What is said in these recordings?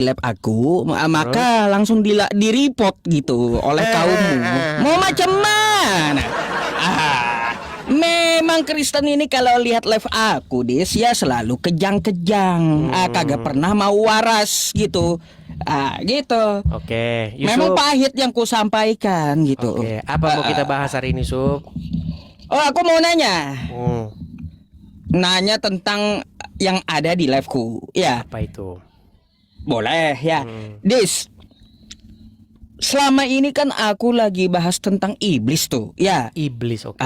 lab aku, maka langsung di report gitu oleh kaummu. Mau macam mana? Memang Kristen ini kalau lihat live aku Dis ya selalu kejang-kejang, kagak pernah mau waras gitu. Gitu. Oke, Memang Yusuf. pahit yang ku sampaikan gitu. Oke, apa mau kita bahas hari ini, Yusuf? Oh, aku mau nanya. Hmm, Nanya tentang yang ada di liveku. Ya, apa itu? boleh ya. Hmm. Dis, selama ini kan aku lagi bahas tentang iblis tuh. Ya. Iblis, oke.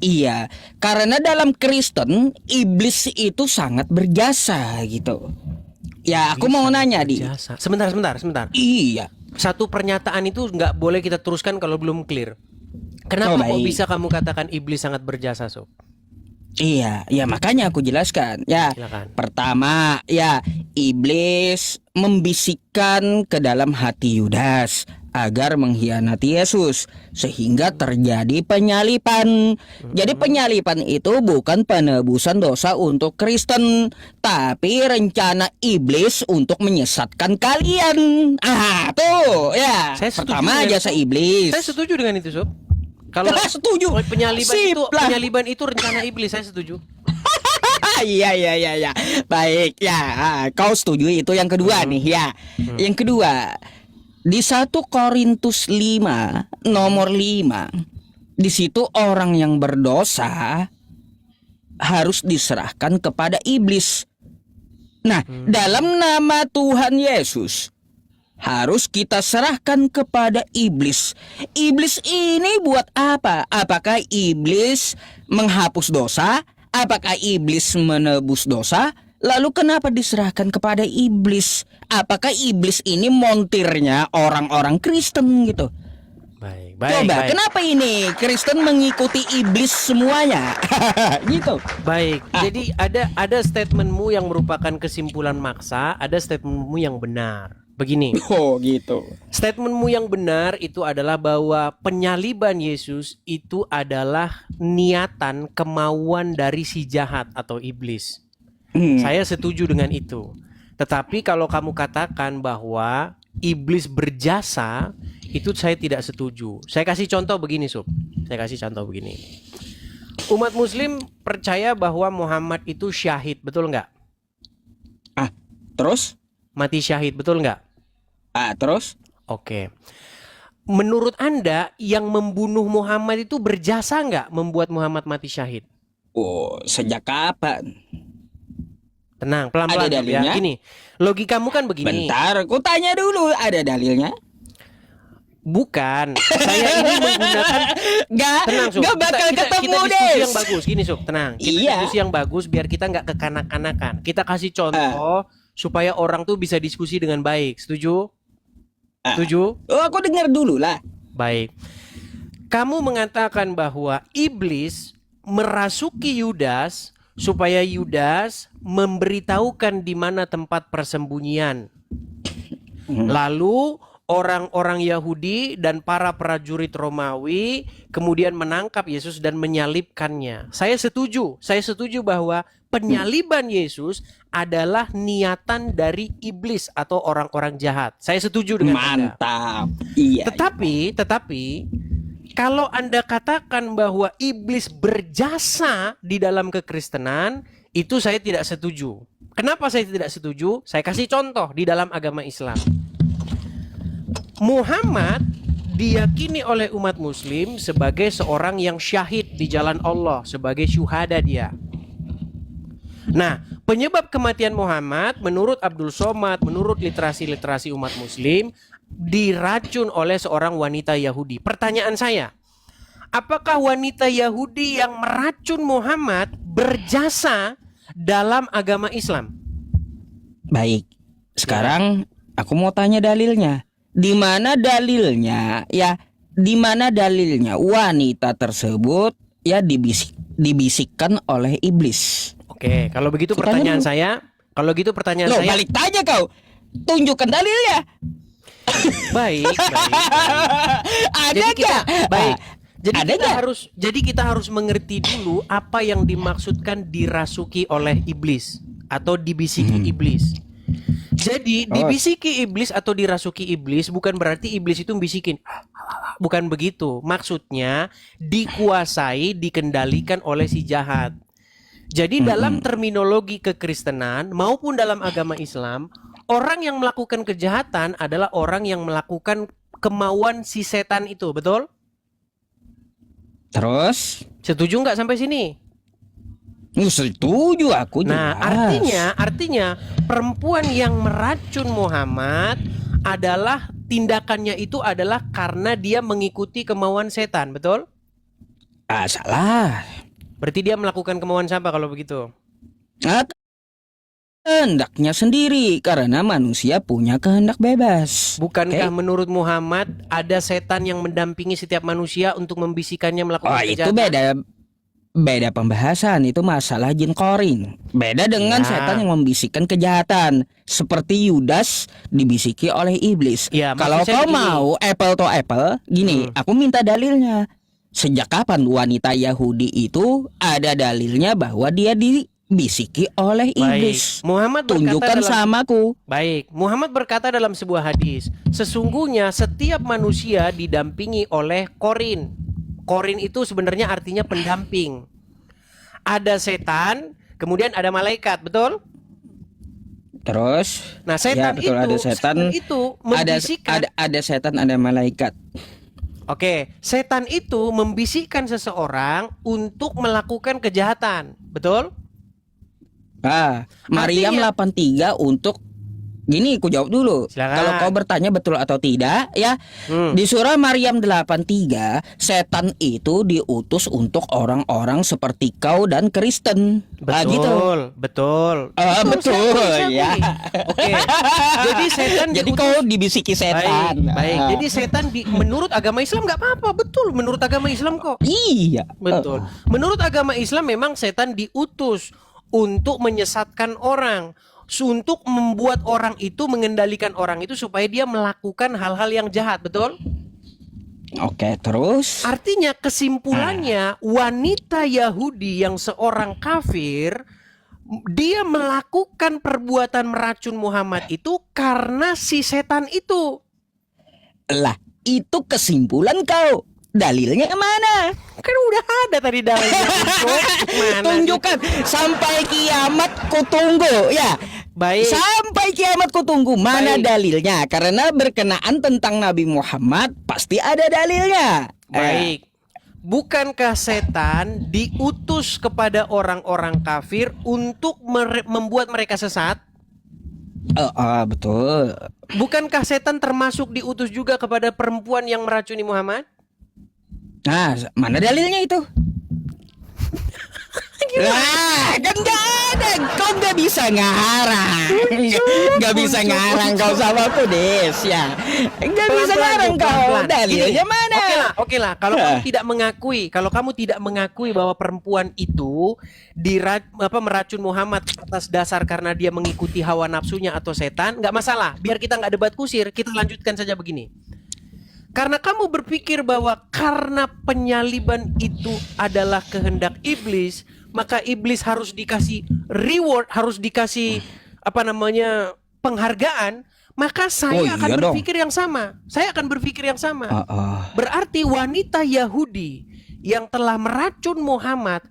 Iya, karena dalam Kristen iblis itu sangat berjasa gitu. Ya, aku mau nanya di. Jasa. Sebentar. Iya. Satu pernyataan itu nggak boleh kita teruskan kalau belum clear. Kenapa kok baik. bisa kamu katakan iblis sangat berjasa, Sob? Iya, ya makanya aku jelaskan. Ya, Silakan. pertama, ya iblis membisikkan ke dalam hati Yudas agar mengkhianati Yesus sehingga terjadi penyalipan. Jadi penyalipan itu bukan penebusan dosa untuk Kristen, tapi rencana iblis untuk menyesatkan kalian. Tuh, ya. Saya setuju Pertama dengan jasa itu. iblis. Saya setuju dengan itu, Sob. Kalau Setuju. Sip lah. penyaliban itu rencana iblis, saya setuju. Iya. Baik ya, kau setuju itu yang kedua nih ya. Yang kedua, di 1 Korintus 5 nomor 5, di situ orang yang berdosa harus diserahkan kepada iblis. Nah, dalam nama Tuhan Yesus harus kita serahkan kepada iblis. Iblis ini buat apa? Apakah iblis menghapus dosa? Apakah iblis menebus dosa? Lalu kenapa diserahkan kepada iblis? Apakah iblis ini montirnya orang-orang Kristen gitu? Baik. Coba, kenapa ini Kristen mengikuti iblis semuanya? Gitu. Baik. Jadi ada statementmu yang merupakan kesimpulan maksa, ada statementmu yang benar. Begini. Oh, gitu. Statementmu yang benar itu adalah bahwa penyaliban Yesus itu adalah niatan, kemauan dari si jahat atau iblis. Saya setuju dengan itu. Tetapi kalau kamu katakan bahwa iblis berjasa, itu saya tidak setuju. Saya kasih contoh begini, Sob. Umat Muslim percaya bahwa Muhammad itu syahid, betul nggak? Terus? Mati syahid, betul nggak? Terus? Oke. Menurut Anda yang membunuh Muhammad itu berjasa nggak membuat Muhammad mati syahid? Oh, sejak kapan? Tenang, pelan-pelan Ada ya. dalilnya? Gini, logikamu kan begini. Bentar, aku tanya dulu, ada dalilnya? Bukan, saya ini menggunakan tenang, Sob. Gak bakal kita ketemu diskusi deh. yang bagus. Gini, Sob, tenang. Kita Iya. diskusi yang bagus biar kita nggak kekanak-kanakan. Kita kasih contoh supaya orang tuh bisa diskusi dengan baik. Setuju? Setuju? Oh, aku dengar dulu lah. Baik. Kamu mengatakan bahwa iblis merasuki Yudas supaya Yudas memberitahukan di mana tempat persembunyian. Lalu orang-orang Yahudi dan para prajurit Romawi kemudian menangkap Yesus dan menyalibkannya. Saya setuju bahwa penyaliban Yesus adalah niatan dari iblis atau orang-orang jahat. Saya setuju dengan Anda. Mantap. Iya. Tetapi kalau Anda katakan bahwa iblis berjasa di dalam kekristenan, itu saya tidak setuju. Kenapa saya tidak setuju? Saya kasih contoh di dalam agama Islam. Muhammad diyakini oleh umat muslim sebagai seorang yang syahid di jalan Allah, sebagai syuhada dia. Nah, penyebab kematian Muhammad menurut Abdul Somad, menurut literasi-literasi umat muslim, diracun oleh seorang wanita Yahudi. Pertanyaan saya, apakah wanita Yahudi yang meracun Muhammad berjasa dalam agama Islam? Baik. Sekarang aku mau tanya dalilnya. Di mana dalilnya? Ya, di mana dalilnya wanita tersebut ya dibisikkan oleh iblis? Oke, kalau begitu pertanyaan saya, Loh, balik tanya kau. Tunjukkan dalilnya. Baik. Ada Jadi kita nggak? baik. Jadi Ada kita nggak? kita harus mengerti dulu apa yang dimaksudkan dirasuki oleh iblis atau dibisiki iblis. Jadi dibisiki iblis atau dirasuki iblis bukan berarti iblis itu bisikin. Bukan begitu. Maksudnya dikuasai, dikendalikan oleh si jahat. Jadi dalam terminologi kekristenan maupun dalam agama Islam, orang yang melakukan kejahatan adalah orang yang melakukan kemauan si setan itu, betul? Terus? Setuju nggak sampai sini? Setuju aku jelas. Nah, artinya perempuan yang meracun Muhammad adalah tindakannya itu adalah karena dia mengikuti kemauan setan, betul? Salah. Berarti dia melakukan kemauan siapa kalau begitu? Kehendaknya sendiri karena manusia punya kehendak bebas. Bukankah menurut Muhammad ada setan yang mendampingi setiap manusia untuk membisikannya melakukan itu kejahatan? beda pembahasan, itu masalah jin korin. Beda dengan Ya. setan yang membisikkan kejahatan, seperti Yudas dibisiki oleh iblis. Ya, Kalau maksud saya kau begini. mau apple to apple, gini, aku minta dalilnya. Sejak kapan wanita Yahudi itu ada dalilnya bahwa dia dibisiki oleh iblis? Muhammad berkata Tunjukkan dalam samaku. Baik, Muhammad berkata dalam sebuah hadis, sesungguhnya setiap manusia didampingi oleh korin. Korin itu sebenarnya artinya pendamping. Ada setan, kemudian ada malaikat, betul? Terus, Nah, setan betul, ada setan itu ada membisikkan. ada setan, ada malaikat. Oke, setan itu membisikkan seseorang untuk melakukan kejahatan, betul? Maryam Artinya- 83 untuk gini, aku jawab dulu. Silakan. Kalau kau bertanya betul atau tidak, ya. Di surah Maryam 83, setan itu diutus untuk orang-orang seperti kau dan Kristen. Gitu. Betul. Betul, saya akui. ya. Oke. Jadi setan Jadi diutus- kau dibisiki setan. Baik. Jadi setan menurut agama Islam nggak apa-apa, betul. Menurut agama Islam kok. Iya. Betul. Menurut agama Islam memang setan diutus untuk menyesatkan orang, untuk membuat orang itu, mengendalikan orang itu supaya dia melakukan hal-hal yang jahat, betul? Oke, terus. Artinya kesimpulannya wanita Yahudi yang seorang kafir, dia melakukan perbuatan meracun Muhammad itu karena si setan itu. Lah, itu kesimpulan kau. Dalilnya mana? Kan udah ada tadi dalilnya. Mana? Tunjukkan sampai kiamat ku tunggu, ya. Baik. Sampai kiamat ku tunggu mana Baik. dalilnya? Karena berkenaan tentang Nabi Muhammad pasti ada dalilnya. Baik. Bukankah setan diutus kepada orang-orang kafir untuk membuat mereka sesat? Betul. Bukankah setan termasuk diutus juga kepada perempuan yang meracuni Muhammad? Nah, mana dalilnya itu? Lah, kan gak ada. Kau gak bisa ngarang. Gak bisa ngarang kau sama aku, Des, ya. Gak bisa ngarang kau. Pelan-pelan. Dalilnya Gini, mana? Oke lah. Kalau kamu tidak mengakui bahwa perempuan itu meracun Muhammad atas dasar karena dia mengikuti hawa nafsunya atau setan, nggak masalah. Biar kita nggak debat kusir, kita lanjutkan saja begini. Karena kamu berpikir bahwa karena penyaliban itu adalah kehendak iblis, maka iblis harus dikasih reward, harus dikasih penghargaan, maka saya akan iya berpikir yang sama. Saya akan berpikir yang sama. Berarti wanita Yahudi yang telah meracun Muhammad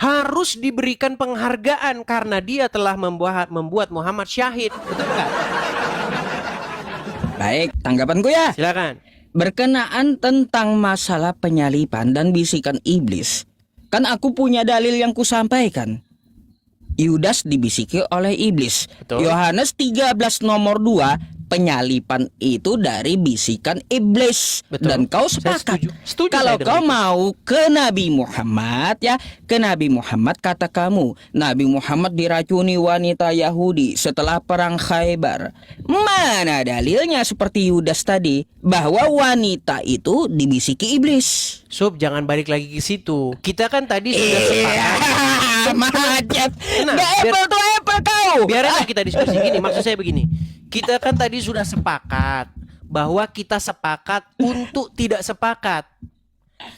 harus diberikan penghargaan karena dia telah membuat Muhammad syahid. Betul nggak? Baik, tanggapanku ya. Silakan. Berkenaan tentang masalah penyaliban dan bisikan iblis, kan aku punya dalil yang kusampaikan. Yudas dibisiki oleh iblis. Betul. Yohanes 13 nomor 2, penyaliban itu dari bisikan iblis. Betul. Dan kau Saya sepakat. setuju Kalau saya dengan kau itu. mau ke Nabi Muhammad, ya, ke Nabi Muhammad, kata kamu, Nabi Muhammad diracuni wanita Yahudi setelah perang Khaybar. Mana dalilnya seperti Yudas tadi bahwa wanita itu dibisiki iblis? Sub, jangan balik lagi ke situ. Kita kan tadi sudah sepakat. Macet. Tenang, Nggak apple to apple kau. Biar aja kita diskusi gini. Maksud saya begini. Kita kan tadi sudah sepakat bahwa kita sepakat untuk tidak sepakat.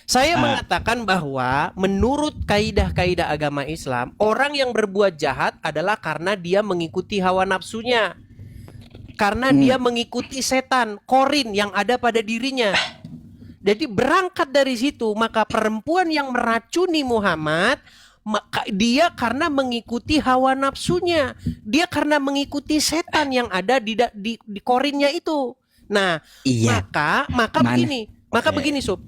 Saya mengatakan bahwa menurut kaidah-kaidah agama Islam, orang yang berbuat jahat adalah karena dia mengikuti hawa nafsunya. karena dia mengikuti setan, korin yang ada pada dirinya. Jadi berangkat dari situ, maka perempuan yang meracuni Muhammad, maka dia karena mengikuti hawa nafsunya, dia karena mengikuti setan yang ada di korinnya itu. Nah, Iya. maka begini Sob.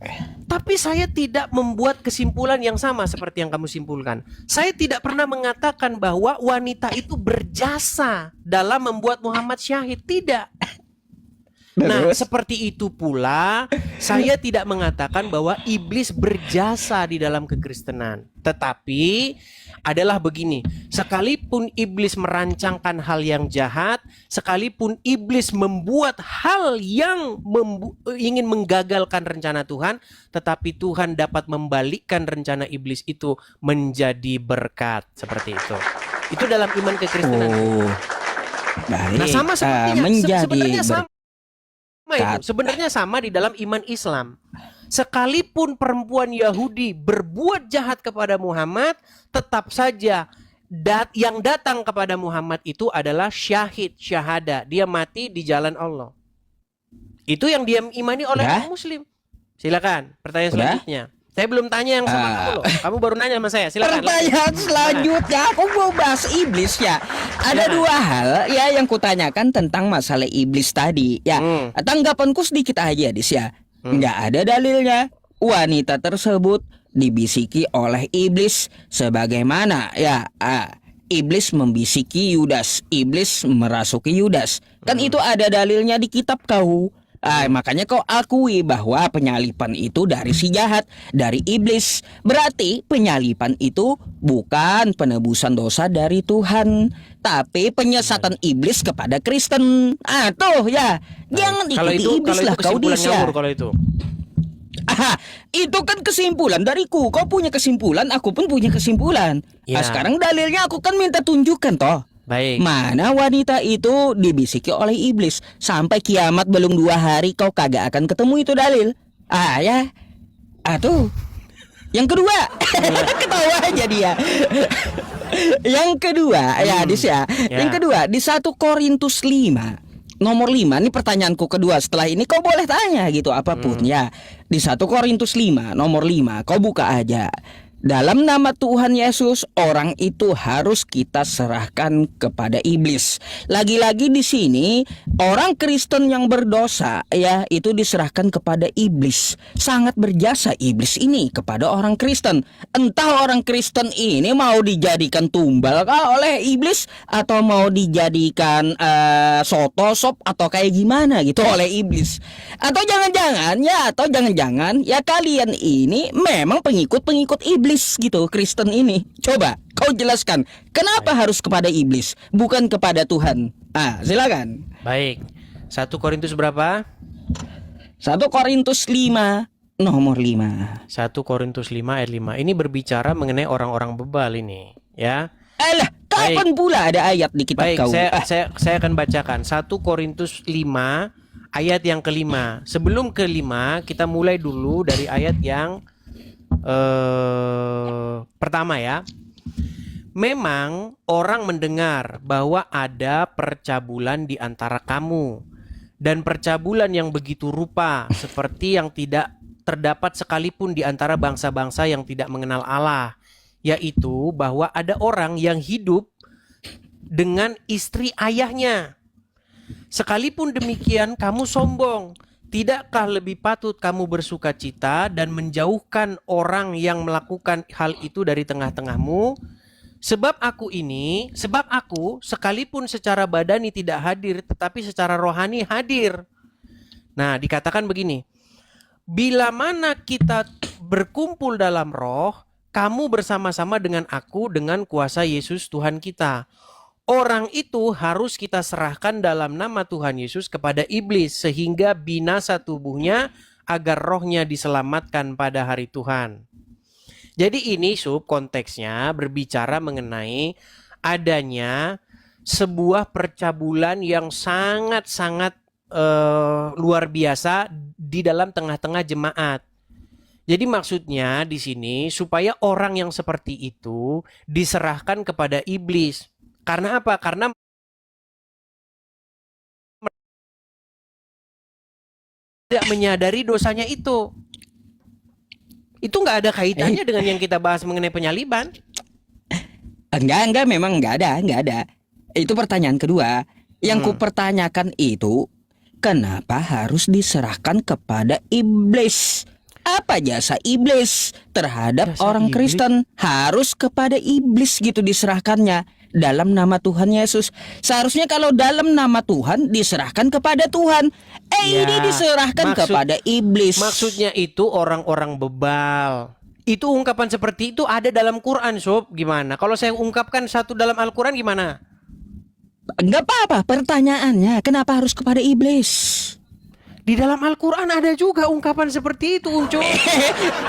Tapi saya tidak membuat kesimpulan yang sama seperti yang kamu simpulkan. Saya tidak pernah mengatakan bahwa wanita itu berjasa dalam membuat Muhammad syahid, tidak. Nah, seperti itu pula saya tidak mengatakan bahwa iblis berjasa di dalam kekristenan. Tetapi adalah begini, sekalipun iblis merancangkan hal yang jahat, sekalipun iblis membuat hal yang ingin menggagalkan rencana Tuhan, tetapi Tuhan dapat membalikkan rencana iblis itu menjadi berkat, seperti itu. Itu dalam iman kekristenan. Baik. Nah, sama sepertinya Menjadi sebenarnya sama itu. Sebenarnya sama di dalam iman Islam. Sekalipun perempuan Yahudi berbuat jahat kepada Muhammad, tetap saja yang datang kepada Muhammad itu adalah syahid, syahada. Dia mati di jalan Allah. Itu yang dia imani oleh kaum muslim. Silakan, pertanyaan selanjutnya. Saya belum tanya yang sama kamu loh. Kamu baru nanya sama saya. Silakan. Pertanyaan selanjutnya aku mau bahas iblis ya. Ada dua hal ya yang kutanyakan tentang masalah iblis tadi. Ya, tanggapanku sedikit aja Dis ya. Nggak ada dalilnya wanita tersebut dibisiki oleh iblis sebagaimana ya iblis membisiki Yudas, iblis merasuki Yudas. Kan itu ada dalilnya di kitab kau. Makanya kau akui bahwa penyalipan itu dari si jahat, dari iblis. Berarti penyalipan itu bukan penebusan dosa dari Tuhan, tapi penyesatan iblis kepada Kristen. Tuh ya, jangan ikuti iblis lah kau Dis ya. Kalau itu. Itu kan kesimpulan dariku. Kau punya kesimpulan, aku pun punya kesimpulan. Ya. Sekarang dalilnya aku kan minta tunjukkan toh. Baik. Mana wanita itu dibisiki oleh iblis. Sampai kiamat belum 2 hari kau kagak akan ketemu itu dalil. Ya. Tuh. Yang kedua. Ketawa aja dia. Yang kedua ya Dis ya. Yang kedua di 1 Korintus 5 nomor 5. Ini pertanyaanku kedua. Setelah ini kau boleh tanya gitu apapun ya. Di 1 Korintus 5 nomor 5 kau buka aja. Dalam nama Tuhan Yesus, orang itu harus kita serahkan kepada iblis. Lagi-lagi di sini, orang Kristen yang berdosa ya itu diserahkan kepada iblis. Sangat berjasa iblis ini kepada orang Kristen. Entah orang Kristen ini mau dijadikan tumbal kah oleh iblis atau mau dijadikan sop atau kayak gimana gitu oleh iblis. Atau jangan-jangan ya kalian ini memang pengikut-pengikut iblis gitu Kristen ini. Coba kau jelaskan kenapa harus kepada iblis bukan kepada Tuhan. Silakan. Baik. 1 Korintus berapa? 1 Korintus 5 nomor 5. 1 Korintus 5 ayat 5. Ini berbicara mengenai orang-orang bebal ini, ya. Kapan pula ada ayat di kitab kau? Saya akan bacakan 1 Korintus 5 ayat yang kelima. Sebelum kelima, kita mulai dulu dari ayat yang pertama ya. Memang orang mendengar bahwa ada percabulan di antara kamu, dan percabulan yang begitu rupa seperti yang tidak terdapat sekalipun di antara bangsa-bangsa yang tidak mengenal Allah, yaitu bahwa ada orang yang hidup dengan istri ayahnya. Sekalipun demikian kamu sombong. Tidakkah lebih patut kamu bersuka cita dan menjauhkan orang yang melakukan hal itu dari tengah-tengahmu? Sebab aku sekalipun secara badani tidak hadir, tetapi secara rohani hadir. Nah, dikatakan begini. Bila mana kita berkumpul dalam roh, kamu bersama-sama dengan aku dengan kuasa Yesus Tuhan kita. Orang itu harus kita serahkan dalam nama Tuhan Yesus kepada iblis sehingga binasa tubuhnya agar rohnya diselamatkan pada hari Tuhan. Jadi ini konteksnya berbicara mengenai adanya sebuah percabulan yang sangat-sangat luar biasa di dalam tengah-tengah jemaat. Jadi maksudnya di sini supaya orang yang seperti itu diserahkan kepada iblis. Karena apa? Karena tidak menyadari dosanya itu. Itu nggak ada kaitannya dengan yang kita bahas mengenai penyaliban. Enggak, memang enggak ada. Itu pertanyaan kedua. Yang kupertanyakan itu, kenapa harus diserahkan kepada iblis? Apa jasa iblis terhadap Jasa orang iblis? Kristen? Harus kepada iblis gitu diserahkannya dalam nama Tuhan Yesus. Seharusnya kalau dalam nama Tuhan diserahkan kepada Tuhan. Ya, Ini diserahkan kepada iblis. Maksudnya itu orang-orang bebal. Itu ungkapan seperti itu ada dalam Quran, Sob. Gimana? Kalau saya ungkapkan satu dalam Al-Quran gimana? Enggak apa-apa, pertanyaannya kenapa harus kepada iblis? Di dalam Al-Quran ada juga ungkapan seperti itu, Unco.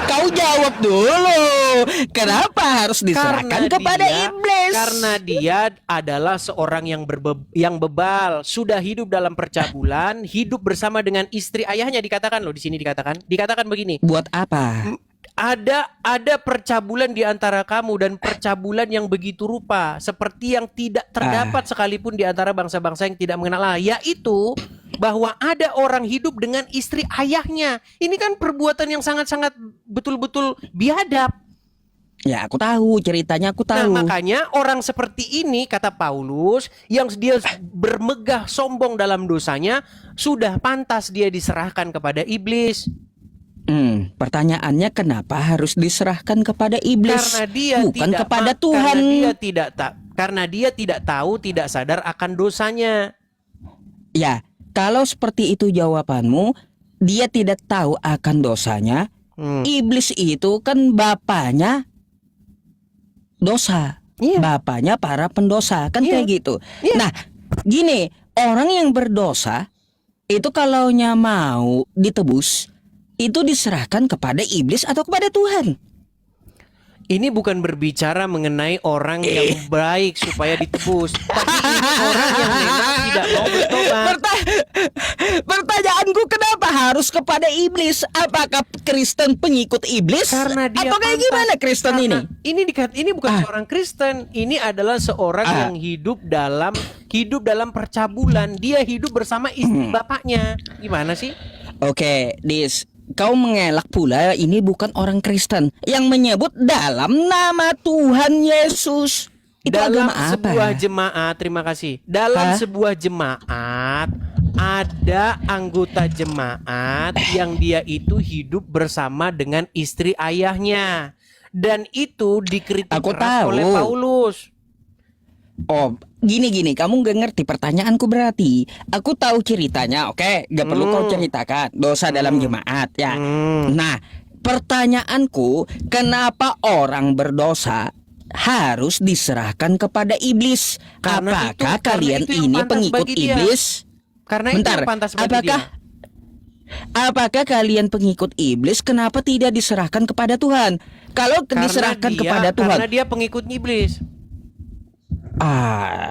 Kau jawab dulu. Kenapa harus diserahkan kepada iblis? Karena dia adalah seorang yang bebal, sudah hidup dalam percabulan, hidup bersama dengan istri ayahnya, dikatakan loh di sini dikatakan begini. Buat apa? Ada percabulan di antara kamu dan percabulan yang begitu rupa seperti yang tidak terdapat sekalipun di antara bangsa-bangsa yang tidak mengenal Allah, yaitu bahwa ada orang hidup dengan istri ayahnya. Ini kan perbuatan yang sangat-sangat betul-betul biadab. Ya, aku tahu ceritanya, aku tahu. Nah, makanya orang seperti ini, kata Paulus, yang dia bermegah sombong dalam dosanya, sudah pantas dia diserahkan kepada iblis. Pertanyaannya kenapa harus diserahkan kepada iblis? Karena dia bukan tidak kepada Tuhan. Karena dia tidak tahu, tidak sadar akan dosanya. Ya, kalau seperti itu jawabanmu, dia tidak tahu akan dosanya. Iblis itu kan bapaknya dosa. Iya. Bapaknya para pendosa, kan Iya. kayak gitu. Iya. Nah, gini, orang yang berdosa itu kalaunya mau ditebus, itu diserahkan kepada iblis atau kepada Tuhan? Ini bukan berbicara mengenai orang yang baik supaya ditebus, tapi ini orang yang memang tidak mau bertobat. Pertanyaanku, kenapa harus kepada iblis? Apakah Kristen pengikut iblis? Karena dia atau kayak pantas. gimana Kristen Karena ini? ini bukan seorang Kristen, ini adalah seorang yang hidup dalam percabulan. Dia hidup bersama istri bapaknya. Gimana sih? Oke, Dis, kau mengelak pula ini bukan orang Kristen yang menyebut dalam nama Tuhan Yesus. Itu Dalam agama apa? sebuah jemaat, terima kasih. Dalam Hah? sebuah jemaat ada anggota jemaat yang dia itu hidup bersama dengan istri ayahnya, dan itu dikritik Aku keras tahu. oleh Paulus. Oh, gini, kamu gak ngerti pertanyaanku berarti. Aku tahu ceritanya, oke? Gak perlu kau ceritakan dosa dalam jemaat, ya. Nah, pertanyaanku, kenapa orang berdosa harus diserahkan kepada iblis? Karena Apakah itu- kalian karena itu yang ini pantas pengikut bagi dia. iblis? Karena Bentar, itu yang pantas bagi apakah kalian pengikut iblis? Kenapa tidak diserahkan kepada Tuhan? Kalau dia. diserahkan kepada Tuhan, Karena dia pengikut iblis.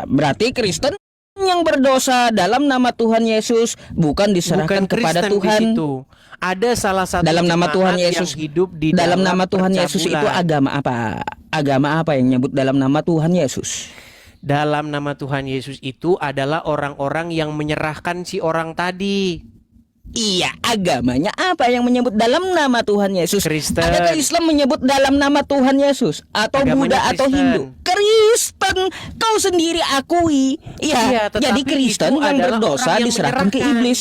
berarti Kristen yang berdosa dalam nama Tuhan Yesus bukan diserahkan Bukan kepada Kristen Tuhan. di situ. Ada salah satu Dalam nama jemaat Tuhan yang Yesus, hidup di dalam nama Tuhan Yesus itu percabulan. agama apa? Agama apa yang nyebut dalam nama Tuhan Yesus? Dalam nama Tuhan Yesus itu adalah orang-orang yang menyerahkan si orang tadi. Iya, agamanya apa yang menyebut dalam nama Tuhan Yesus? Kristen. Adakah Islam menyebut dalam nama Tuhan Yesus? Atau Agamanya Buddha atau Kristen. Hindu? Kristen, kau sendiri akui. Iya, Ya, tetapi jadi Kristen itu yang adalah berdosa orang yang diserahkan ke menyerahkan. iblis.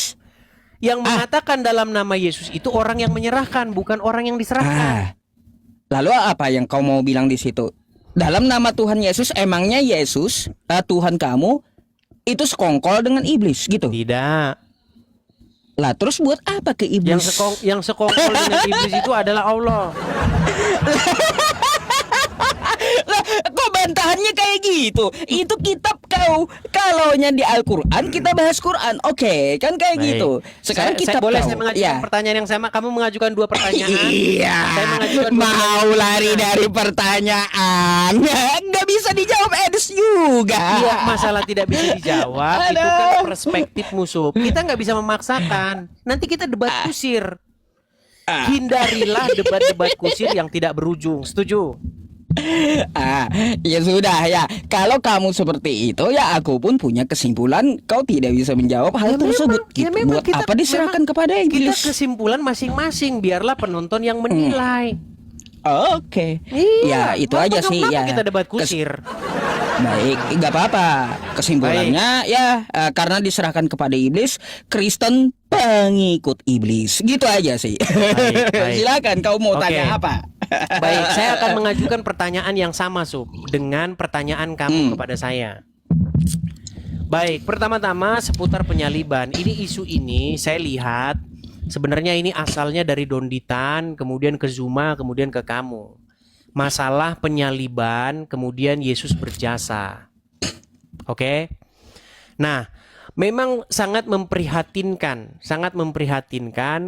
Yang mengatakan dalam nama Yesus itu orang yang menyerahkan, bukan orang yang diserahkan. Lalu apa yang kau mau bilang di situ? Dalam nama Tuhan Yesus, emangnya Yesus, Tuhan kamu, itu sekongkol dengan iblis gitu? Tidak. Lah terus buat apa ke iblis? Yang sekongkol dengan iblis itu adalah Allah. Lah, kok bantahannya kayak gitu? Itu kitab kau. Kalaunya di Al-Quran kita bahas Quran. Oke, kan kayak Baik. gitu. Sekarang kitab boleh kau. saya mengajukan Ya. pertanyaan yang sama. Kamu mengajukan dua pertanyaan. Iya. Saya mengajukan dua Mau pertanyaan. lari dari pertanyaan. Nggak bisa dijawab Edis juga. Iya, masalah tidak bisa dijawab itu kan Aduh. perspektif musuh. Kita nggak bisa memaksakan. Nanti kita debat kusir. Hindarilah debat-debat kusir yang tidak berujung. Setuju? Ya sudah ya. Kalau kamu seperti itu ya aku pun punya kesimpulan kau tidak bisa menjawab hal tersebut. Gitu. memang Buat apa diserahkan kepada kita iblis? kesimpulan masing-masing, biarlah penonton yang menilai. Oke. Iya, Ya itu aja sih kenapa ya. kita debat kusir? Baik, nggak apa-apa. Kesimpulannya ya karena diserahkan kepada iblis, Kristen pengikut iblis. Gitu aja sih. Baik. Silakan kau mau Oke. tanya apa? Baik, saya akan mengajukan pertanyaan yang sama, Sub, dengan pertanyaan kamu kepada saya. Baik, pertama-tama seputar penyaliban. Ini isu ini saya lihat sebenarnya ini asalnya dari Donditan, kemudian ke Zuma, kemudian ke kamu. Masalah penyaliban, kemudian Yesus berjasa. Oke. Nah, memang sangat memprihatinkan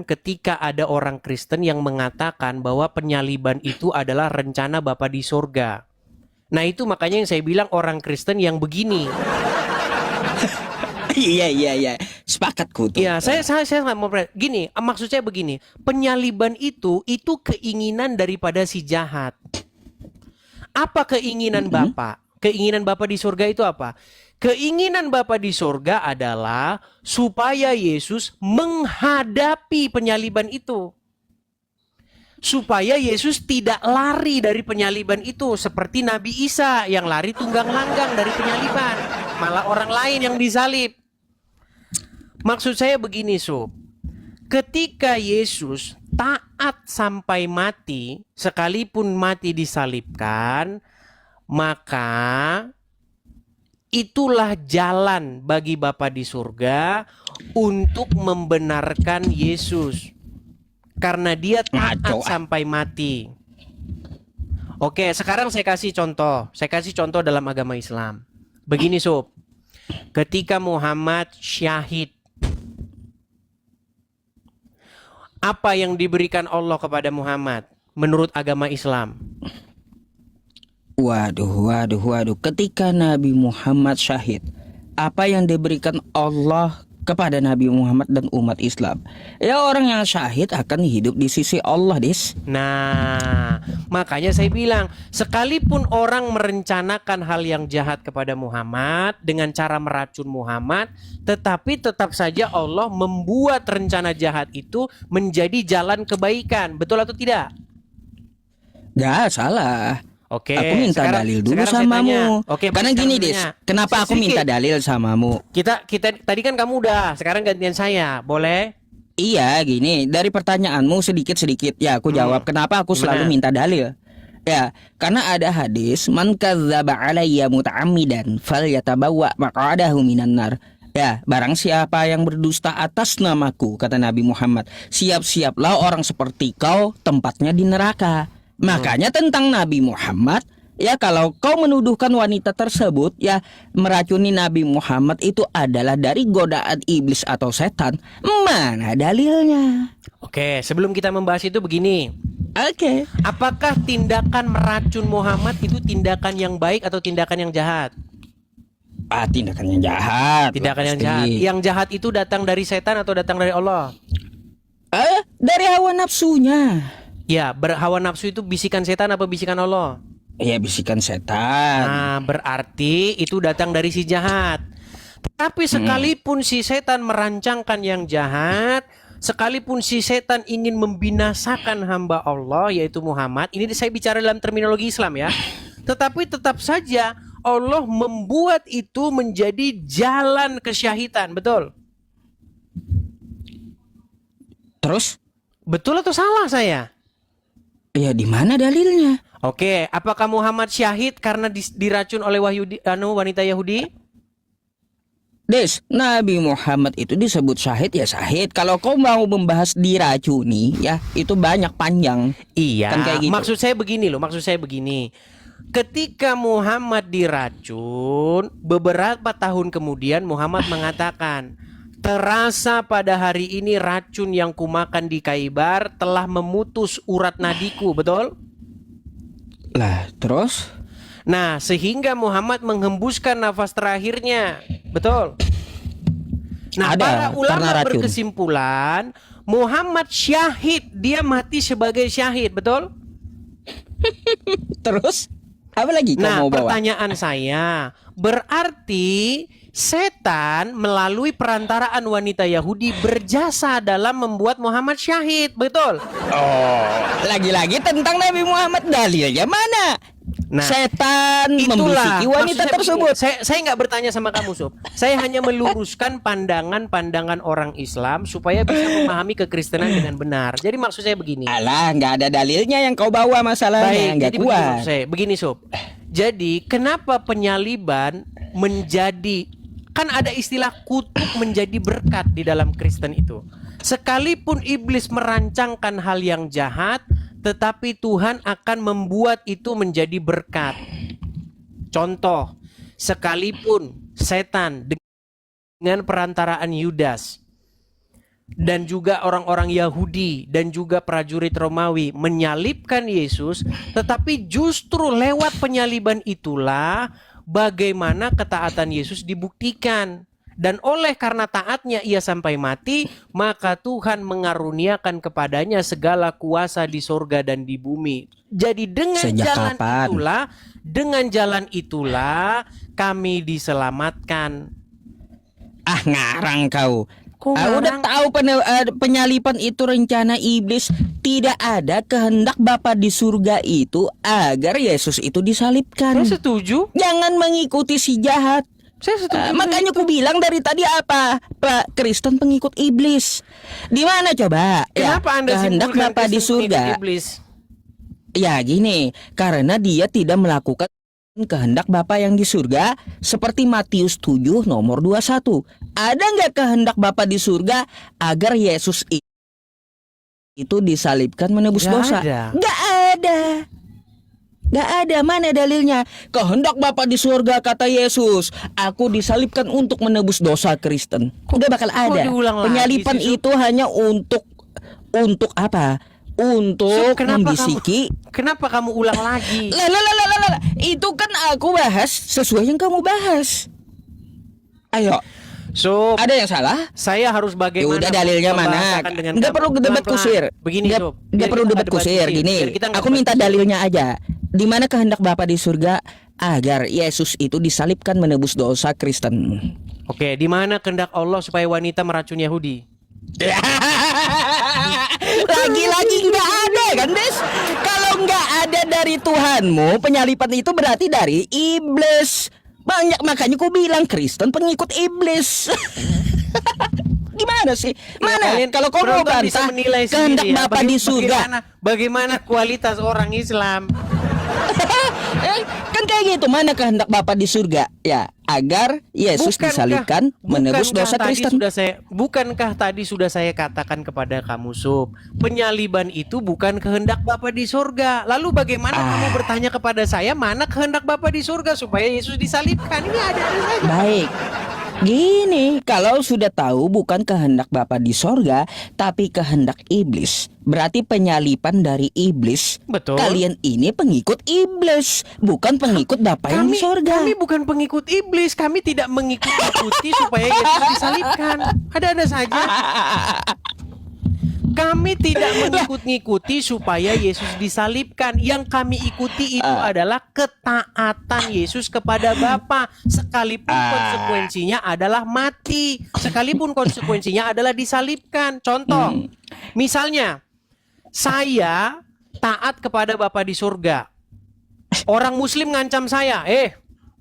ketika ada orang Kristen yang mengatakan bahwa penyaliban itu adalah rencana Bapa di sorga. Nah, itu makanya yang saya bilang orang Kristen yang begini. Iya. Sepakat ku tuh. Ya, saya nggak mau gini. Maksud saya begini, penyaliban itu keinginan daripada si jahat. Apa keinginan Bapa? Keinginan Bapa di surga itu apa? Keinginan Bapa di surga adalah supaya Yesus menghadapi penyaliban itu. Supaya Yesus tidak lari dari penyaliban itu seperti Nabi Isa yang lari tunggang langgang dari penyaliban, malah orang lain yang disalib. Maksud saya begini, Sob. Ketika Yesus taat sampai mati, sekalipun mati disalibkan, maka itulah jalan bagi Bapa di surga untuk membenarkan Yesus. Karena dia taat sampai mati. Oke, sekarang saya kasih contoh. Saya kasih contoh dalam agama Islam. Begini, Sob. Ketika Muhammad syahid, apa yang diberikan Allah kepada Muhammad menurut agama Islam? Waduh. Ketika Nabi Muhammad syahid, apa yang diberikan Allah kepada Nabi Muhammad dan umat Islam? Ya, orang yang syahid akan hidup di sisi Allah, Dis. Nah, makanya saya bilang, sekalipun orang merencanakan hal yang jahat kepada Muhammad dengan cara meracun Muhammad, tetapi tetap saja Allah membuat rencana jahat itu menjadi jalan kebaikan. Betul atau tidak? Gak salah. Oke, Aku minta dalil dulu samamu. Oke, karena gini, Dis. Kenapa aku minta dalil samamu? Kita tadi kan kamu udah, sekarang gantian saya. Boleh? Iya, gini. Dari pertanyaanmu sedikit-sedikit ya aku jawab kenapa aku selalu minta dalil. Ya, karena ada hadis, man kadzdzaba alayya muta'ammidan falyatabawwa maq'adahu minan nar. Ya, barang siapa yang berdusta atas namaku, kata Nabi Muhammad, siap-siaplah orang seperti kau tempatnya di neraka. Makanya tentang Nabi Muhammad, ya kalau kau menuduhkan wanita tersebut ya meracuni Nabi Muhammad itu adalah dari godaan iblis atau setan, mana dalilnya? Oke, sebelum kita membahas itu begini. Oke. Apakah tindakan meracun Muhammad itu tindakan yang baik atau tindakan yang jahat? Tindakan yang jahat. Tindakan yang jahat. Yang jahat itu datang dari setan atau datang dari Allah? Dari hawa nafsunya. Ya, hawa nafsu itu bisikan setan apa bisikan Allah? Ya, bisikan setan. Nah, berarti itu datang dari si jahat. Tapi sekalipun si setan merancangkan yang jahat, sekalipun si setan ingin membinasakan hamba Allah yaitu Muhammad, ini saya bicara dalam terminologi Islam ya. Tetapi tetap saja Allah membuat itu menjadi jalan kesyahidan, betul? Terus? Betul atau salah saya? Ya, di mana dalilnya? Oke, apakah Muhammad syahid karena diracun oleh wanita Yahudi? Des, Nabi Muhammad itu disebut syahid ya syahid. Kalau kau mau membahas diracuni ya itu banyak panjang. Iya, kan kayak gitu. Maksud saya begini. Ketika Muhammad diracun, beberapa tahun kemudian Muhammad mengatakan, terasa pada hari ini racun yang kumakan di Khaybar telah memutus urat nadiku, betul? Lah, terus? Nah, sehingga Muhammad menghembuskan nafas terakhirnya, betul? Nah, para ulama berkesimpulan Muhammad syahid, dia mati sebagai syahid, betul? Terus? Apa lagi kau Nah, mau bawa? pertanyaan saya, berarti setan melalui perantaraan wanita Yahudi berjasa dalam membuat Muhammad syahid, betul? Oh, lagi-lagi tentang Nabi Muhammad, dalilnya mana? Nah, Setan itulah membisiki wanita maksudnya tersebut. begini, saya nggak bertanya sama kamu, Sob. Saya hanya meluruskan pandangan-pandangan orang Islam supaya bisa memahami kekristenan dengan benar. Jadi maksud saya begini. Alah, nggak ada dalilnya yang kau bawa, masalahnya Baik, nggak jadi begini, kuat. maksud saya, begini, Sob. Jadi kenapa penyaliban menjadi, kan ada istilah kutuk menjadi berkat di dalam Kristen itu. Sekalipun iblis merancangkan hal yang jahat, tetapi Tuhan akan membuat itu menjadi berkat. Contoh, sekalipun setan dengan perantaraan Yudas dan juga orang-orang Yahudi dan juga prajurit Romawi menyalibkan Yesus, tetapi justru lewat penyaliban itulah bagaimana ketaatan Yesus dibuktikan. Dan oleh karena taatnya ia sampai mati, maka Tuhan mengaruniakan kepadanya segala kuasa di sorga dan di bumi. Jadi dengan jalan itulah kami diselamatkan. Ah, ngarang kau. Kok Udah ngarang? tahu penyalipan itu rencana iblis. Tidak ada kehendak Bapa di surga itu agar Yesus itu disalibkan. Saya setuju. Jangan mengikuti si jahat. Saya setuju. Makanya aku bilang dari tadi apa? Pak Kristen pengikut iblis. Di mana coba? Kenapa Anda kehendak simpulkan Bapa di Kristen surga? pengikut iblis? Ya gini, karena dia tidak melakukan kehendak Bapa yang di surga seperti Matius 7 nomor 21. Ada nggak kehendak Bapa di surga agar Yesus itu disalibkan menebus Nggak dosa? ada. Nggak ada. Nggak ada, mana dalilnya? Kehendak Bapa di surga, kata Yesus, aku disalibkan untuk menebus dosa Kristen. Nggak bakal ada. diulang lagi Penyaliban sih, Sob? itu hanya untuk apa? Untuk membisiki. Kenapa kamu ulang lagi? Lah. Itu kan aku bahas sesuai yang kamu bahas. Ayo, So, ada yang salah? saya harus bagaimana? Ya udah, dalilnya mana? membahasakan dengan Nggak kamu? perlu debat Pelan-pelan. kusir. Begini, Nggak Sob. nggak Biar perlu kita debat nggak kusir. Gini, Biar kita nggak aku minta debat kusir. dalilnya aja. Di mana kehendak Bapa di surga agar Yesus itu disalibkan menebus dosa Kristen? Oke, di mana kehendak Allah supaya wanita meracun Yahudi? Lagi-lagi nggak ada kan, Des? Kalau nggak ada dari Tuhanmu, penyalipan itu berarti dari iblis. Banyak, makanya ku bilang Kristen pengikut iblis. Gimana sih? Mana? Kalian Kalau kau mau penonton bisa bantah menilai kehendak sendiri ya, Bapa di surga, bagaimana kualitas orang Islam? kan kayak gitu. Mana kehendak Bapa di surga? Ya, agar Yesus disalibkan menebus dosa Kristen. Bukankah tadi sudah saya katakan kepada kamu, Sob, penyaliban itu bukan kehendak Bapa di surga. Lalu bagaimana kamu bertanya kepada saya mana kehendak Bapa di surga supaya Yesus disalibkan? Ini ada saja. Baik. Gini, kalau sudah tahu bukan kehendak Bapa di sorga, tapi kehendak iblis, berarti penyalipan dari iblis. Betul. Kalian ini pengikut iblis, bukan pengikut Bapa yang di sorga. Kami bukan pengikut iblis, kami tidak mengikuti supaya Yesus disalibkan. Ada saja. Kami tidak mengikut-ngikuti supaya Yesus disalibkan. Yang kami ikuti itu adalah ketaatan Yesus kepada Bapa. Sekalipun konsekuensinya adalah mati, sekalipun konsekuensinya adalah disalibkan. Contoh, misalnya saya taat kepada Bapa di surga. Orang Muslim ngancam saya,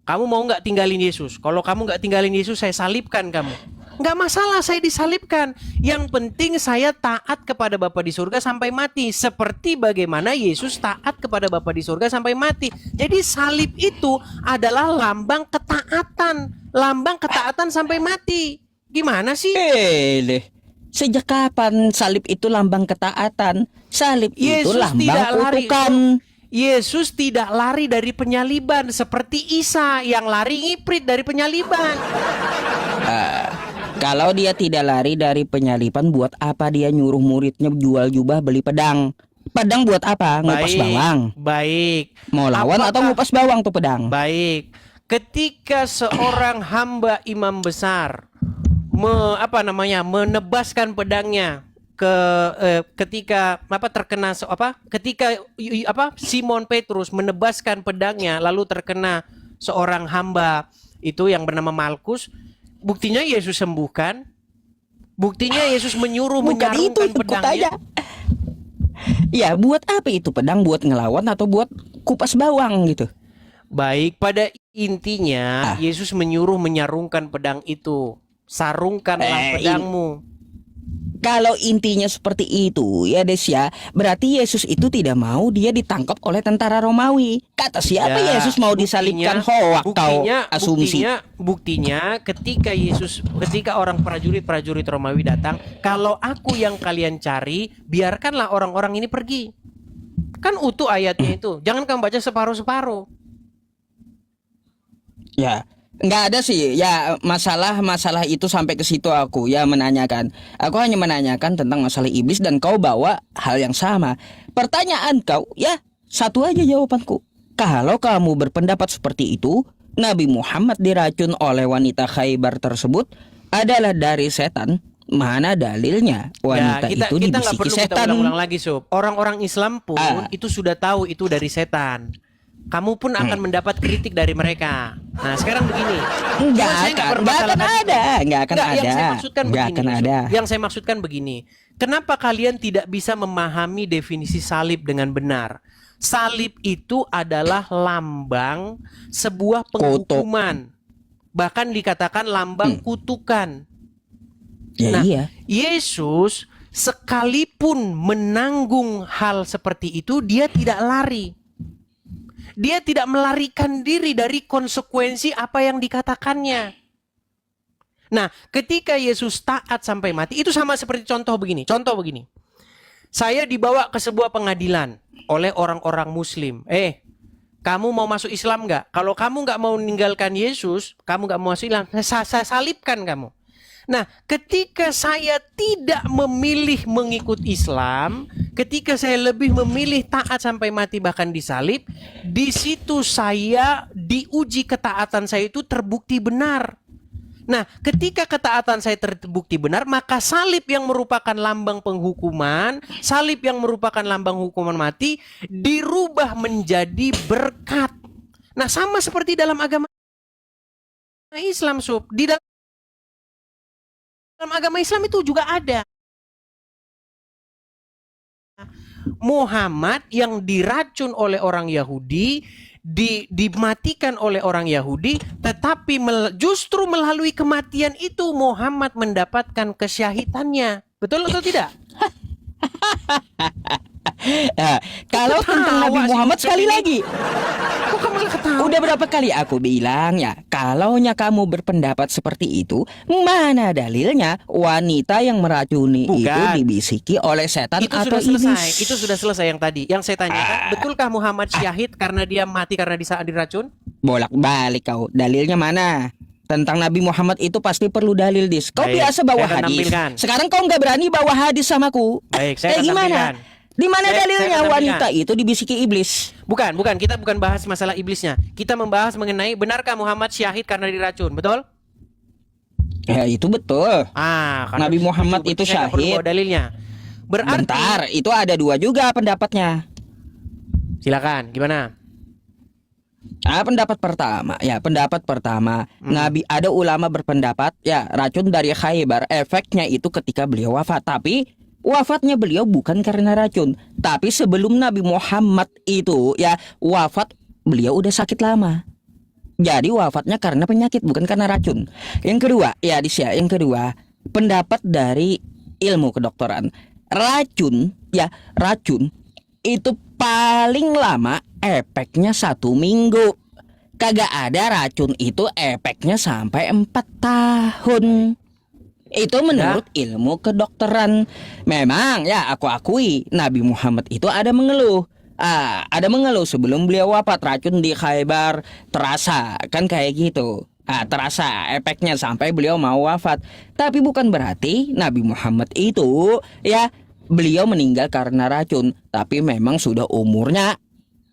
kamu mau nggak tinggalin Yesus? Kalau kamu nggak tinggalin Yesus, saya salibkan kamu. Nggak masalah, saya disalibkan. Yang penting saya taat kepada Bapa di surga sampai mati. Seperti bagaimana Yesus taat kepada Bapa di surga sampai mati. Jadi salib itu adalah lambang ketaatan. Lambang ketaatan sampai mati. Gimana sih? Sejak kapan salib itu lambang ketaatan? Salib itu lambang kutukan. Yesus tidak lari dari penyaliban seperti Isa yang lari ngiprit dari penyaliban. Kalau dia tidak lari dari penyalipan, buat apa dia nyuruh muridnya jual jubah beli pedang? Pedang buat apa? Ngupas bawang. Baik. Mau lawan atau ngupas bawang tuh pedang? Baik. Ketika seorang hamba imam besar menebaskan pedangnya ketika Simon Petrus menebaskan pedangnya lalu terkena seorang hamba itu yang bernama Malkus, buktinya Yesus sembuhkan. Buktinya Yesus menyuruh Bukan itu menyarungkan yang pedangnya. kutanya. Ya, buat apa itu pedang? Buat ngelawan atau buat kupas bawang gitu? Baik, pada intinya Yesus menyuruh menyarungkan pedang itu. Sarungkanlah pedangmu. Kalau intinya seperti itu, ya Desya, berarti Yesus itu tidak mau dia ditangkap oleh tentara Romawi. Kata siapa Ya, Yesus mau disalibkan? Hoak kau asumsi. Buktinya ketika orang prajurit Romawi datang, kalau aku yang kalian cari, biarkanlah orang-orang ini pergi. Kan utuh ayatnya itu. Jangan kamu baca separuh-separuh. Ya, nggak ada sih. Ya, masalah itu sampai ke situ aku ya menanyakan. Aku hanya menanyakan tentang masalah iblis dan kau bawa hal yang sama. Pertanyaan kau, ya satu aja jawabanku. Kalau kamu berpendapat seperti itu, Nabi Muhammad diracun oleh wanita Khaybar tersebut adalah dari setan. Mana dalilnya wanita itu kita nggak dibisiki perlu kita setan? ulang-ulang lagi, Sob. Orang-orang Islam pun itu sudah tahu itu dari setan. Kamu pun akan mendapat kritik dari mereka. Nah, sekarang begini. Nggak akan ada. Yang saya maksudkan begini. Kenapa kalian tidak bisa memahami definisi salib dengan benar? Salib itu adalah lambang sebuah penghukuman. Bahkan dikatakan lambang kutukan. Ya, nah, iya. Yesus sekalipun menanggung hal seperti itu, dia tidak lari. Dia tidak melarikan diri dari konsekuensi apa yang dikatakannya. Nah, ketika Yesus taat sampai mati, itu sama seperti contoh begini. Saya dibawa ke sebuah pengadilan oleh orang-orang Muslim. Kamu mau masuk Islam nggak? Kalau kamu nggak mau meninggalkan Yesus, kamu nggak mau masuk Islam, saya salibkan kamu. Nah, ketika saya tidak memilih mengikut Islam, ketika saya lebih memilih taat sampai mati bahkan disalib, di situ saya diuji ketaatan saya itu terbukti benar. Nah, ketika ketaatan saya terbukti benar, maka salib yang merupakan lambang penghukuman, salib yang merupakan lambang hukuman mati, dirubah menjadi berkat. Nah, sama seperti dalam agama Islam, Sob. Di dalam agama Islam itu juga ada. Muhammad yang diracun oleh orang Yahudi, dimatikan oleh orang Yahudi, tetapi justru melalui kematian itu Muhammad mendapatkan kesyahidannya. Betul atau tidak? Nah, kalau tentang Nabi Muhammad sekali lagi, udah berapa kali aku bilang ya, kalaunya kamu berpendapat seperti itu, mana dalilnya wanita yang meracuni itu dibisiki oleh setan itu atau sudah selesai. iblis? Itu sudah selesai yang tadi. Yang saya tanyakan, betulkah Muhammad syahid karena dia mati karena diracun? Bolak-balik kau, dalilnya mana? Tentang Nabi Muhammad itu pasti perlu dalil, Dis. Kau biasa bawa hadis. Sekarang kau nggak berani bawa hadis samaku. Baik, saya akan gimana? tampilkan. Di mana dalilnya wanita itu dibisiki iblis? Bukan. Kita bukan bahas masalah iblisnya. Kita membahas mengenai benarkah Muhammad syahid karena diracun, betul? Ya, itu betul. Nabi Muhammad itu syahid. Dalilnya. Berarti. Bentar, itu ada dua juga pendapatnya. Silakan, gimana? Pendapat pertama, Nabi, ada ulama berpendapat ya racun dari Khaybar efeknya itu ketika beliau wafat, tapi wafatnya beliau bukan karena racun, tapi sebelum Nabi Muhammad itu ya wafat, beliau udah sakit lama. Jadi wafatnya karena penyakit, bukan karena racun. Yang kedua, pendapat dari ilmu kedokteran. Racun itu paling lama efeknya 1 minggu. Kagak ada racun itu efeknya sampai 4 tahun. Itu menurut ilmu kedokteran. Memang ya aku akui Nabi Muhammad itu ada mengeluh. Ada mengeluh sebelum beliau wafat, racun di Khaybar terasa kan kayak gitu. Terasa efeknya sampai beliau mau wafat. Tapi bukan berarti Nabi Muhammad itu ya beliau meninggal karena racun. Tapi memang sudah umurnya,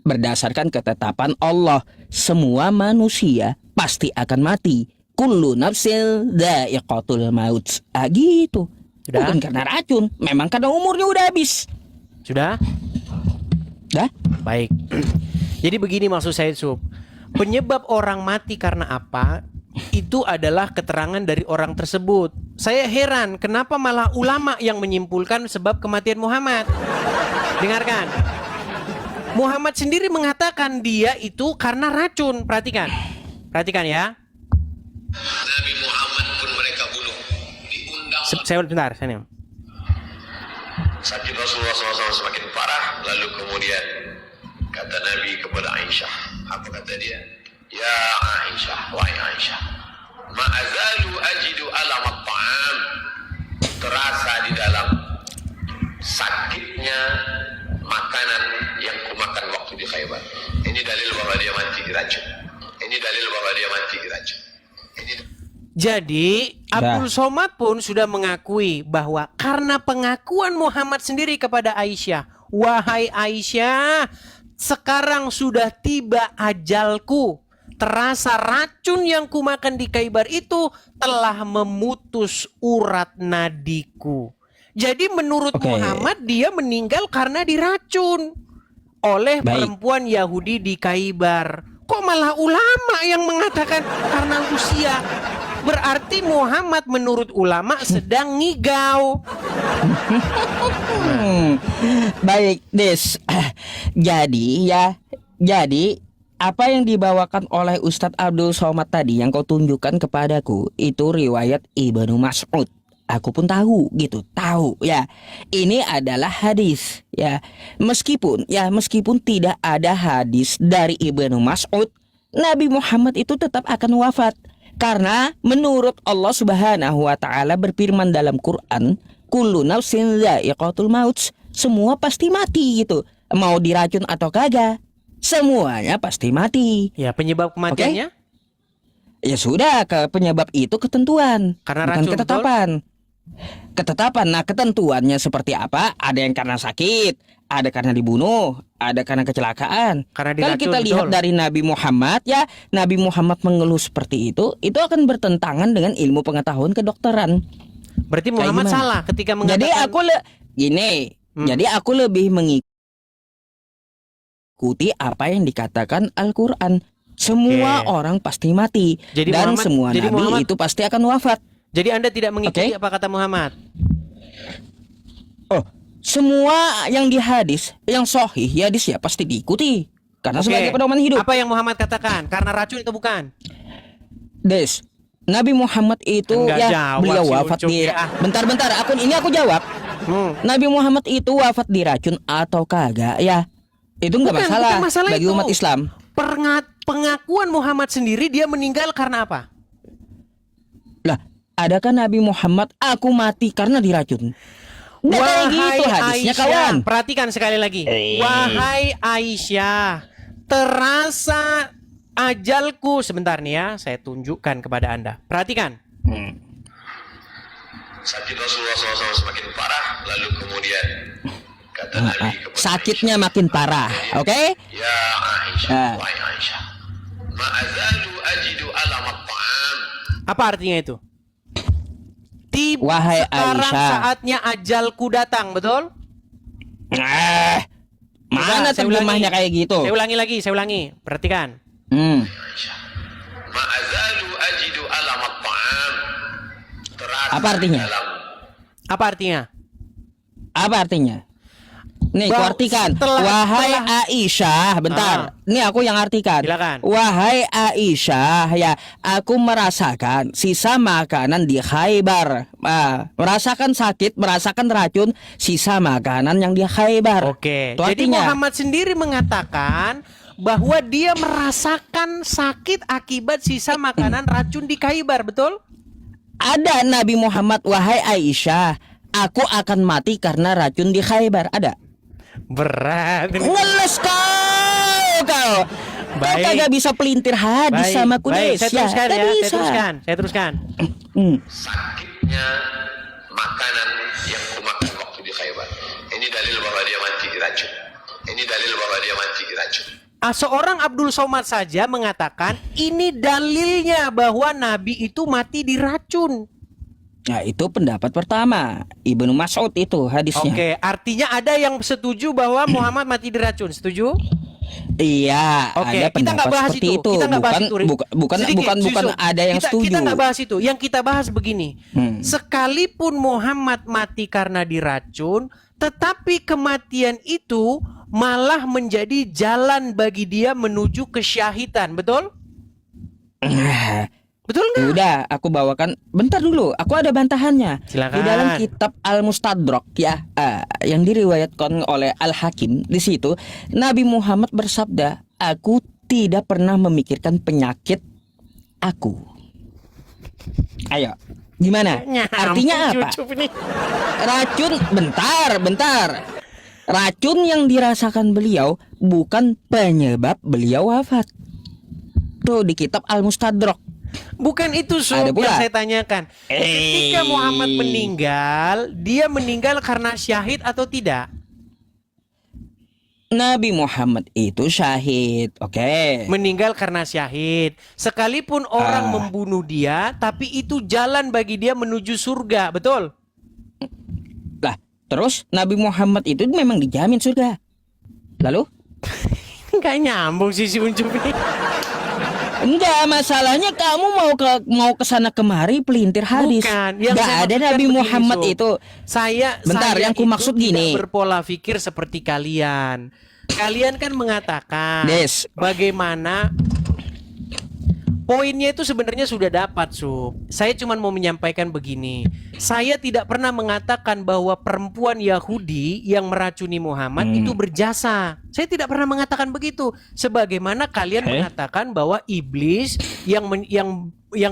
berdasarkan ketetapan Allah, semua manusia pasti akan mati. Kullu nafsil dha'iqatul maut. Gitu. Sudah? Bukan karena racun, memang karena umurnya udah habis. Sudah? Dah? Baik. Jadi begini maksud saya, Sub. Penyebab orang mati karena apa? Itu adalah keterangan dari orang tersebut. Saya heran kenapa malah ulama yang menyimpulkan sebab kematian Muhammad. Dengarkan. Muhammad sendiri mengatakan dia itu karena racun. Perhatikan. Perhatikan ya. Nabi Muhammad pun mereka bunuh. Diundang Saya bentar, saya sakit Rasulullah SAW semakin parah. Lalu kemudian kata Nabi kepada Aisyah. Apa kata dia? Ya Aisyah, wahai Aisyah, ma'azalu ajidu alamat ta'am. Terasa di dalam sakitnya makanan yang kumakan waktu di Khaybar. Ini dalil bahwa dia mati diracun. Ini dalil bahwa dia mati diracun. Ini Jadi Abdul Somad pun sudah mengakui bahwa karena pengakuan Muhammad sendiri kepada Aisyah, wahai Aisyah, sekarang sudah tiba ajalku. Terasa racun yang kumakan di Khaybar itu telah memutus urat nadiku. Jadi menurut Muhammad dia meninggal karena diracun oleh perempuan Yahudi di Khaybar. Kok malah ulama yang mengatakan karena usia? Berarti Muhammad menurut ulama sedang ngigau. Baik, Des. Jadi apa yang dibawakan oleh Ustadz Abdul Somad tadi yang kau tunjukkan kepadaku itu riwayat Ibnu Mas'ud. Aku pun tahu ya. Ini adalah hadis ya. Meskipun tidak ada hadis dari Ibnu Mas'ud, Nabi Muhammad itu tetap akan wafat. Karena menurut Allah Subhanahu wa taala berfirman dalam Quran, kullu nafsin dha'iqatul maut. Semua pasti mati gitu. Mau diracun atau kagak, semuanya pasti mati. Ya, penyebab kematiannya? Ya sudah, penyebab itu ketentuan, Karena bukan racun, ketetapan. Ketetapan. Nah, ketentuannya seperti apa? Ada yang karena sakit, ada karena dibunuh, ada karena kecelakaan. Karena Kalau diracun, kita lihat betul. dari Nabi Muhammad ya, Nabi Muhammad mengeluh seperti itu akan bertentangan dengan ilmu pengetahuan kedokteran. Berarti Muhammad gimana? salah ketika mengatakan. Jadi aku lebih mengikuti apa yang dikatakan Al-Quran. Semua orang pasti mati. Jadi dan Muhammad- semua jadi nabi Muhammad- itu pasti akan wafat. Jadi Anda tidak mengikuti apa kata Muhammad? Oh, semua yang di hadis, yang sahih hadis ya pasti diikuti. Karena Oke. sebagai pedoman hidup. Apa yang Muhammad katakan? Karena racun itu bukan? Des, Nabi Muhammad itu Enggak ya jawab beliau si wafat Ucup di ya. Bentar, aku jawab. Nabi Muhammad itu wafat diracun atau kagak ya? Itu enggak Bukan masalah bagi itu. umat Islam. Pengakuan Muhammad sendiri dia meninggal karena apa? Lah, adakah Nabi Muhammad aku mati karena diracun? Nggak kayak gitu hadisnya, kawan. Perhatikan sekali lagi. Wahai Aisyah, terasa ajalku. Sebentar nih ya, saya tunjukkan kepada Anda. Perhatikan. sakit Rasulullah SAW semakin parah. Lalu kemudian kata Nabi kepada Sakitnya makin parah, oke? Ya Aisyah, wahai Aisyah, ma'azalu ajidu alamat ta'am. Apa artinya itu? Wahai Sekarang Aisyah. saatnya ajalku datang, betul? Mana Saya terjemahnya ulangi. kayak gitu? Saya ulangi. Perhatikan. Aisyah, ma'azalu ajidu alamat ta'am. Terasa Apa artinya? dalam Apa artinya? Apa artinya? Nih, ku artikan. setelah- Wahai Aisyah, bentar. Nih aku yang artikan. Silakan. Wahai Aisyah, ya, aku merasakan sisa makanan di Khaybar. Merasakan sakit, merasakan racun, sisa makanan yang di Khaybar. Oke. Itu Jadi artinya. Muhammad sendiri mengatakan bahwa dia merasakan sakit akibat sisa makanan racun di Khaybar, betul? Ada Nabi Muhammad, wahai Aisyah, aku akan mati karena racun di Khaybar. Ada. Berat. Ngeles kau. Kau Baik. kagak bisa pelintir hadis sama baik. kudes. Saya teruskan Nggak ya. bisa. Saya teruskan. sakitnya makanan yang kumakan waktu di Khaybar. Ini dalil bahwa dia mati diracun. Ini dalil bahwa dia mati diracun. Seorang Abdul Somad saja mengatakan ini dalilnya bahwa Nabi itu mati diracun. Nah, itu pendapat pertama Ibnu Mas'ud itu hadisnya. Oke, artinya ada yang setuju bahwa Muhammad mati diracun, setuju? Iya, Oke, ada kita nggak pendapat bahas seperti itu. itu. Kita nggak bahas Bukan, itu. bukan, Sedikit, bukan Yusuf. ada yang setuju. Kita nggak bahas itu. Yang kita bahas begini. Sekalipun Muhammad mati karena diracun, tetapi kematian itu malah menjadi jalan bagi dia menuju kesyahidan. Betul? Betul nggak? Udah, aku bawakan. Bentar dulu, aku ada bantahannya. Silakan. Di dalam kitab Al-Mustadrak ya, yang diriwayatkan oleh Al-Hakim, di situ Nabi Muhammad bersabda, "Aku tidak pernah memikirkan penyakit aku." Ayo, gimana? Artinya apa? Racun, bentar. Racun yang dirasakan beliau bukan penyebab beliau wafat. Tuh di kitab Al-Mustadrak. Bukan itu Ada yang pula. saya tanyakan. Ketika Muhammad meninggal, dia meninggal karena syahid atau tidak? Nabi Muhammad itu syahid, oke. Meninggal karena syahid. Sekalipun orang membunuh dia, tapi itu jalan bagi dia menuju surga, betul? Lah, terus Nabi Muhammad itu memang dijamin surga. Lalu? Nggak nyambung sih si Ucup ini. Enggak, masalahnya kamu mau ke sana kemari pelintir hadis. Bukan, yang Enggak saya ada maksudkan Nabi begini, Muhammad Sob. itu. Bentar, Saya yang ku itu maksud tidak gini. berpola pikir seperti kalian. Kalian kan mengatakan Des. bagaimana poinnya itu sebenarnya sudah dapat, Sub. Saya cuma mau menyampaikan begini. Saya tidak pernah mengatakan bahwa perempuan Yahudi yang meracuni Muhammad itu berjasa. Saya tidak pernah mengatakan begitu. Sebagaimana kalian mengatakan bahwa iblis yang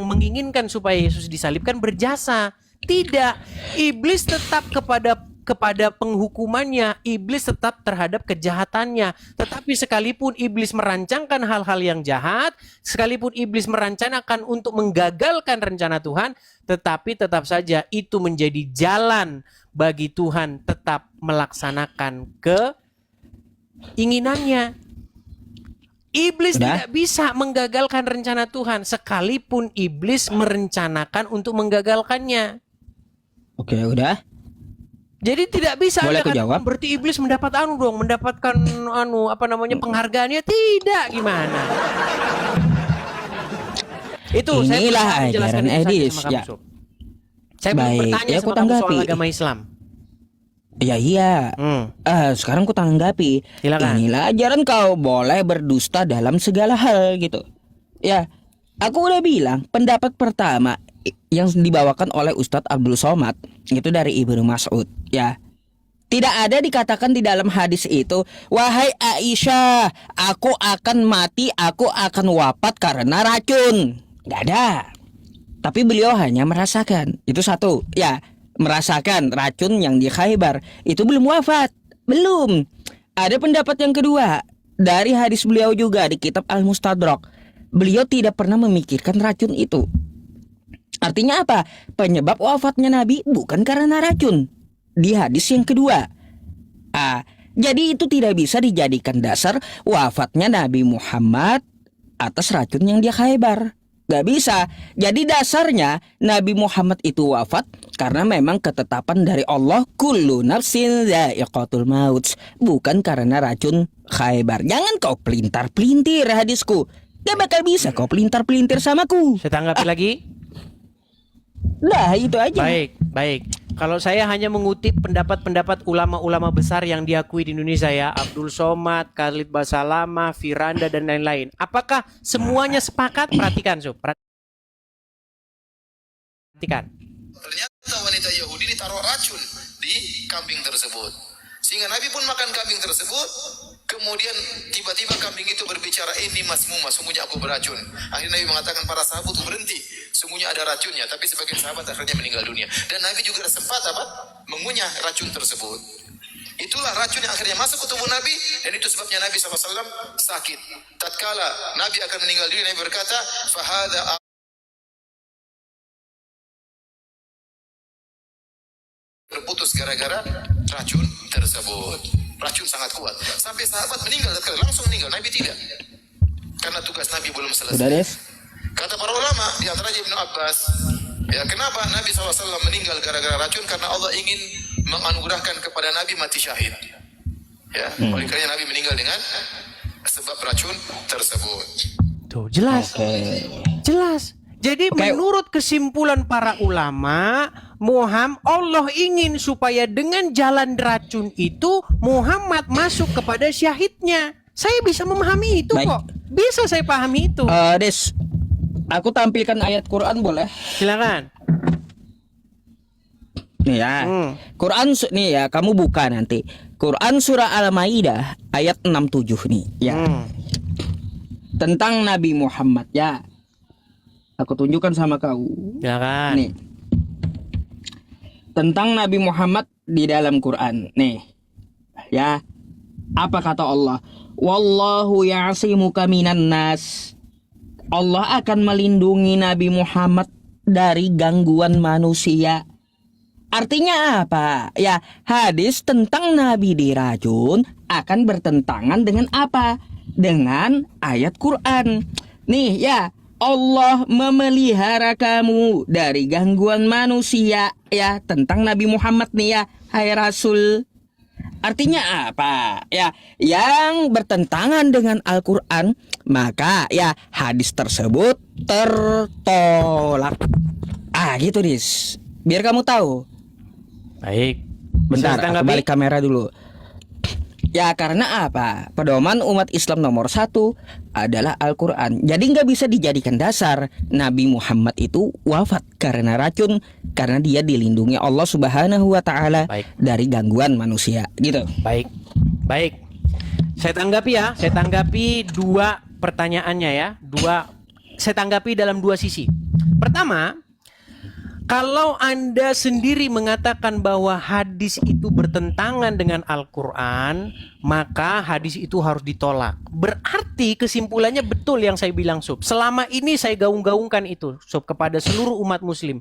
menginginkan supaya Yesus disalibkan berjasa. Tidak. Iblis tetap kepada penghukumannya, iblis tetap terhadap kejahatannya. Tetapi sekalipun iblis merancangkan hal-hal yang jahat, sekalipun iblis merancangkan untuk menggagalkan rencana Tuhan, tetapi tetap saja itu menjadi jalan bagi Tuhan tetap melaksanakan keinginannya. Iblis tidak bisa menggagalkan rencana Tuhan, sekalipun iblis merencanakan untuk menggagalkannya. Oke, udah. Jadi tidak bisa. Boleh aku jawab? Berarti iblis mendapatkan penghargaannya tidak, gimana? Itu Inilah saya menjelaskan ajaran itu saja Edis, sama kamu, ya. Sob. Saya belum Baik, bertanya ya, aku sama kamu soal tanggapi. agama Islam. Ya iya. Sekarang ku tanggapi. Silakan. Inilah ajaran kau boleh berdusta dalam segala hal gitu. Ya, aku udah bilang pendapat pertama yang dibawakan oleh Ustadz Abdul Somad itu dari Ibnu Mas'ud. Ya, tidak ada dikatakan di dalam hadis itu, wahai Aisyah, aku akan mati, aku akan wafat karena racun. Gak ada. Tapi beliau hanya merasakan. Itu satu. Ya, merasakan racun yang di Khaybar. Itu belum wafat. Belum. Ada pendapat yang kedua. Dari hadis beliau juga di kitab Al-Mustadrak. Beliau tidak pernah memikirkan racun itu. Artinya apa? Penyebab wafatnya Nabi bukan karena racun. Di hadis yang kedua. Jadi itu tidak bisa dijadikan dasar wafatnya Nabi Muhammad atas racun yang di Khaybar. Gak bisa. Jadi dasarnya Nabi Muhammad itu wafat karena memang ketetapan dari Allah, kullu nafsin dha'iqatul maut, bukan karena racun Khaybar. Jangan kau pelintar-pelintir hadisku. Gak bakal bisa kau pelintar-pelintir samaku. Saya tanggapi lagi. Nah, itu aja. Baik. Kalau saya hanya mengutip pendapat-pendapat ulama-ulama besar yang diakui di Indonesia ya, Abdul Somad, Khalid Basalamah, Firanda dan lain-lain. Apakah semuanya sepakat? Perhatikan, Sob. Perhatikan. Ternyata wanita Yahudi ini taruh racun di kambing tersebut. Sehingga Nabi pun makan kambing tersebut. Kemudian tiba-tiba kambing itu berbicara, ini masmuma, sungguhnya aku beracun. Akhirnya Nabi mengatakan para sahabat itu berhenti. Sungguhnya ada racunnya, tapi sebagian sahabat akhirnya meninggal dunia. Dan Nabi juga sempat mengunyah racun tersebut. Itulah racun yang akhirnya masuk ke tubuh Nabi. Dan itu sebabnya Nabi SAW sakit. Tatkala Nabi akan meninggal dunia, Nabi berkata, fahada berputus gara-gara racun tersebut. Racun sangat kuat. Sampai sahabat meninggal, langsung meninggal. Nabi tidak. Karena tugas Nabi belum selesai. Udah, Des. Kata para ulama, di antaranya Ibnu Abbas, Ya, kenapa Nabi SAW meninggal gara-gara racun? Karena Allah ingin menganugerahkan kepada Nabi mati syahid. Ya, oleh karena Nabi meninggal dengan sebab racun tersebut. Tuh, jelas. Jelas. Jadi menurut kesimpulan para ulama, Allah ingin supaya dengan jalan racun itu Muhammad masuk kepada syahidnya. Saya bisa memahami itu kok. Bisa saya pahami itu. Des, aku tampilkan ayat Quran boleh? Silakan. Nih ya. Quran nih ya, kamu buka nanti. Quran surah Al-Maidah ayat 67 nih ya. Tentang Nabi Muhammad ya. Aku tunjukkan sama kau. Silakan. Nih. Tentang Nabi Muhammad di dalam Quran. Nih. Ya. Apa kata Allah? Wallahu ya'simuka minan nas. Allah akan melindungi Nabi Muhammad dari gangguan manusia. Artinya apa? Ya, hadis tentang Nabi diracun akan bertentangan dengan apa? Dengan ayat Quran. Nih ya, Allah memelihara kamu dari gangguan manusia. Ya, tentang Nabi Muhammad nih ya, hai Rasul. Artinya apa? Ya, yang bertentangan dengan Al-Quran, maka ya hadis tersebut tertolak. Gitu Dis. Biar kamu tahu. Baik. Bentar, aku balik kamera dulu. Ya karena apa? Pedoman umat Islam nomor 1 adalah Al-Quran. Jadi nggak bisa dijadikan dasar Nabi Muhammad itu wafat karena racun, karena dia dilindungi Allah Subhanahu wa Ta'ala dari gangguan manusia. Gitu. Baik. Baik. Saya tanggapi ya. Saya tanggapi dua pertanyaannya ya. Saya tanggapi dalam dua sisi. Pertama, kalau Anda sendiri mengatakan bahwa hadis itu bertentangan dengan Al-Quran, maka hadis itu harus ditolak. Berarti kesimpulannya betul yang saya bilang, Sob. Selama ini saya gaung-gaungkan itu, Sob, kepada seluruh umat muslim.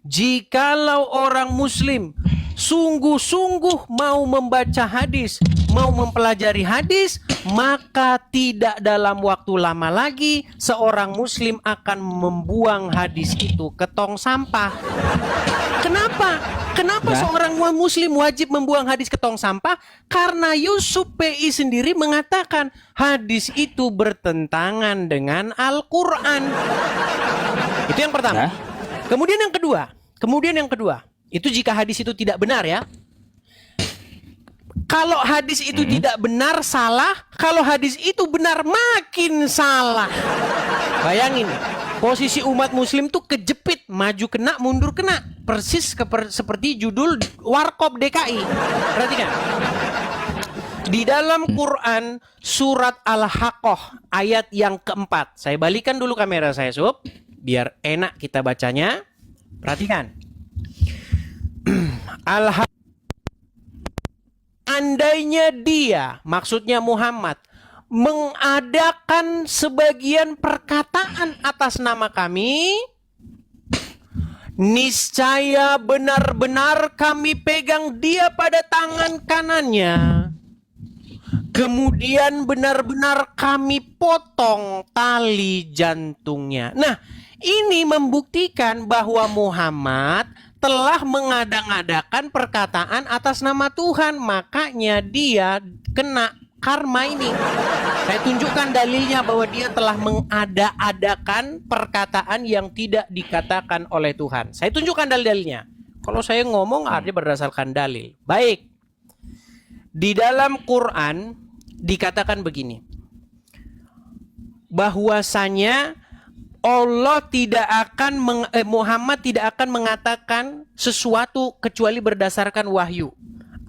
Jikalau orang muslim sungguh-sungguh mau membaca hadis, mau mempelajari hadis, maka tidak dalam waktu lama lagi seorang muslim akan membuang hadis itu ke tong sampah. Kenapa? Kenapa seorang muslim wajib membuang hadis ke tong sampah? Karena Yusuf PI sendiri mengatakan hadis itu bertentangan dengan Al-Quran. Itu yang pertama. Kemudian yang kedua, itu jika hadis itu tidak benar ya. Kalau hadis itu tidak benar, salah. Kalau hadis itu benar, makin salah. Bayangin, posisi umat muslim tuh kejepit, maju kena, mundur kena. Persis seperti judul Warkop DKI. Perhatikan. Di dalam Quran surat Al-Haqqah ayat yang keempat. Saya balikan dulu kamera saya, Sob, biar enak kita bacanya. Perhatikan. Andainya dia, maksudnya Muhammad, mengadakan sebagian perkataan atas nama kami, niscaya benar-benar kami pegang dia pada tangan kanannya. Kemudian benar-benar kami potong tali jantungnya. Nah, ini membuktikan bahwa Muhammad telah mengadang-adakan perkataan atas nama Tuhan. Makanya dia kena karma ini. Saya tunjukkan dalilnya bahwa dia telah mengada-adakan perkataan yang tidak dikatakan oleh Tuhan. Saya tunjukkan dalil-dalilnya. Kalau saya ngomong artinya berdasarkan dalil. Baik. Di dalam Quran dikatakan begini. Bahwasanya Allah tidak akan Muhammad tidak akan mengatakan sesuatu kecuali berdasarkan wahyu.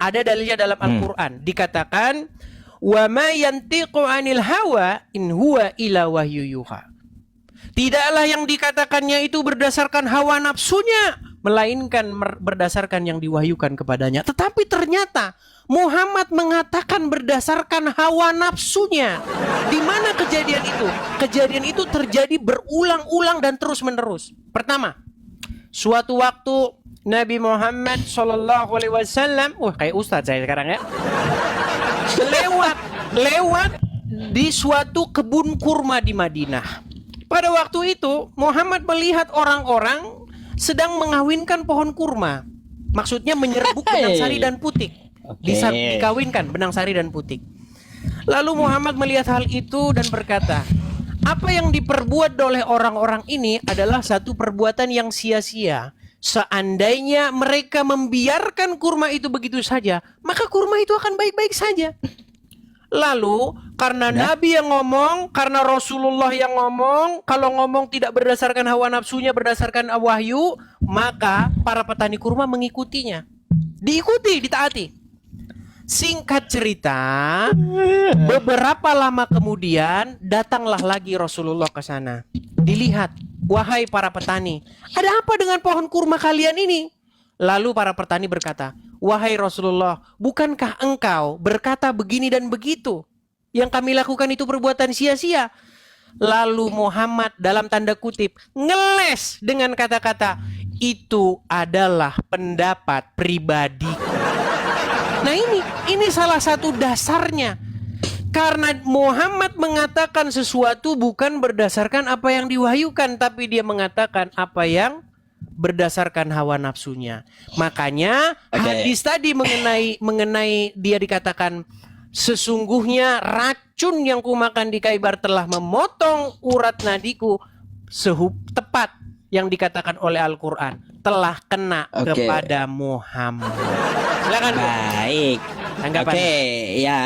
Ada dalilnya dalam Al-Qur'an. Dikatakan wa ma yantiqu 'anil hawa in huwa illa wahyu yuha. Tidaklah yang dikatakannya itu berdasarkan hawa nafsunya, melainkan berdasarkan yang diwahyukan kepadanya. Tetapi ternyata Muhammad mengatakan berdasarkan hawa nafsunya. Di mana kejadian itu? Kejadian itu terjadi berulang-ulang dan terus-menerus. Pertama, suatu waktu Nabi Muhammad SAW, kayak ustadz saya sekarang ya, lewat di suatu kebun kurma di Madinah. Pada waktu itu Muhammad melihat orang-orang sedang mengawinkan pohon kurma. Maksudnya menyerbuk benang sari dan putik. Dikawinkan benang sari dan putik. Lalu Muhammad melihat hal itu dan berkata, apa yang diperbuat oleh orang-orang ini adalah satu perbuatan yang sia-sia. Seandainya mereka membiarkan kurma itu begitu saja, maka kurma itu akan baik-baik saja. Lalu karena Nabi yang ngomong, karena Rasulullah yang ngomong, kalau ngomong tidak berdasarkan hawa nafsunya, berdasarkan wahyu, maka para petani kurma mengikutinya. Diikuti, ditaati. Singkat cerita, beberapa lama kemudian datanglah lagi Rasulullah ke sana. Dilihat, wahai para petani, ada apa dengan pohon kurma kalian ini? Lalu para petani berkata, wahai Rasulullah, bukankah engkau berkata begini dan begitu? Yang kami lakukan itu perbuatan sia-sia. Lalu Muhammad dalam tanda kutip ngeles dengan kata-kata, itu adalah pendapat pribadiku. Nah ini salah satu dasarnya. Karena Muhammad mengatakan sesuatu bukan berdasarkan apa yang diwahyukan, tapi dia mengatakan apa yang berdasarkan hawa nafsunya. Makanya hadis tadi mengenai dia dikatakan sesungguhnya racun yang kumakan di Khaybar telah memotong urat nadiku tepat yang dikatakan oleh Al-Quran telah kena kepada Muhammad. Silakan. Baik. Tanggapan. Ya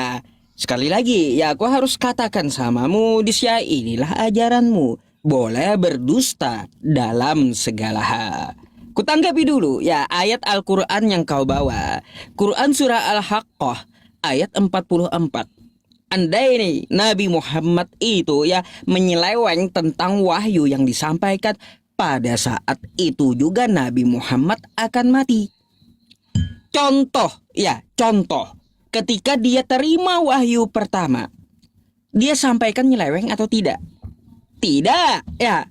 sekali lagi ya aku harus katakan samamu Disya, inilah ajaranmu. Boleh berdusta dalam segala hal. Kutanggapi dulu ya ayat Al-Quran yang kau bawa. Quran surah Al-Haqqah ayat 44. Andai ini Nabi Muhammad itu ya menyeleweng tentang wahyu yang disampaikan, pada saat itu juga Nabi Muhammad akan mati. Contoh, ketika dia terima wahyu pertama, dia sampaikan nyeleweng atau tidak? Tidak, ya.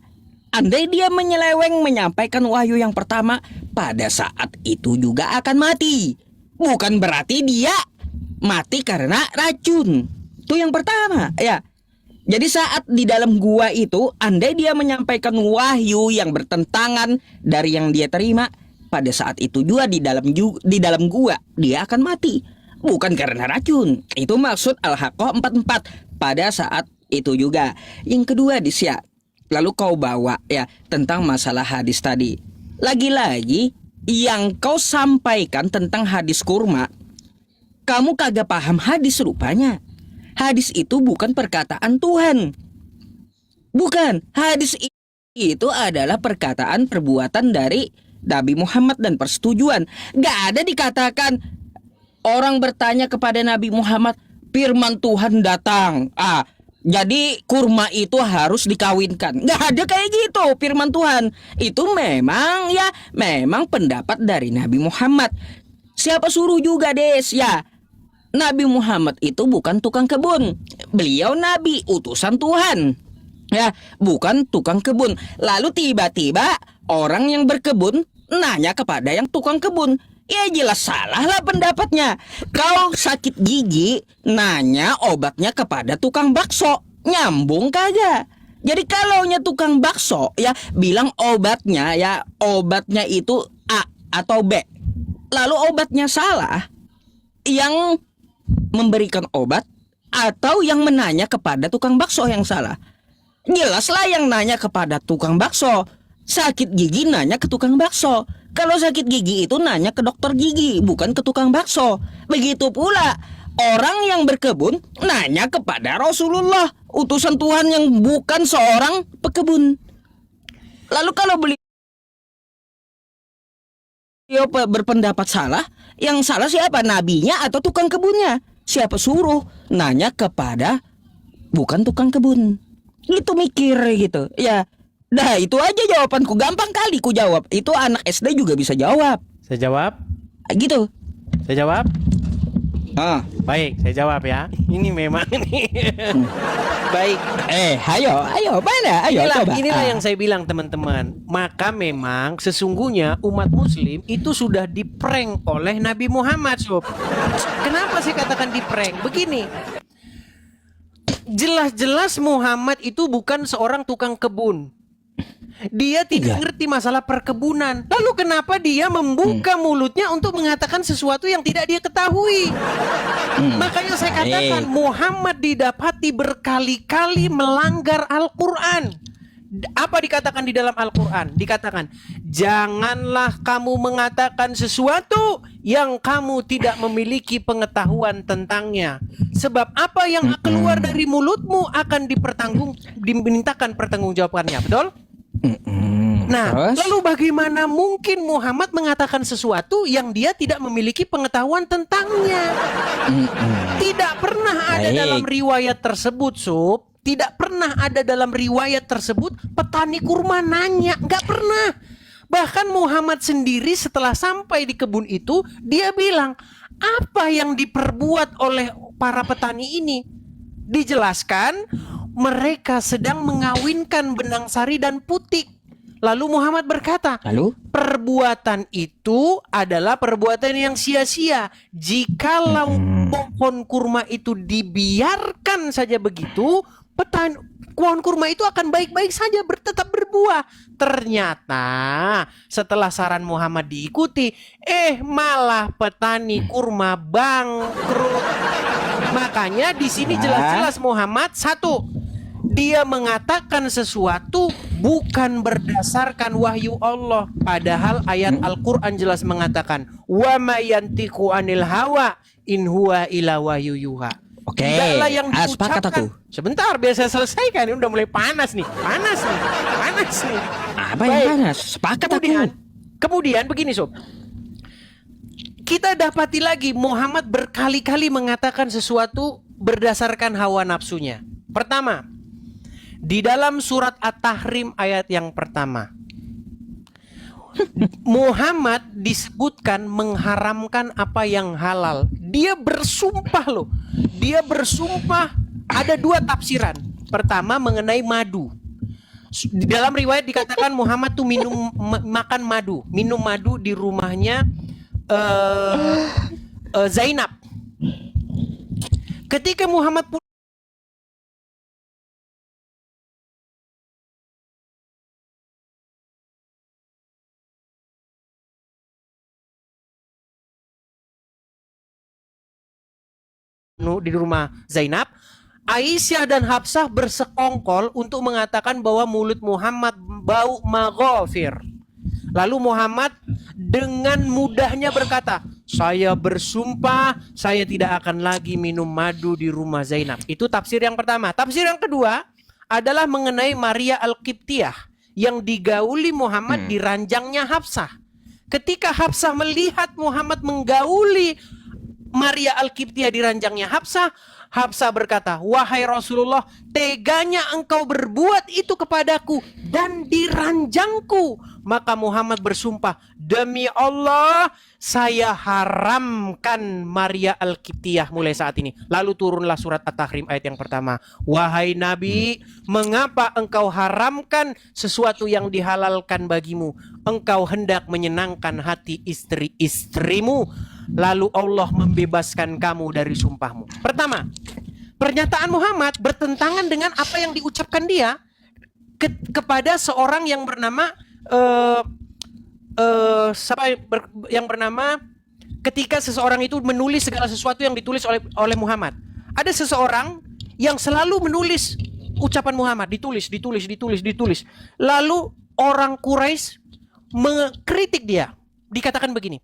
Andai dia menyeleweng menyampaikan wahyu yang pertama, pada saat itu juga akan mati. Bukan berarti dia mati karena racun. Itu yang pertama, ya. Jadi saat di dalam gua itu, andai dia menyampaikan wahyu yang bertentangan dari yang dia terima, pada saat itu juga di dalam gua dia akan mati. Bukan karena racun. Itu maksud Al-Haqqah 44. Pada saat itu juga. Yang kedua Disya, lalu kau bawa ya tentang masalah hadis tadi. Lagi-lagi yang kau sampaikan tentang hadis kurma, kamu kagak paham hadis rupanya. Hadis itu bukan perkataan Tuhan. Bukan, hadis itu adalah perkataan perbuatan dari Nabi Muhammad dan persetujuan. Gak ada dikatakan orang bertanya kepada Nabi Muhammad, firman Tuhan datang. Jadi kurma itu harus dikawinkan. Gak ada kayak gitu firman Tuhan. Itu memang pendapat dari Nabi Muhammad. Siapa suruh juga Des ya. Nabi Muhammad itu bukan tukang kebun. Beliau Nabi, utusan Tuhan. Ya, bukan tukang kebun. Lalu tiba-tiba orang yang berkebun nanya kepada yang tukang kebun. Ya jelas salah lah pendapatnya. Kau sakit gigi, nanya obatnya kepada tukang bakso. Nyambung kagak? Jadi kalaunya tukang bakso ya bilang obatnya itu A atau B. Lalu obatnya salah, yang memberikan obat atau yang menanya kepada tukang bakso yang salah? Jelaslah yang nanya kepada tukang bakso. Sakit gigi nanya ke tukang bakso. Kalau sakit gigi itu nanya ke dokter gigi, bukan ke tukang bakso. Begitu pula orang yang berkebun nanya kepada Rasulullah, utusan Tuhan yang bukan seorang pekebun. Lalu kalau beliau berpendapat salah, yang salah siapa? Nabinya atau tukang kebunnya? Siapa suruh nanya kepada bukan tukang kebun? Itu mikir gitu. Ya, dah itu aja jawabanku, gampang kali ku jawab. Itu anak SD juga bisa jawab. Saya jawab? Gitu. Saya jawab? Baik, saya jawab ya. Ini memang nih. Baik. Ayo, mana? Ayo coba. Inilah yang saya bilang teman-teman. Maka memang sesungguhnya umat muslim itu sudah diprank oleh Nabi Muhammad, Sob. Kenapa saya katakan diprank? Begini. Jelas-jelas Muhammad itu bukan seorang tukang kebun. Dia tidak Iya. ngerti masalah perkebunan. Lalu kenapa dia membuka mulutnya untuk mengatakan sesuatu yang tidak dia ketahui? Makanya saya katakan Muhammad didapati berkali-kali melanggar Al-Quran. Apa dikatakan di dalam Al-Quran? Dikatakan, janganlah kamu mengatakan sesuatu yang kamu tidak memiliki pengetahuan tentangnya. Sebab apa yang keluar dari mulutmu akan dimintakan pertanggungjawabannya. Betul? Nah, Terus? lalu bagaimana mungkin Muhammad mengatakan sesuatu yang dia tidak memiliki pengetahuan tentangnya? Tidak pernah ada Baik. dalam riwayat tersebut, Sob. Tidak pernah ada dalam riwayat tersebut petani kurma nanya. Nggak pernah. Bahkan Muhammad sendiri setelah sampai di kebun itu, dia bilang, apa yang diperbuat oleh para petani ini? Dijelaskan, mereka sedang mengawinkan benang sari dan putik. Lalu Muhammad berkata, Lalu? perbuatan itu adalah perbuatan yang sia-sia. Jikalau pohon kurma itu dibiarkan saja begitu, pohon kurma itu akan baik-baik saja tetap berbuah. Ternyata setelah saran Muhammad diikuti, malah petani kurma bangkrut. Makanya di sini jelas-jelas Muhammad satu, dia mengatakan sesuatu bukan berdasarkan wahyu Allah. Padahal ayat Al-Quran jelas mengatakan, wa ma yantiqu anil hawa in huwa ila wahyu yuha. Oke, Tidaklah yang sepakat diucapkan. aku. Sebentar, biar saya selesaikan. Ini udah mulai panas nih. Panas nih. Apa yang Baik. panas? Sepakat aku. Kemudian begini, Sob. Kita dapati lagi Muhammad berkali-kali mengatakan sesuatu berdasarkan hawa nafsunya. Pertama, di dalam surat At-Tahrim ayat yang pertama, Muhammad disebutkan mengharamkan apa yang halal. Dia bersumpah loh. Dia bersumpah, ada dua tafsiran. Pertama mengenai madu. Di dalam riwayat dikatakan Muhammad tuh makan madu, minum madu di rumahnya Zainab. Ketika Muhammad di rumah Zainab, Aisyah dan Hafsah bersekongkol untuk mengatakan bahwa mulut Muhammad bau maghfir. Lalu Muhammad dengan mudahnya berkata, saya bersumpah saya tidak akan lagi minum madu di rumah Zainab. Itu tafsir yang pertama. Tafsir yang kedua adalah mengenai Maria Al-Qibtiyah yang digauli Muhammad di ranjangnya Hafsah. Ketika Hafsah melihat Muhammad menggauli Maria Al-Qibtiyah di ranjangnya Hafsah, Hafsah berkata, wahai Rasulullah, teganya engkau berbuat itu kepadaku dan di ranjangku. Maka Muhammad bersumpah, demi Allah, saya haramkan Maria Al-Qibtiyah mulai saat ini. Lalu turunlah surat At-Tahrim ayat yang pertama. Wahai Nabi, mengapa engkau haramkan sesuatu yang dihalalkan bagimu? Engkau hendak menyenangkan hati istri-istrimu. Lalu Allah membebaskan kamu dari sumpahmu. Pertama, pernyataan Muhammad bertentangan dengan apa yang diucapkan dia kepada seorang yang bernama ketika seseorang itu menulis segala sesuatu yang ditulis oleh Muhammad. Ada seseorang yang selalu menulis ucapan Muhammad, ditulis. Lalu orang Quraisy mengkritik dia. Dikatakan begini,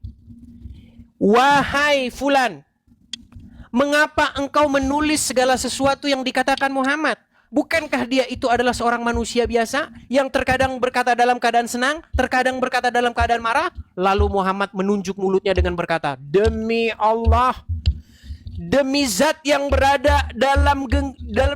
wahai fulan, mengapa engkau menulis segala sesuatu yang dikatakan Muhammad? Bukankah dia itu adalah seorang manusia biasa yang terkadang berkata dalam keadaan senang, terkadang berkata dalam keadaan marah? Lalu Muhammad menunjuk mulutnya dengan berkata, demi Allah, demi zat yang berada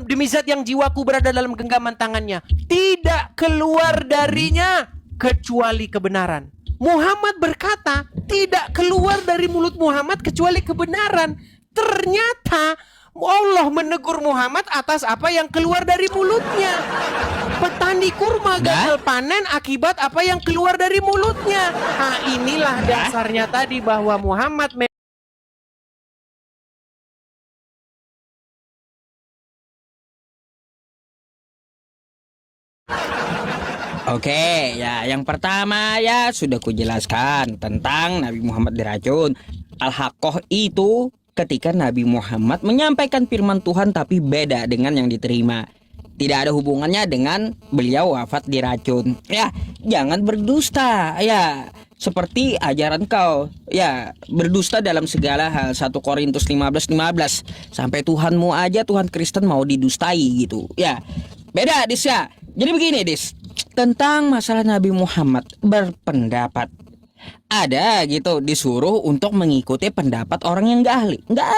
demi zat yang jiwaku berada dalam genggaman tangannya, tidak keluar darinya kecuali kebenaran. Muhammad berkata, tidak keluar dari mulut Muhammad kecuali kebenaran. Ternyata Allah menegur Muhammad atas apa yang keluar dari mulutnya. Petani kurma gagal panen akibat apa yang keluar dari mulutnya. Nah, inilah dasarnya tadi bahwa Muhammad Oke, ya yang pertama ya sudah kujelaskan tentang Nabi Muhammad diracun. Al-Haqqah itu ketika Nabi Muhammad menyampaikan firman Tuhan tapi beda dengan yang diterima. Tidak ada hubungannya dengan beliau wafat diracun. Ya, jangan berdusta. Ya, seperti ajaran kau. Ya, berdusta dalam segala hal. 1 Korintus 15:15. Sampai Tuhanmu aja, Tuhan Kristen mau didustai gitu. Ya, beda Dis ya. Jadi begini Dis, tentang masalah Nabi Muhammad berpendapat. Ada gitu disuruh untuk mengikuti pendapat orang yang gak ahli. Gak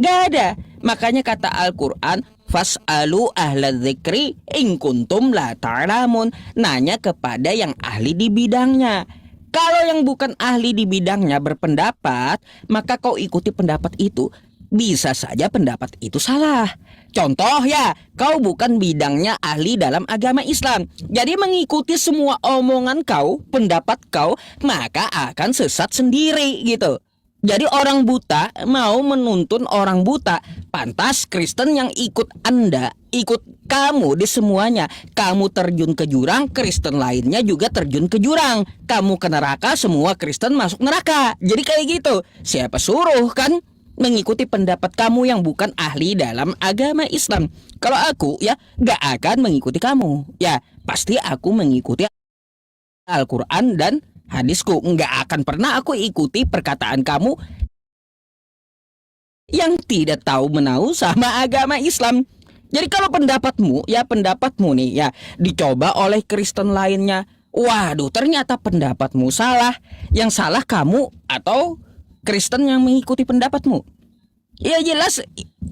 ada. Makanya kata Al-Quran, fas'alu ahla dzikri in kuntum la ta'lamun. Nanya kepada yang ahli di bidangnya. Kalau yang bukan ahli di bidangnya berpendapat, maka kau ikuti pendapat itu. Bisa saja pendapat itu salah. Contoh ya, kau bukan bidangnya ahli dalam agama Islam. Jadi mengikuti semua omongan kau, pendapat kau, maka akan sesat sendiri gitu. Jadi orang buta mau menuntun orang buta. Pantas Kristen yang ikut Anda, ikut kamu di semuanya. Kamu terjun ke jurang, Kristen lainnya juga terjun ke jurang. Kamu ke neraka, semua Kristen masuk neraka. Jadi kayak gitu. Siapa suruh kan mengikuti pendapat kamu yang bukan ahli dalam agama Islam? Kalau aku ya gak akan mengikuti kamu. Ya pasti aku mengikuti Al-Quran dan hadisku. Nggak akan pernah aku ikuti perkataan kamu yang tidak tahu menahu sama agama Islam. Jadi kalau pendapatmu nih ya dicoba oleh Kristen lainnya, waduh ternyata pendapatmu salah. Yang salah kamu atau Kristen yang mengikuti pendapatmu? Ya jelas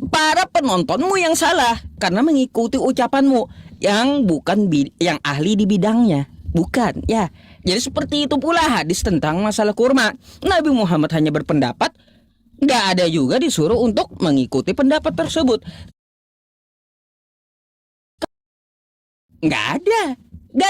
para penontonmu yang salah karena mengikuti ucapanmu yang bukan yang ahli di bidangnya. Bukan ya. Jadi seperti itu pula hadis tentang masalah kurma. Nabi Muhammad hanya berpendapat, nggak ada juga disuruh untuk mengikuti pendapat tersebut. Nggak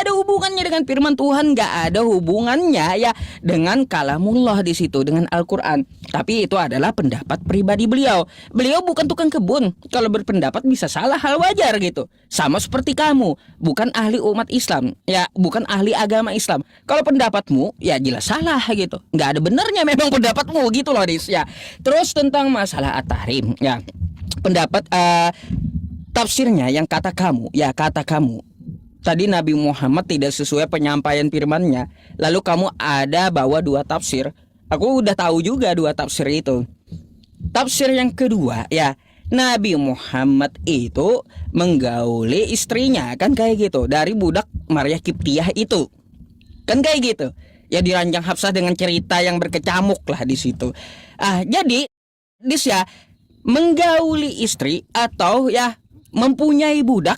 ada hubungannya dengan firman Tuhan, nggak ada hubungannya ya dengan kalamullah di situ, dengan Al-Quran. Tapi itu adalah pendapat pribadi beliau. Beliau bukan tukang kebun. Kalau berpendapat bisa salah, hal wajar gitu. Sama seperti kamu, bukan ahli umat Islam, ya bukan ahli agama Islam. Kalau pendapatmu ya jelas salah gitu. Nggak ada benernya memang pendapatmu gitu loh Dis ya. Terus tentang masalah at-tahrim ya, pendapat tafsirnya yang kata kamu tadi Nabi Muhammad tidak sesuai penyampaian firman-Nya. Lalu kamu ada bawa 2 tafsir. Aku udah tahu juga 2 tafsir itu. Tafsir yang kedua ya, Nabi Muhammad itu menggauli istrinya kan kayak gitu, dari budak Maria Kiptiah itu. Kan kayak gitu. Ya diranjang Hafsah dengan cerita yang berkecamuk lah di situ. Jadi Dis ya, menggauli istri atau ya mempunyai budak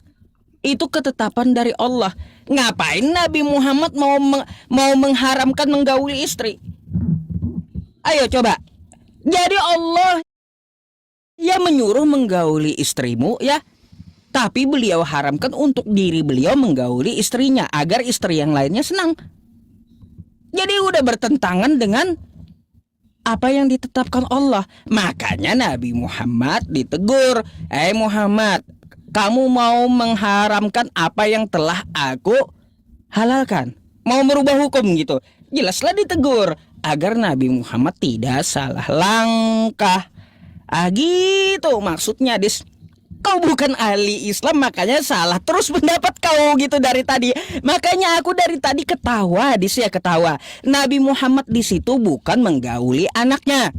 itu ketetapan dari Allah. Ngapain Nabi Muhammad mau mengharamkan menggauli istri? Ayo coba. Jadi Allah ya menyuruh menggauli istrimu ya, tapi beliau haramkan untuk diri beliau menggauli istrinya agar istri yang lainnya senang. Jadi udah bertentangan dengan apa yang ditetapkan Allah. Makanya Nabi Muhammad ditegur, Muhammad, kamu mau mengharamkan apa yang telah aku halalkan, mau merubah hukum gitu. Jelaslah ditegur agar Nabi Muhammad tidak salah langkah. Gitu maksudnya Dis. Kau bukan ahli Islam makanya salah terus pendapat kau gitu dari tadi. Makanya aku dari tadi ketawa Dis ya, ketawa. Nabi Muhammad di situ bukan menggauli anaknya.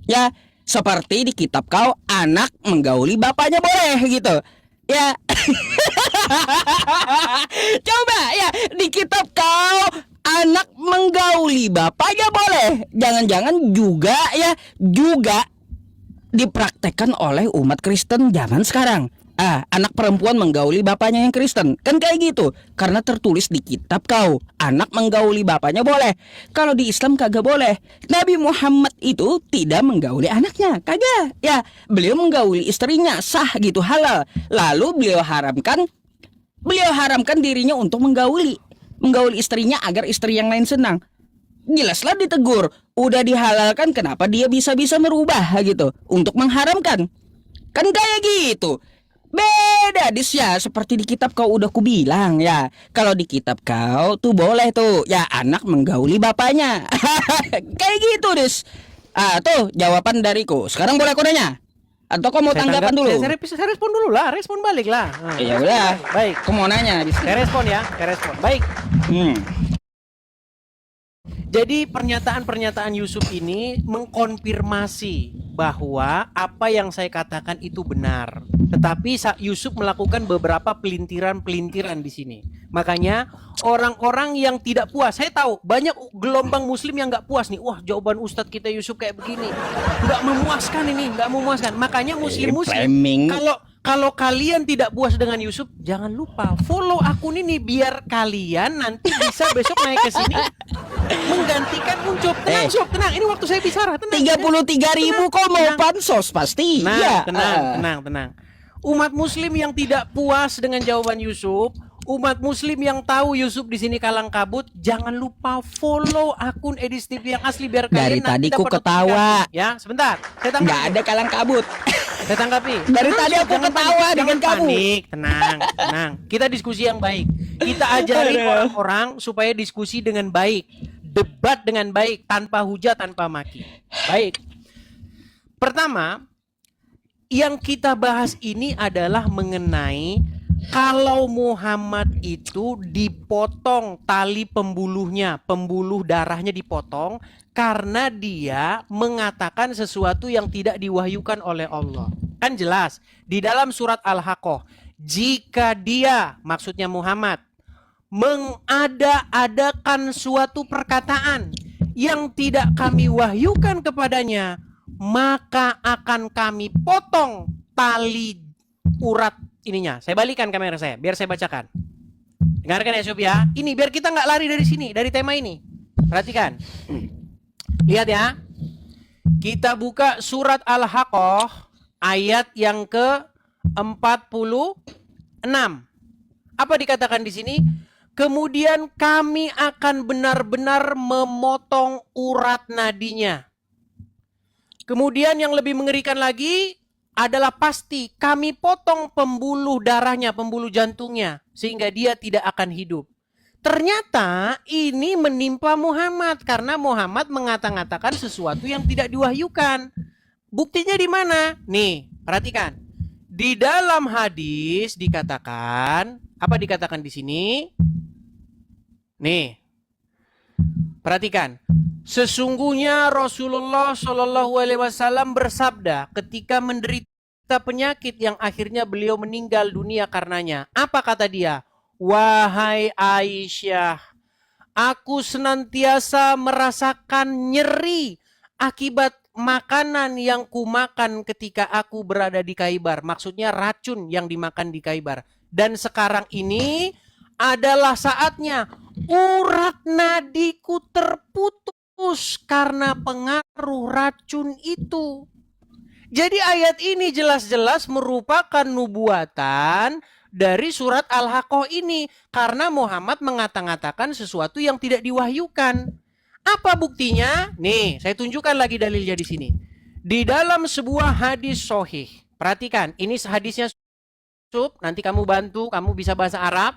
Ya, seperti di kitab kau anak menggauli bapaknya boleh gitu. Ya. Coba ya di kitab kau anak menggauli bapaknya boleh. Jangan-jangan juga dipraktekkan oleh umat Kristen zaman sekarang. Anak perempuan menggauli bapaknya yang Kristen. Kan kayak gitu. Karena tertulis di kitab kau anak menggauli bapaknya boleh. Kalau di Islam kagak boleh. Nabi Muhammad itu tidak menggauli anaknya, kagak. Ya, beliau menggauli istrinya sah gitu, halal. Lalu beliau haramkan dirinya untuk menggauli istrinya agar istri yang lain senang. Jelaslah ditegur. Udah dihalalkan, kenapa dia bisa merubah gitu untuk mengharamkan? Kan kayak gitu. Beda dis ya, seperti di kitab kau udah kubilang ya. Kalau di kitab kau tuh boleh tuh ya anak menggauli bapaknya. Kayak gitu dis. Tuh jawaban dariku. Sekarang boleh aku nanya? Atau kau mau tanggapan dulu? Saya respon dulu lah, respon balik lah. Ya udah. Baik. Aku mau nanya dis. Saya respon ya, saya respon. Baik. Hmm. Jadi pernyataan-pernyataan Yusuf ini mengkonfirmasi bahwa apa yang saya katakan itu benar. Tetapi Yusuf melakukan beberapa pelintiran-pelintiran di sini. Makanya orang-orang yang tidak puas, saya tahu banyak gelombang muslim yang nggak puas nih. Wah, jawaban Ustadz kita Yusuf kayak begini, nggak memuaskan ini, nggak memuaskan. Makanya muslim-muslim, kalau kalian tidak puas dengan Yusuf, jangan lupa follow akun ini biar kalian nanti bisa besok naik ke sini menggantikan Ucup. Tenang, Sob, tenang. Ini waktu saya bicara, tenang. 33.000 kok mau pansos pasti. Nah, Ya. tenang. Umat muslim yang tidak puas dengan jawaban Yusuf, umat muslim yang tahu Yusuf di sini kalang kabut, jangan lupa follow akun Edis TV yang asli biar Dari kalian tadi nanti ku dapat ketawa. notifikasi. Ya, sebentar. Saya tanggapi. Nggak ada kalang kabut. Saya tanggapi. Dari Tenang, tadi Sob, aku jangan ketawa panik, dengan jangan kamu. panik. Tenang. Kita diskusi yang baik. Kita ajarin orang-orang supaya diskusi dengan baik, debat dengan baik, tanpa hujah, tanpa maki. Baik. Pertama, yang kita bahas ini adalah mengenai kalau Muhammad itu dipotong tali pembuluhnya, pembuluh darahnya dipotong karena dia mengatakan sesuatu yang tidak diwahyukan oleh Allah. Kan jelas di dalam surat Al-Haqqah, jika dia, maksudnya Muhammad, mengada-adakan suatu perkataan yang tidak kami wahyukan kepadanya, maka akan kami potong tali urat ininya. Saya balikan kamera saya, biar saya bacakan. Dengarkan ya Sob ya. Ini biar kita nggak lari dari sini, dari tema ini. Perhatikan. Lihat ya. Kita buka surat Al-Haqqah ayat yang ke-46. Apa dikatakan di sini? Kemudian kami akan benar-benar memotong urat nadinya. Kemudian yang lebih mengerikan lagi adalah pasti kami potong pembuluh darahnya, pembuluh jantungnya, sehingga dia tidak akan hidup. Ternyata ini menimpa Muhammad karena Muhammad mengata-ngatakan sesuatu yang tidak diwahyukan. Buktinya di mana? Nih, perhatikan. Di dalam hadis dikatakan, apa dikatakan di sini? Nih, perhatikan. Sesungguhnya Rasulullah Shallallahu Alaihi Wasallam bersabda ketika menderita penyakit yang akhirnya beliau meninggal dunia karenanya. Apa kata dia? Wahai Aisyah, aku senantiasa merasakan nyeri akibat makanan yang kumakan ketika aku berada di Khaibar. Maksudnya racun yang dimakan di Khaibar. Dan sekarang ini adalah saatnya urat nadiku terputus karena pengaruh racun itu. Jadi ayat ini jelas-jelas merupakan nubuatan dari surat Al-Haqqah ini. Karena Muhammad mengata-ngatakan sesuatu yang tidak diwahyukan. Apa buktinya? Nih, saya tunjukkan lagi dalilnya di sini. Di dalam sebuah hadis sahih. Perhatikan, ini hadisnya Sub, nanti kamu bantu, kamu bisa bahasa Arab.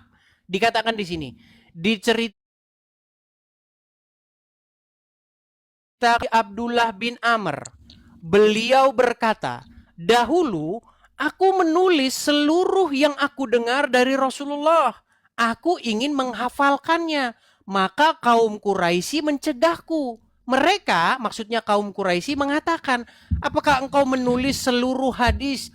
Dikatakan di sini. Diceritakan Abdullah bin Amr, beliau berkata, dahulu aku menulis seluruh yang aku dengar dari Rasulullah. Aku ingin menghafalkannya, maka kaum Quraisy mencegahku. Mereka, maksudnya kaum Quraisy mengatakan, apakah engkau menulis seluruh hadis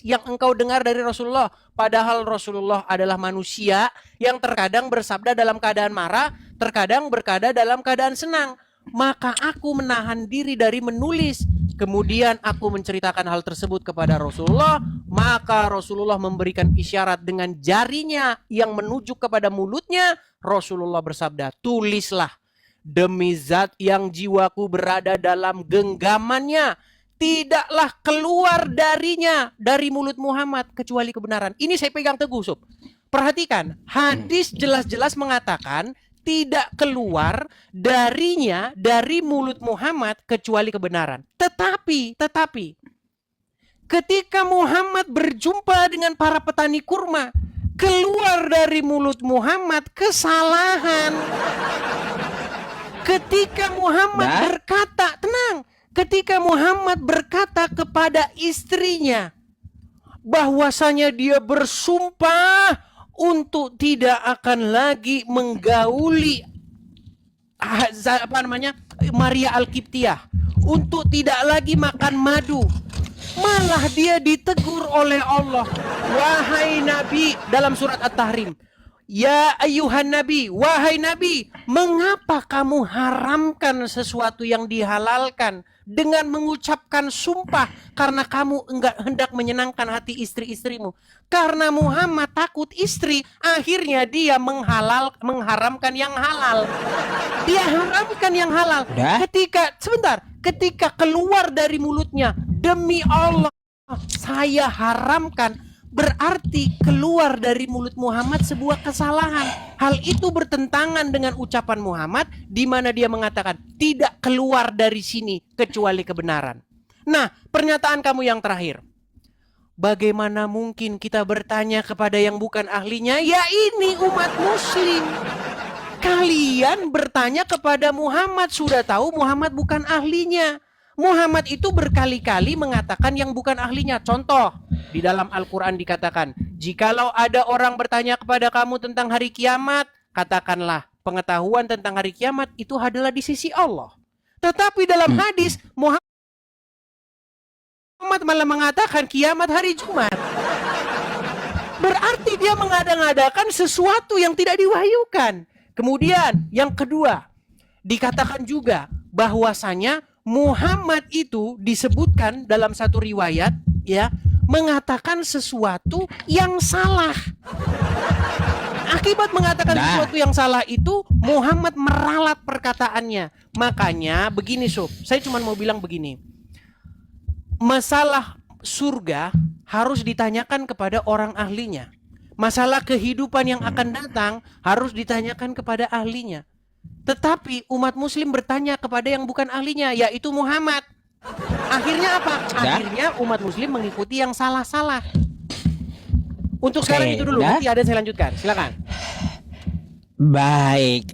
yang engkau dengar dari Rasulullah? Padahal Rasulullah adalah manusia yang terkadang bersabda dalam keadaan marah, terkadang berkata dalam keadaan senang. Maka aku menahan diri dari menulis. Kemudian aku menceritakan hal tersebut kepada Rasulullah. Maka Rasulullah memberikan isyarat dengan jarinya yang menuju kepada mulutnya. Rasulullah bersabda, tulislah. Demi zat yang jiwaku berada dalam genggamannya, tidaklah keluar darinya, dari mulut Muhammad, kecuali kebenaran. Ini saya pegang teguh, Sob. Perhatikan, hadis jelas-jelas mengatakan tidak keluar darinya, dari mulut Muhammad, kecuali kebenaran. Tetapi, ketika Muhammad berjumpa dengan para petani kurma, keluar dari mulut Muhammad kesalahan. Ketika Muhammad Nah. berkata, tenang, ketika Muhammad berkata kepada istrinya bahwasanya dia bersumpah untuk tidak akan lagi menggauli Maria Al-Qibtiyah, untuk tidak lagi makan madu. Malah dia ditegur oleh Allah, wahai Nabi, dalam surat At-Tahrim, ya ayuhan Nabi, wahai Nabi, mengapa kamu haramkan sesuatu yang dihalalkan dengan mengucapkan sumpah karena kamu enggak hendak menyenangkan hati istri-istrimu? Karena Muhammad takut istri, akhirnya dia mengharamkan yang halal. Dia haramkan yang halal. Udah. Ketika keluar dari mulutnya, demi Allah saya haramkan, berarti keluar dari mulut Muhammad sebuah kesalahan. Hal itu bertentangan dengan ucapan Muhammad di mana dia mengatakan tidak keluar dari sini kecuali kebenaran. Nah, pernyataan kamu yang terakhir. Bagaimana mungkin kita bertanya kepada yang bukan ahlinya? Ya ini umat muslim. Kalian bertanya kepada Muhammad, sudah tahu Muhammad bukan ahlinya. Muhammad itu berkali-kali mengatakan yang bukan ahlinya. Contoh, di dalam Al-Quran dikatakan, jikalau ada orang bertanya kepada kamu tentang hari kiamat, katakanlah pengetahuan tentang hari kiamat itu adalah di sisi Allah. Tetapi dalam hadis, Muhammad malah mengatakan kiamat hari Jumat. Berarti dia mengada-ngadakan sesuatu yang tidak diwahyukan. Kemudian yang kedua, dikatakan juga bahwasanya Muhammad itu disebutkan dalam satu riwayat ya, mengatakan sesuatu yang salah. Akibat mengatakan sesuatu yang salah itu, Muhammad meralat perkataannya. Makanya begini Sob, saya cuma mau bilang begini. Masalah surga harus ditanyakan kepada orang ahlinya. Masalah kehidupan yang akan datang harus ditanyakan kepada ahlinya. Tetapi umat muslim bertanya kepada yang bukan ahlinya, yaitu Muhammad. Akhirnya apa? Akhirnya umat muslim mengikuti yang salah-salah. Untuk sekarang itu dulu, nanti ada saya lanjutkan. Silakan. Baik,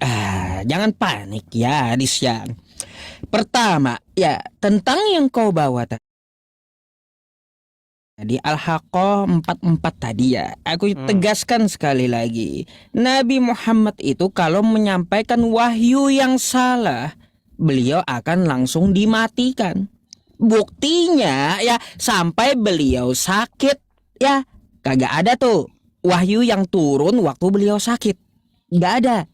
jangan panik ya, Adisya. Pertama, ya tentang yang kau bawa tadi Al-Haqqah 44 tadi ya, aku tegaskan sekali lagi. Nabi Muhammad itu kalau menyampaikan wahyu yang salah, beliau akan langsung dimatikan. Buktinya ya sampai beliau sakit ya, kagak ada tuh wahyu yang turun waktu beliau sakit. Gak ada.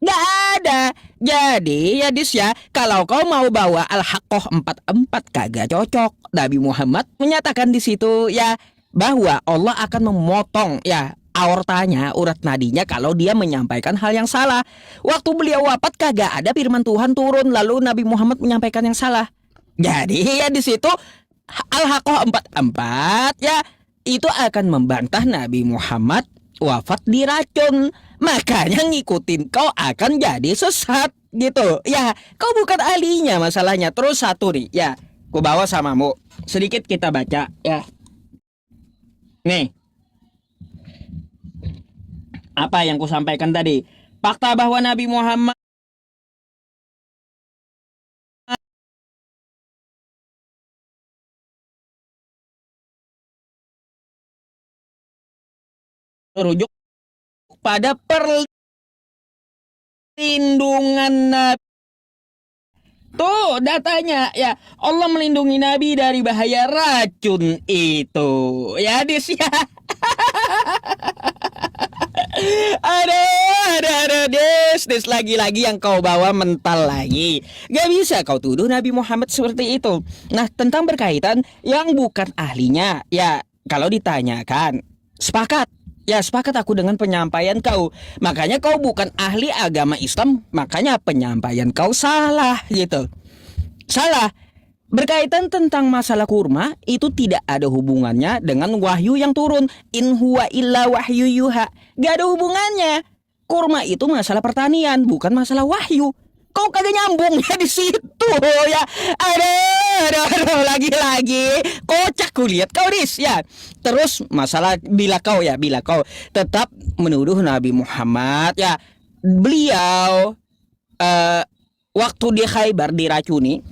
Gak ada. Jadi ya Dis ya, kalau kau mau bawa Al-Haqqah 44 kagak cocok. Nabi Muhammad menyatakan di situ ya bahwa Allah akan memotong ya aortanya, urat nadinya kalau dia menyampaikan hal yang salah. Waktu beliau wafat kagak ada firman Tuhan turun lalu Nabi Muhammad menyampaikan yang salah. Jadi ya di situ Al-Haqqah 44 ya itu akan membantah Nabi Muhammad wafat diracun. Makanya ngikutin kau akan jadi sesat gitu. Ya, kau bukan ahlinya masalahnya. Terus satu nih, ya, ku bawa samamu. Sedikit kita baca, ya. Nih. Apa yang ku sampaikan tadi? Fakta bahwa Nabi Muhammad merujuk pada perlindungan Nabi. Tuh datanya ya, Allah melindungi Nabi dari bahaya racun itu. Ya Dis ya. Ada Dis lagi-lagi yang kau bawa mental lagi. Gak bisa kau tuduh Nabi Muhammad seperti itu. Nah, tentang berkaitan yang bukan ahlinya, ya kalau ditanyakan sepakat. Ya sepakat aku dengan penyampaian kau. Makanya kau bukan ahli agama Islam, makanya penyampaian kau salah gitu. Salah. Berkaitan tentang masalah kurma itu tidak ada hubungannya dengan wahyu yang turun. In huwa illa wahyu yuha. Gak ada hubungannya. Kurma itu masalah pertanian, bukan masalah wahyu. Kau kagak nyambungnya di situ ya. Aduh, lagi-lagi kocak kulihat kau Dis ya. Terus masalah bila kau tetap menuduh Nabi Muhammad ya, beliau waktu di Khaybar diracuni.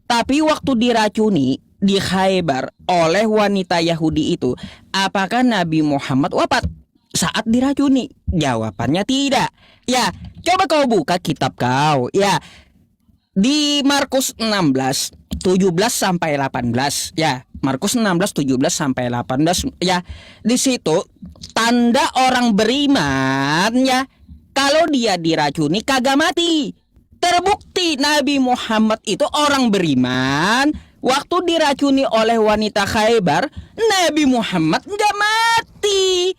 Tapi waktu diracuni di Khaybar oleh wanita Yahudi itu, apakah Nabi Muhammad wafat saat diracuni? Jawabannya tidak. Ya, coba kau buka kitab kau ya. Di Markus 16 17 sampai 18 ya. Markus 16 17 sampai 18 ya. Di situ tanda orang beriman ya, kalau dia diracuni kagak mati. Terbukti Nabi Muhammad itu orang beriman. Waktu diracuni oleh wanita Khaybar, Nabi Muhammad nggak mati.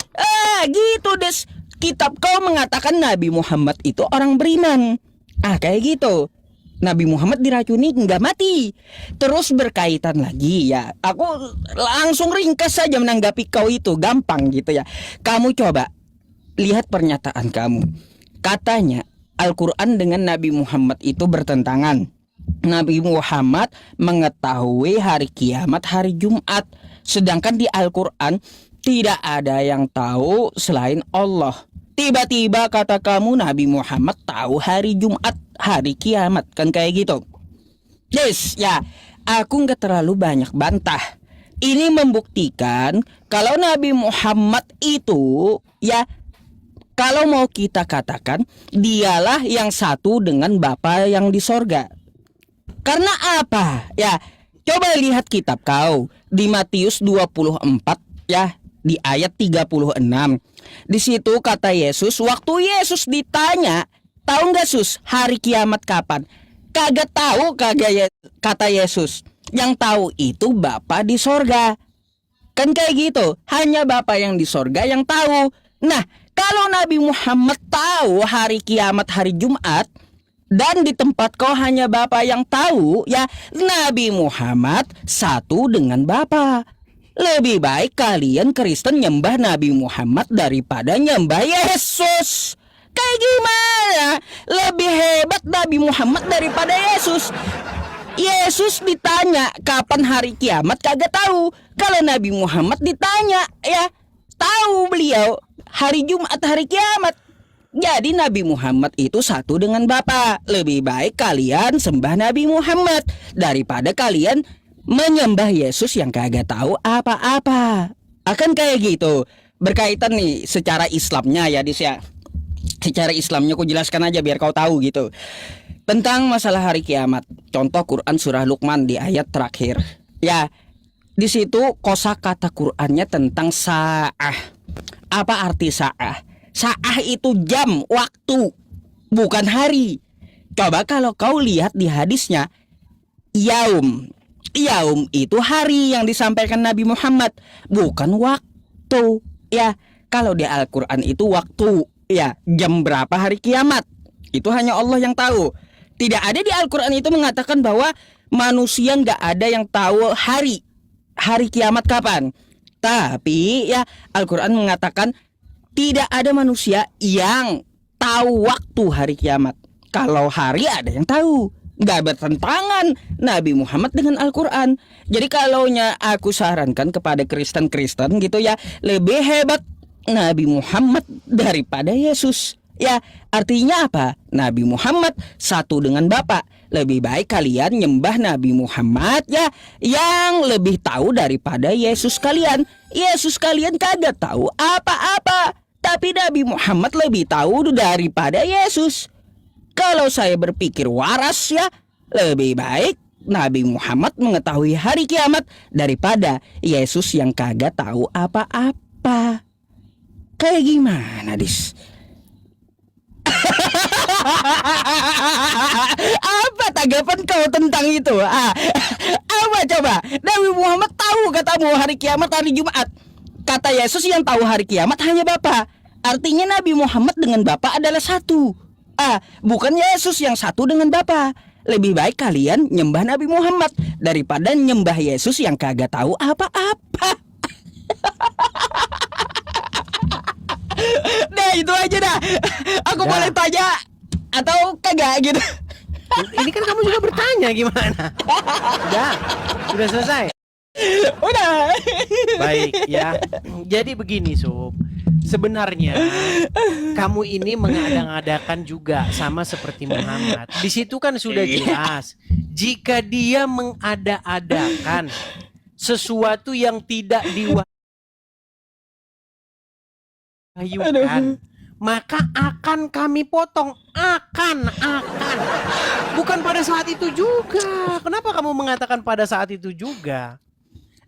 Gitu Des. Kitab kau mengatakan Nabi Muhammad itu orang beriman. Kayak gitu. Nabi Muhammad diracuni nggak mati. Terus berkaitan lagi ya, aku langsung ringkas saja menanggapi kau itu, gampang gitu ya. Kamu coba lihat pernyataan kamu. Katanya Al-Quran dengan Nabi Muhammad itu bertentangan. Nabi Muhammad mengetahui hari kiamat hari Jumat, sedangkan di Al-Quran tidak ada yang tahu selain Allah. Tiba-tiba kata kamu Nabi Muhammad tahu hari Jumat, hari kiamat, kan kayak gitu. Yes, ya, aku nggak terlalu banyak bantah. Ini membuktikan kalau Nabi Muhammad itu ya, kalau mau kita katakan dialah yang satu dengan Bapa yang di sorga. Karena apa? Ya, coba lihat kitab kau di Matius 24 ya, di ayat 36. Di situ kata Yesus, waktu Yesus ditanya, tahu nggak Sus hari kiamat kapan? Kagak tahu, kata Yesus. Yang tahu itu Bapa di sorga. Kan kayak gitu, hanya Bapa yang di sorga yang tahu. Nah, kalau Nabi Muhammad tahu hari kiamat hari Jumat, dan di tempat kau hanya Bapa yang tahu, ya Nabi Muhammad satu dengan Bapa. Lebih baik kalian Kristen nyembah Nabi Muhammad daripada nyembah Yesus. Kayak gimana? Lebih hebat Nabi Muhammad daripada Yesus. Yesus ditanya kapan hari kiamat kagak tahu. Kalau Nabi Muhammad ditanya ya tahu beliau hari Jumat hari kiamat. Jadi Nabi Muhammad itu satu dengan Bapa. Lebih baik kalian sembah Nabi Muhammad daripada kalian menyembah Yesus yang kagak tahu apa-apa. Akan kayak gitu. Berkaitan nih secara Islamnya ya Dis ya. Secara Islamnya aku jelaskan aja biar kau tahu gitu. Tentang masalah hari kiamat. Contoh Quran surah Luqman di ayat terakhir. Ya, di situ kosakata Qurannya tentang sa'ah. Apa arti sa'ah? Sa'ah itu jam, waktu, bukan hari. Coba kalau kau lihat di hadisnya, yaum. Yaum itu hari yang disampaikan Nabi Muhammad, bukan waktu. Ya, kalau di Al-Quran itu waktu. Ya, jam berapa hari kiamat, itu hanya Allah yang tahu. Tidak ada di Al-Quran itu mengatakan bahwa manusia nggak ada yang tahu hari kiamat kapan. Tapi ya Al-Quran mengatakan tidak ada manusia yang tahu waktu hari kiamat. Kalau hari ada yang tahu. Nggak bertentangan Nabi Muhammad dengan Al-Quran. Jadi kalaunya aku sarankan kepada Kristen-Kristen gitu ya, lebih hebat Nabi Muhammad daripada Yesus. Ya, artinya apa? Nabi Muhammad satu dengan Bapa. Lebih baik kalian nyembah Nabi Muhammad ya, yang lebih tahu daripada Yesus kalian. Yesus kalian kagak tahu apa-apa, tapi Nabi Muhammad lebih tahu daripada Yesus. Kalau saya berpikir waras ya, lebih baik Nabi Muhammad mengetahui hari kiamat daripada Yesus yang kagak tahu apa-apa. Kayak gimana, Dis? Apa tanggapan kau tentang itu? Apa coba? Nabi Muhammad tahu katamu hari kiamat hari Jumat. Kata Yesus yang tahu hari kiamat hanya Bapa. Artinya Nabi Muhammad dengan Bapa adalah satu. Bukan Yesus yang satu dengan Bapa. Lebih baik kalian nyembah Nabi Muhammad daripada nyembah Yesus yang kagak tahu apa-apa. Nah itu aja dah. Aku boleh tanya atau kagak gitu? Ini kan kamu juga bertanya gimana? Sudah selesai. Udah. Baik ya. Jadi begini Sob. Sebenarnya kamu ini mengada-ngadakan juga sama seperti Muhammad. Di situ kan sudah jelas jika dia mengada-adakan sesuatu yang tidak diwahyukan, maka akan kami potong. Akan. Bukan pada saat itu juga. Kenapa kamu mengatakan pada saat itu juga?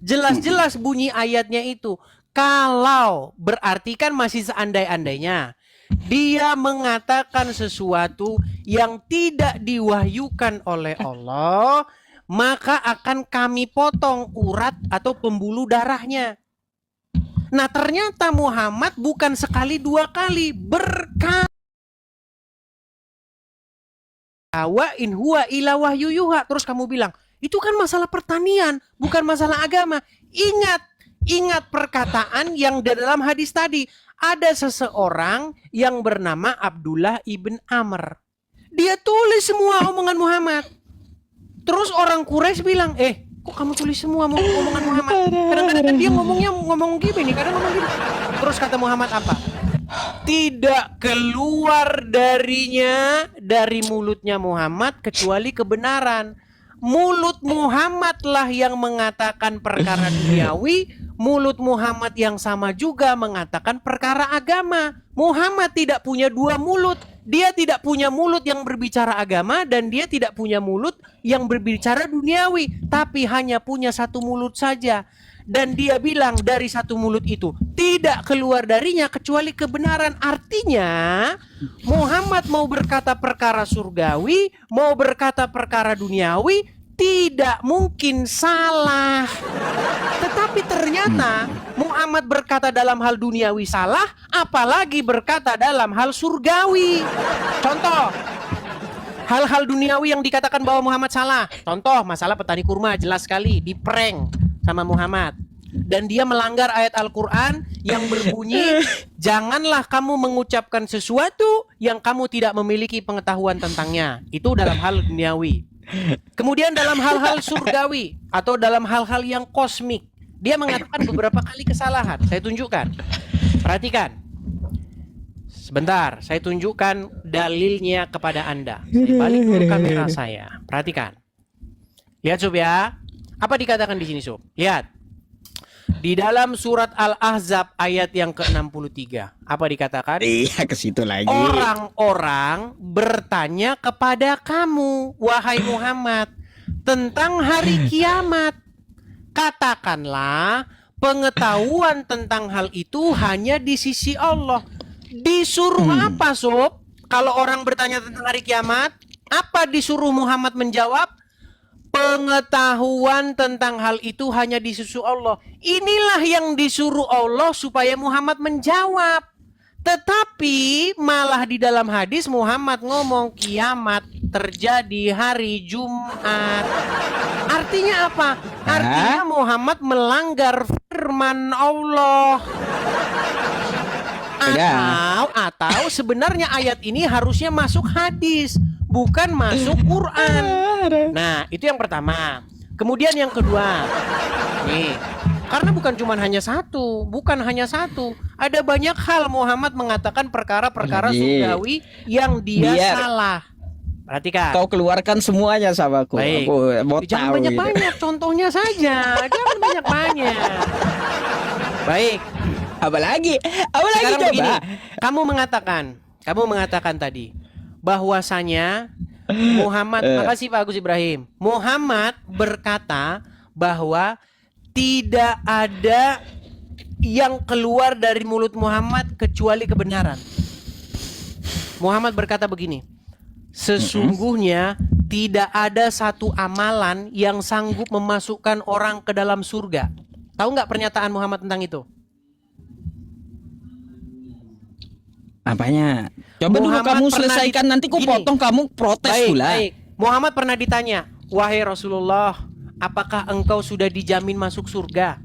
Jelas-jelas bunyi ayatnya itu. Kalau berarti kan masih seandai-andainya dia mengatakan sesuatu yang tidak diwahyukan oleh Allah, maka akan kami potong urat atau pembuluh darahnya. Nah ternyata Muhammad bukan sekali dua kali berkata wa in huwa illa wahyu yuha. Terus kamu bilang itu kan masalah pertanian, bukan masalah agama. Ingat perkataan yang di dalam hadis tadi. Ada seseorang yang bernama Abdullah ibn Amr. Dia tulis semua omongan Muhammad. Terus orang Quraisy bilang, kok kamu tulis semua omongan Muhammad? Kadang-kadang dia ngomong gini, kadang ngomong gini. Terus kata Muhammad apa? Tidak keluar dari mulutnya Muhammad kecuali kebenaran. Mulut Muhammadlah yang mengatakan perkara duniawi, mulut Muhammad yang sama juga mengatakan perkara agama. Muhammad tidak punya dua mulut. Dia tidak punya mulut yang berbicara agama dan dia tidak punya mulut yang berbicara duniawi, tapi hanya punya satu mulut saja. Dan dia bilang dari satu mulut itu tidak keluar darinya kecuali kebenaran. Artinya Muhammad mau berkata perkara surgawi, mau berkata perkara duniawi, tidak mungkin salah. Tetapi ternyata Muhammad berkata dalam hal duniawi salah, apalagi berkata dalam hal surgawi. Contoh, hal-hal duniawi yang dikatakan bahwa Muhammad salah. Contoh, masalah petani kurma jelas sekali diprank sama Muhammad. Dan dia melanggar ayat Al-Quran yang berbunyi, janganlah kamu mengucapkan sesuatu yang kamu tidak memiliki pengetahuan tentangnya. Itu dalam hal duniawi. Kemudian dalam hal-hal surgawi atau dalam hal-hal yang kosmik, dia mengatakan beberapa kali kesalahan. Saya tunjukkan. Perhatikan. Sebentar, saya tunjukkan dalilnya kepada Anda. Saya balik dulu kamera saya. Perhatikan. Lihat Sob ya. Apa dikatakan di sini Sob? Lihat. Di dalam surat Al-Ahzab ayat yang ke-63. Apa dikatakan? Iya, ke situ lagi. Orang-orang bertanya kepada kamu, wahai Muhammad, tentang hari kiamat. Katakanlah, pengetahuan tentang hal itu hanya di sisi Allah. Disuruh apa, Sob? Kalau orang bertanya tentang hari kiamat, apa disuruh Muhammad menjawab? Pengetahuan tentang hal itu hanya di sisi Allah. Inilah yang disuruh Allah supaya Muhammad menjawab. Tetapi malah di dalam hadis Muhammad ngomong kiamat terjadi hari Jumat. Artinya apa? Artinya Muhammad melanggar firman Allah. Atau sebenarnya ayat ini harusnya masuk hadis, bukan masuk Quran. Nah, itu yang pertama. Kemudian yang kedua, nih, karena bukan hanya satu, ada banyak hal Muhammad mengatakan perkara-perkara surgawi yang dia salah. Perhatikan. Kau keluarkan semuanya sama aku. Baik. Aku mau Jangan tahu banyak-banyak, contohnya saja. Jangan banyak-banyak. Baik. Apalagi Sekarang coba. begini, kamu mengatakan tadi bahwasanya Muhammad, makasih Pak Agus Ibrahim. Muhammad berkata bahwa tidak ada yang keluar dari mulut Muhammad kecuali kebenaran. Muhammad berkata begini, sesungguhnya tidak ada satu amalan yang sanggup memasukkan orang ke dalam surga. Tahu nggak pernyataan Muhammad tentang itu? Apanya? Coba dulu kamu selesaikan, nanti ku potong, kamu protes pula. Baik. Muhammad pernah ditanya, wahai Rasulullah, apakah engkau sudah dijamin masuk surga?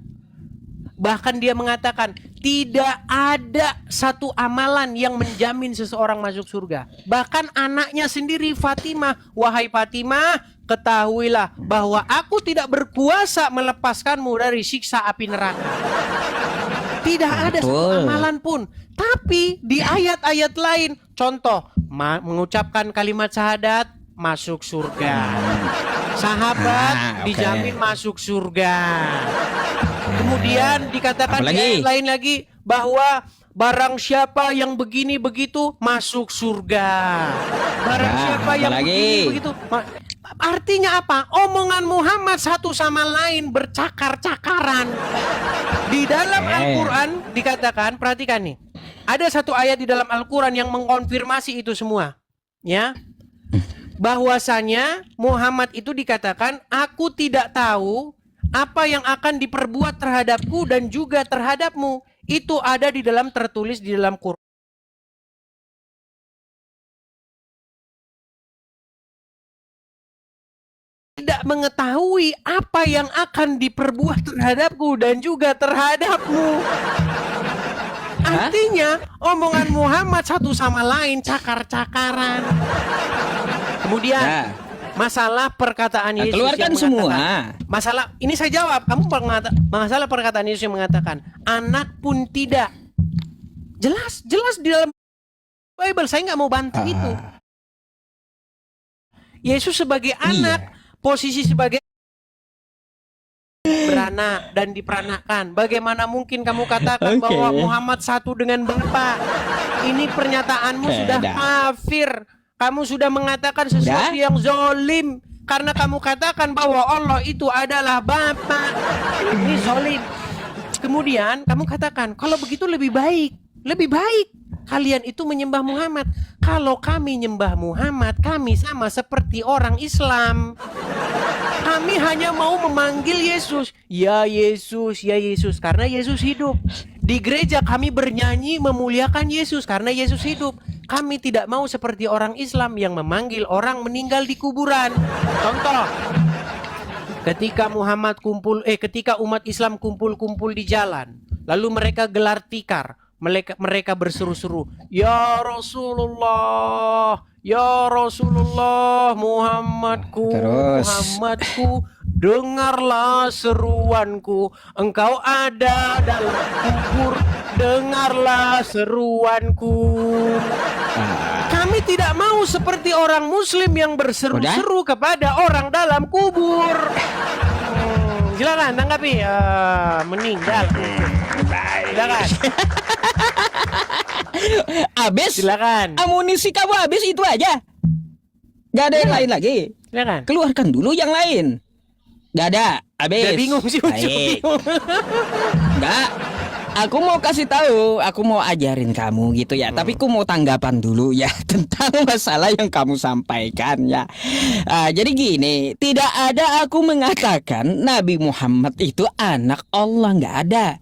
Bahkan dia mengatakan, tidak ada satu amalan yang menjamin seseorang masuk surga. Bahkan anaknya sendiri Fatimah, wahai Fatimah, ketahuilah bahwa aku tidak berkuasa melepaskanmu dari siksa api neraka. Tidak ada satu amalan pun. Tapi di ayat-ayat lain, contoh, mengucapkan kalimat syahadat, masuk surga. Sahabat dijamin masuk surga. Kemudian dikatakan di ayat lain lagi bahwa barang siapa yang begini begitu masuk surga. Barang siapa yang begini begitu. Artinya apa? Omongan Muhammad satu sama lain bercakar-cakaran. Di dalam Al-Quran dikatakan, perhatikan nih, ada satu ayat di dalam Al-Quran yang mengkonfirmasi itu semua, ya. Bahwasanya Muhammad itu dikatakan, aku tidak tahu apa yang akan diperbuat terhadapku dan juga terhadapmu. Itu ada di dalam tertulis di dalam Quran. Tidak mengetahui apa yang akan diperbuat terhadapku dan juga terhadapmu. Artinya omongan Muhammad satu sama lain cakar-cakaran. Kemudian masalah perkataan Yesus keluarkan yang mengatakan, semua. masalah ini saya jawab. Masalah perkataan Yesus yang mengatakan anak pun tidak. Jelas di dalam Bible. Saya nggak mau bantah itu. Yesus sebagai anak, posisi sebagai beranak dan diperanakan. Bagaimana mungkin kamu katakan bahwa Muhammad satu dengan Bapa? Ini pernyataanmu sudah kafir. Kamu sudah mengatakan sesuatu yang zolim. Karena kamu katakan bahwa Allah itu adalah Bapa. Ini zolim. Kemudian kamu katakan, kalau begitu lebih baik kalian itu menyembah Muhammad. Kalau kami nyembah Muhammad, kami sama seperti orang Islam. Kami hanya mau memanggil Yesus. Ya Yesus, ya Yesus. Karena Yesus hidup. Di gereja kami bernyanyi memuliakan Yesus karena Yesus hidup. Kami tidak mau seperti orang Islam yang memanggil orang meninggal di kuburan. Contoh, ketika ketika umat Islam kumpul-kumpul di jalan, lalu mereka gelar tikar, mereka berseru-seru, ya Rasulullah, ya Rasulullah, Muhammadku, dengarlah seruanku, engkau ada dalam kubur, dengarlah seruanku. Kami tidak mau seperti orang Muslim yang berseru-seru kepada orang dalam kubur. Silakan tanggapi. Meninggal. Silakan. Habis. Silakan. Amunisi kamu habis itu aja. Gak ada yang lain lagi. Silakan. Keluarkan dulu yang lain. Gak ada. Habis. Udah bingung sih. Enggak. Aku mau kasih tahu, aku mau ajarin kamu gitu ya. Tapi aku mau tanggapan dulu ya tentang masalah yang kamu sampaikan ya. Jadi gini, tidak ada aku mengatakan Nabi Muhammad itu anak Allah, nggak ada.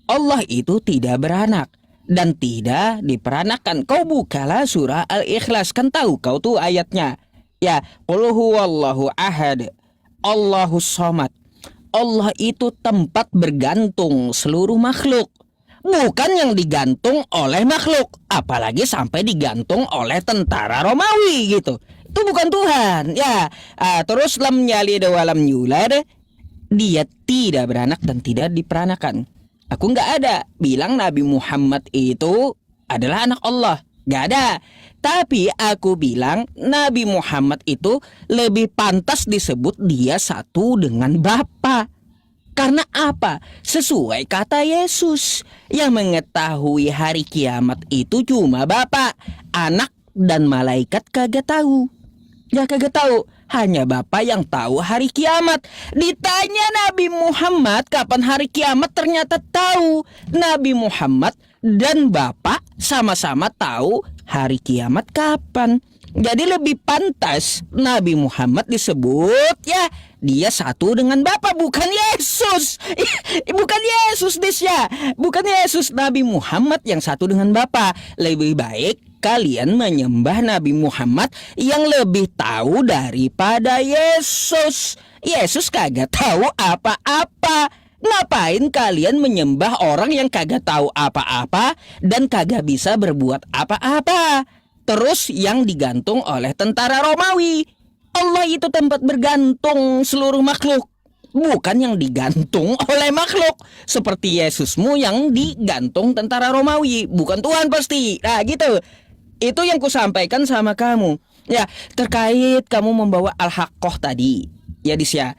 Allah itu tidak beranak dan tidak diperanakan. Kau bukalah surah Al-Ikhlas, kan tahu kau tuh ayatnya. Ya, qul huwallahu ahad, Allahus samad. Allah itu tempat bergantung seluruh makhluk, bukan yang digantung oleh makhluk, apalagi sampai digantung oleh tentara Romawi gitu. Itu bukan Tuhan ya. Terus lam yalid wa lam yulad, dia tidak beranak dan tidak diperanakan. Aku nggak ada bilang Nabi Muhammad itu adalah anak Allah, nggak ada. Tapi aku bilang Nabi Muhammad itu lebih pantas disebut dia satu dengan Bapa. Karena apa? Sesuai kata Yesus, yang mengetahui hari kiamat itu cuma Bapa. Anak dan malaikat kagak tahu. Ya kagak tahu. Hanya Bapa yang tahu hari kiamat. Ditanya Nabi Muhammad kapan hari kiamat, ternyata tahu. Nabi Muhammad dan Bapa sama-sama tahu hari kiamat kapan. Jadi lebih pantas Nabi Muhammad disebut ya dia satu dengan Bapa, bukan Yesus. Bukan Yesus Desya. Bukan Yesus, Nabi Muhammad yang satu dengan Bapa. Lebih baik kalian menyembah Nabi Muhammad yang lebih tahu daripada Yesus. Yesus kagak tahu apa-apa. Ngapain kalian menyembah orang yang kagak tahu apa-apa dan kagak bisa berbuat apa-apa? Terus yang digantung oleh tentara Romawi. Allah itu tempat bergantung seluruh makhluk, bukan yang digantung oleh makhluk. Seperti Yesusmu yang digantung tentara Romawi, bukan Tuhan pasti. Nah gitu. Itu yang kusampaikan sama kamu. Ya, terkait kamu membawa Al-Haqqah tadi. Ya Disya,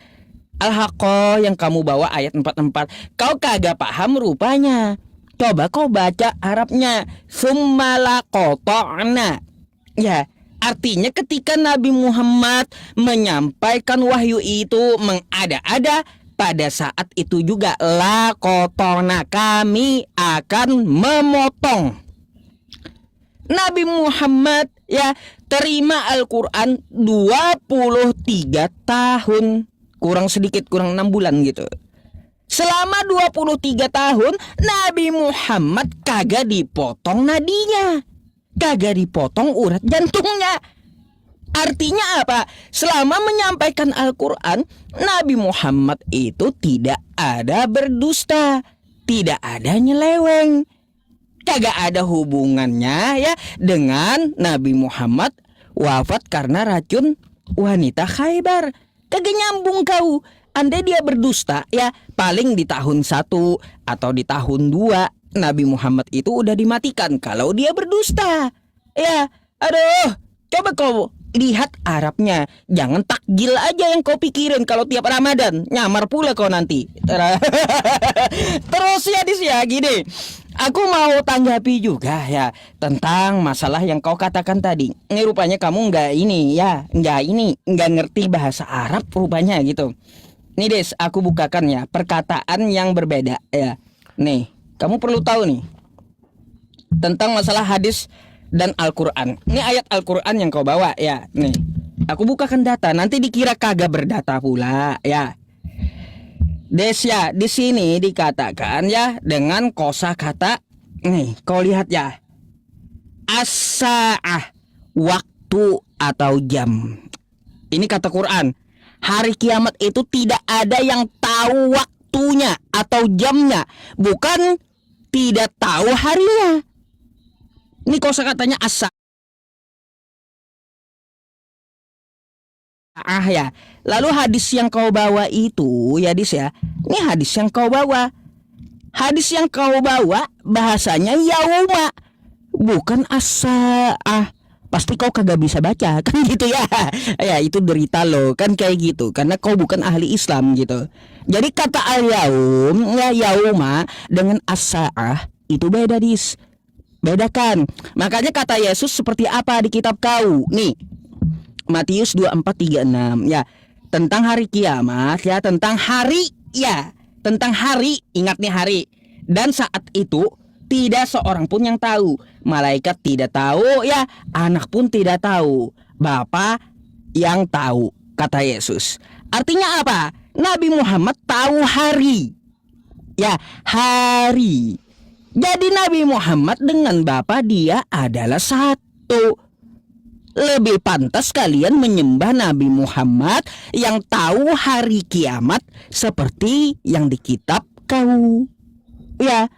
Al-Haqqah yang kamu bawa ayat 44, kau kagak paham rupanya. Coba kau baca Arabnya. Summala qata'na. Ya, artinya ketika Nabi Muhammad menyampaikan wahyu itu mengada-ada, pada saat itu juga la qata'na, kami akan memotong. Nabi Muhammad ya terima Al-Quran 23 tahun. Kurang sedikit, kurang 6 bulan gitu. Selama 23 tahun Nabi Muhammad kagak dipotong nadinya, kagak dipotong urat jantungnya. Artinya apa? Selama menyampaikan Al-Quran, Nabi Muhammad itu tidak ada berdusta, tidak ada nyeleweng, kagak ada hubungannya ya dengan Nabi Muhammad wafat karena racun wanita Khaybar. Kagak nyambung kau. Andai dia berdusta ya paling di tahun 1 atau di tahun 2 Nabi Muhammad itu udah dimatikan kalau dia berdusta. Ya, aduh, coba kau lihat Arabnya. Jangan takjil aja yang kau pikirin kalau tiap Ramadan. Nyamar pula kau nanti. Terus ya gini. Aku mau tanggapi juga ya tentang masalah yang kau katakan tadi. Ini rupanya kamu nggak ngerti bahasa Arab rupanya gitu. Nih Des, aku bukakan ya perkataan yang berbeda ya. Nih, kamu perlu tahu nih tentang masalah hadis dan Al-Quran. Ini ayat Al-Quran yang kau bawa ya. Nih, aku bukakan data. Nanti dikira kagak berdata pula ya. Des ya, di sini dikatakan ya dengan kosakata nih, kau lihat ya. As-sa'ah, waktu atau jam. Ini kata Quran. Hari kiamat itu tidak ada yang tahu waktunya atau jamnya, bukan tidak tahu harinya. Ini kosakatanya as-sa'ah ya. Lalu hadis yang kau bawa itu ya Dis ya. Ini hadis yang kau bawa. Hadis yang kau bawa bahasanya yauma, bukan as-sa'ah. Pasti kau kagak bisa baca kan gitu ya. Ya itu derita lo kan kayak gitu, karena kau bukan ahli Islam gitu. Jadi kata al-yaum ya yauma dengan as-sa'ah itu beda Dis. Bedakan. Makanya kata Yesus seperti apa di kitab kau? Nih, Matius 24:36 ya, tentang hari kiamat ya, tentang hari ya, tentang hari, ingat nih hari. Dan saat itu tidak seorang pun yang tahu, malaikat tidak tahu ya, anak pun tidak tahu, Bapa yang tahu, kata Yesus. Artinya apa? Nabi Muhammad tahu hari. Ya, hari. Jadi Nabi Muhammad dengan Bapa dia adalah satu. Lebih pantas kalian menyembah Nabi Muhammad yang tahu hari kiamat seperti yang di kitab kau. Ya,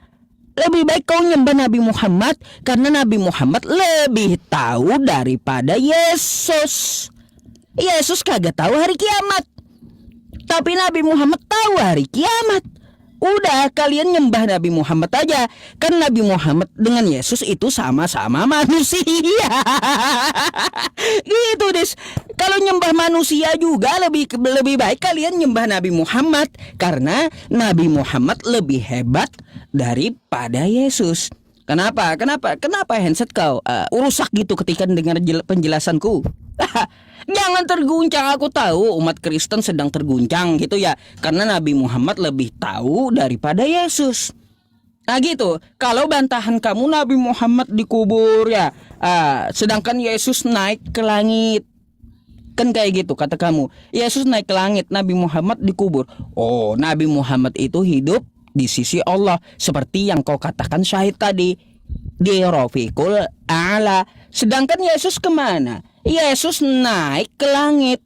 lebih baik kau nyembah Nabi Muhammad karena Nabi Muhammad lebih tahu daripada Yesus. Yesus kagak tahu hari kiamat, tapi Nabi Muhammad tahu hari kiamat. Udah, kalian nyembah Nabi Muhammad aja. Kan Nabi Muhammad dengan Yesus itu sama-sama manusia. Gitu Des. Kalau nyembah manusia juga lebih baik kalian nyembah Nabi Muhammad, karena Nabi Muhammad lebih hebat daripada Yesus. Kenapa handset kau rusak gitu ketika dengar penjelasanku? Jangan terguncang, aku tahu umat Kristen sedang terguncang gitu ya, karena Nabi Muhammad lebih tahu daripada Yesus. Nah gitu, kalau bantahan kamu Nabi Muhammad dikubur ya, sedangkan Yesus naik ke langit. Kan kayak gitu kata kamu, Yesus naik ke langit, Nabi Muhammad dikubur. Oh, Nabi Muhammad itu hidup di sisi Allah, seperti yang kau katakan syahid tadi, di Rafiqul A'la. Sedangkan Yesus kemana? Yesus naik ke langit.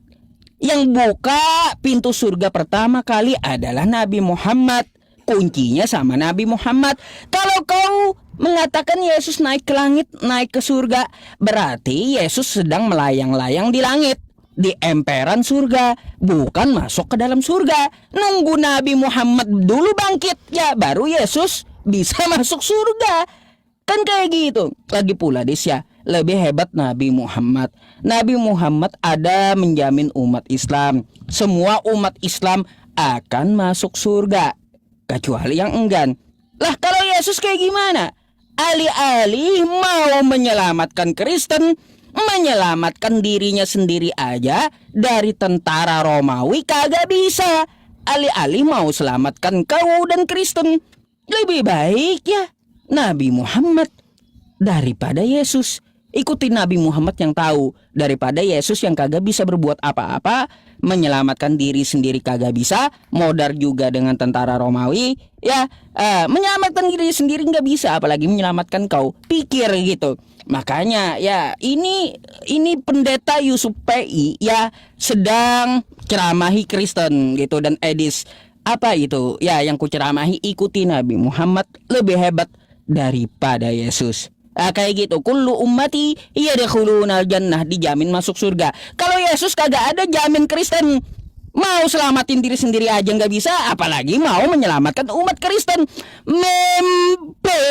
Yang buka pintu surga pertama kali adalah Nabi Muhammad. Kuncinya sama Nabi Muhammad. Kalau kau mengatakan Yesus naik ke langit, naik ke surga, berarti Yesus sedang melayang-layang di langit, di emperan surga, bukan masuk ke dalam surga. Nunggu Nabi Muhammad dulu bangkit, ya baru Yesus bisa masuk surga. Kan kayak gitu. Lagi pula Desya, lebih hebat Nabi Muhammad. Nabi Muhammad ada menjamin umat Islam. Semua umat Islam akan masuk surga, kecuali yang enggan. Lah kalau Yesus kayak gimana? Alih-alih mau menyelamatkan Kristen, menyelamatkan dirinya sendiri aja dari tentara Romawi kagak bisa. Alih-alih mau selamatkan kau dan Kristen, lebih baik ya Nabi Muhammad daripada Yesus. Ikuti Nabi Muhammad yang tahu daripada Yesus yang kagak bisa berbuat apa-apa, menyelamatkan diri sendiri kagak bisa, modar juga dengan tentara Romawi, ya menyelamatkan diri sendiri nggak bisa, apalagi menyelamatkan kau. Pikir gitu. Makanya ya ini pendeta Yusuf PI ya sedang ceramahi Kristen gitu, dan Edis apa itu ya yang ku ceramahi, ikuti Nabi Muhammad lebih hebat daripada Yesus. Kayak gitu, kullu ummati yadkhulunal jannah, dijamin masuk surga. Kalau Yesus kagak ada jamin Kristen mau selamatin diri sendiri aja nggak bisa, apalagi mau menyelamatkan umat Kristen. Mempe